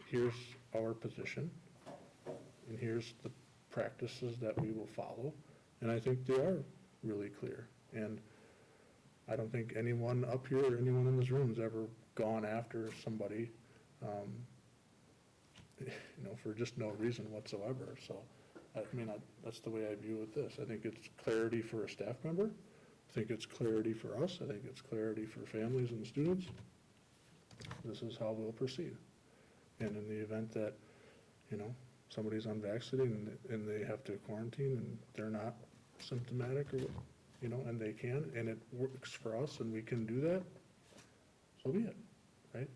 here's our position, and here's the practices that we will follow, and I think they are really clear. And I don't think anyone up here or anyone in this room has ever gone after somebody, you know, for just no reason whatsoever. So, I mean, that's the way I view it this. I think it's clarity for a staff member. I think it's clarity for us. I think it's clarity for families and students. This is how we'll proceed. And in the event that, you know, somebody's unvaccinated and they have to quarantine and they're not symptomatic, or, you know, and they can, and it works for us and we can do that, so be it, right?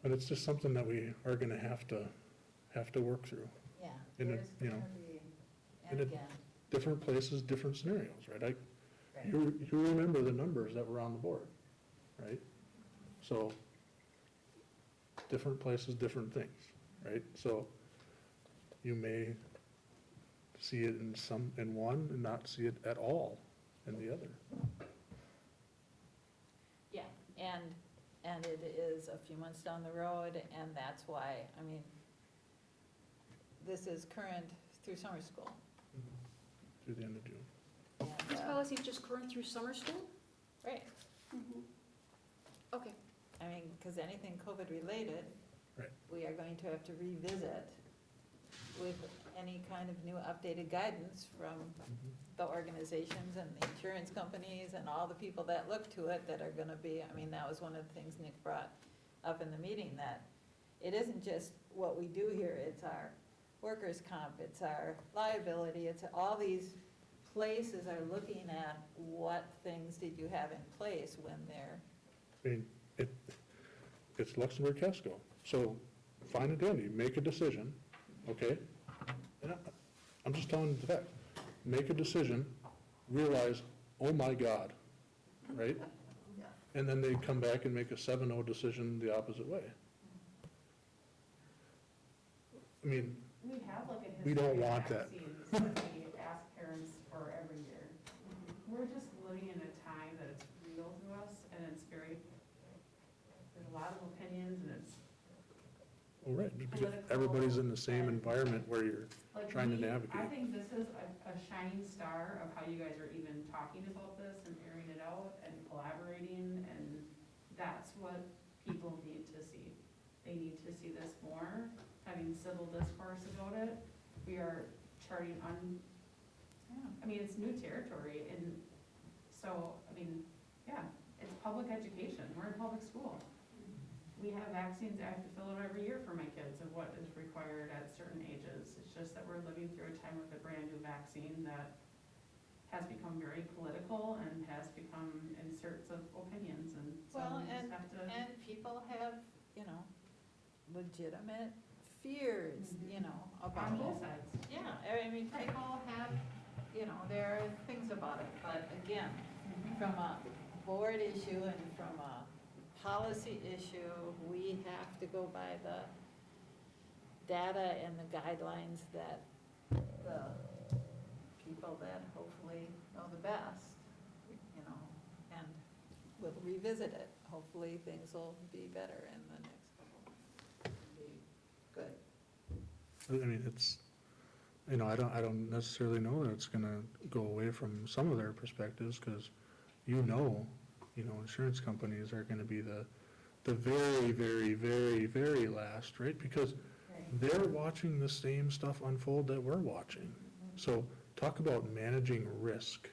But it's just something that we are gonna have to work through. Yeah, And there's you know, gonna be, and and again, different places, different scenarios, right? right. You remember the numbers that were on the board, right? So, different places, different things, right? So, you may see it in one and not see it at all in the other. Yeah, and it is a few months down the road, and that's why, I mean, this is current through summer school. Through the end of June. And, This policy is just current through summer school? right, Okay. I mean, because anything COVID-related, Right. we are going to have to revisit with any kind of new updated guidance from the organizations and the insurance companies and all the people that look to it that are gonna be, I mean, that was one of the things Nick brought up in the meeting, that it isn't just what we do here, it's our workers' comp, it's our liability, it's all these places are looking at what things did you have in place when they're, I mean, it's Luxembourg Casco. So, fine and dandy, make a decision, okay? And I'm just telling you the fact. Make a decision, realize, oh my God, right? Yeah. And then they come back and make a 7-0 decision the opposite way. I mean, We have like a We history don't of want that. vaccines that we ask parents for every year. We're just living in a time that it's real to us, and it's very, there's a lot of opinions, and it's well, right, because Political everybody's in the same and- environment where you're like. trying to I navigate. think this is a shining star of how you guys are even talking about this and airing it out and collaborating, and that's what people need to see. They need to see this more, having civil discourse about it. We are charting I mean, it's new territory, and so, I mean, yeah, it's public education, we're in public school. We have vaccines, I have to fill out every year for my kids of what is required at certain ages. It's just that we're living through a time with a brand-new vaccine that has become very political and has become inserts of opinions, and so well, we just and, have to. and people have, you know, legitimate fears, you know, about On it. both sides. Yeah, I mean, people have, you know, there are things about it, but again, from a board issue and from a policy issue, we have to go by the data and the guidelines that the people that hopefully know the best, you know, and we'll revisit it. Hopefully, things will be better in the next couple months. Be good. I mean, it's, you know, I don't necessarily know that it's gonna go away from some of their perspectives, because you know, insurance companies are gonna be the very, very, very, very last, right? Because they're watching the same stuff unfold that we're watching. So talk about managing risk,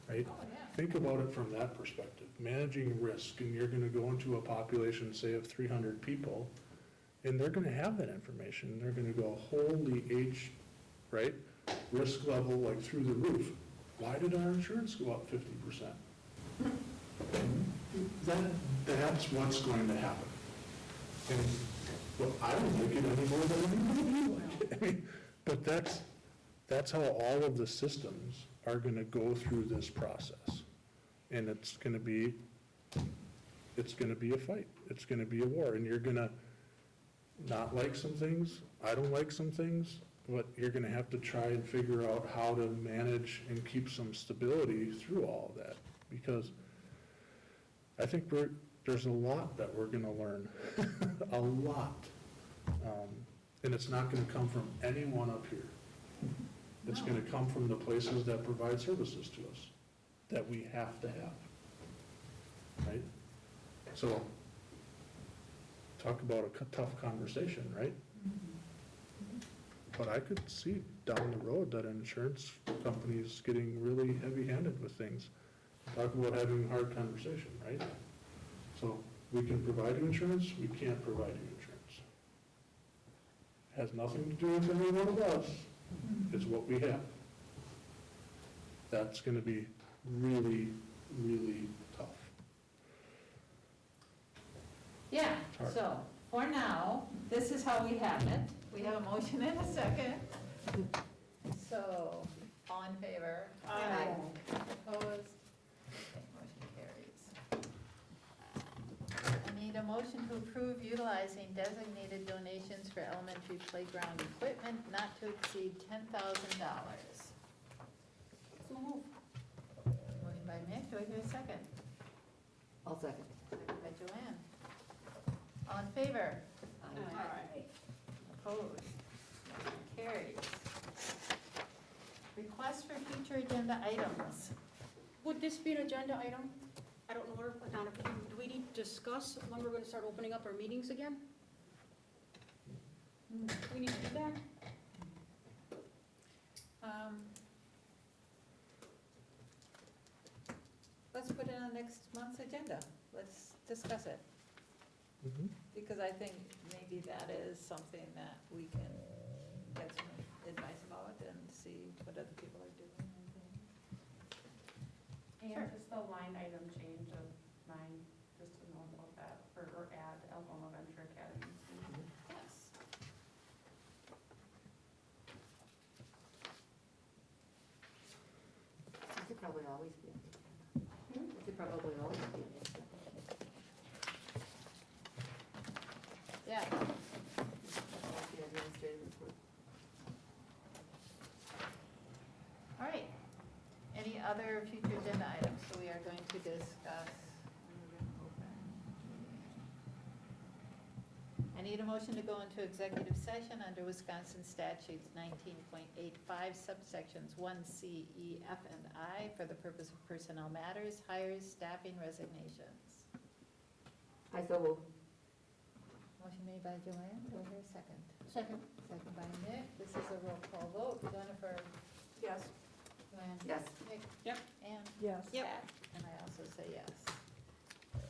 right? Oh, yeah. Think about it from that perspective, managing risk, and you're gonna go into a population, say, of 300 people, and they're gonna have that information. They're gonna go, holy H, right? Risk level like through the roof. Why did our insurance go up 50%? That's what's going to happen. And, well, I don't like it any more than anybody like it. I mean, but that's how all of the systems are gonna go through this process. And it's gonna be a fight. It's gonna be a war, and you're gonna not like some things. I don't like some things, but you're gonna have to try and figure out how to manage and keep some stability through all of that. Because I think there's a lot that we're gonna learn, a lot. And it's not gonna come from anyone up here. It's gonna come from the places that provide services to us, that we have to have, right? So, talk about a tough conversation, right? But I could see down the road that insurance companies getting really heavy-handed with things. Talk about having a hard conversation, right? So, we can provide you insurance, we can't provide you insurance. Has nothing to do with any one of us, it's what we have. That's gonna be really, really tough. Yeah, Hard. so, for now, this is how we have it. We have a motion and a second. So, all in favor? Aye. Opposed? Okay, motion carries. I need a motion to approve utilizing designated donations for elementary playground equipment not to exceed $10,000. So move. Motion by Mick, do I hear a second? I'll second. Second by Joanne. All in favor? Aye. Opposed? Motion carries. Request for future agenda items. Would this be an agenda item? I don't know, Donna, do we need to discuss when we're gonna start opening up our meetings again? Do we need to do that? Let's put it on next month's agenda. Let's discuss it, Mhm. because I think maybe that is something that we can get some advice about and see what other people are doing and things. And just the line item change of mine, just to know about that, or add Algoma Venture Academy. Yes. It could probably always be on the agenda. It could probably always be on the agenda. Yeah, The administrative report. all right. Any other future agenda items? So we are going to discuss. I need a motion to go into executive session under Wisconsin statutes 19.85 subsections 1C, E, F, and I for the purpose of personnel matters, hires, staffing, resignations. I so move. Motion made by Joanne, do I hear a second? Second. Second by Nick, this is a roll call vote, Jennifer, Yes. Joanne? Yes. Nick? Yep. Ann? Yes. Pat? And I also say yes.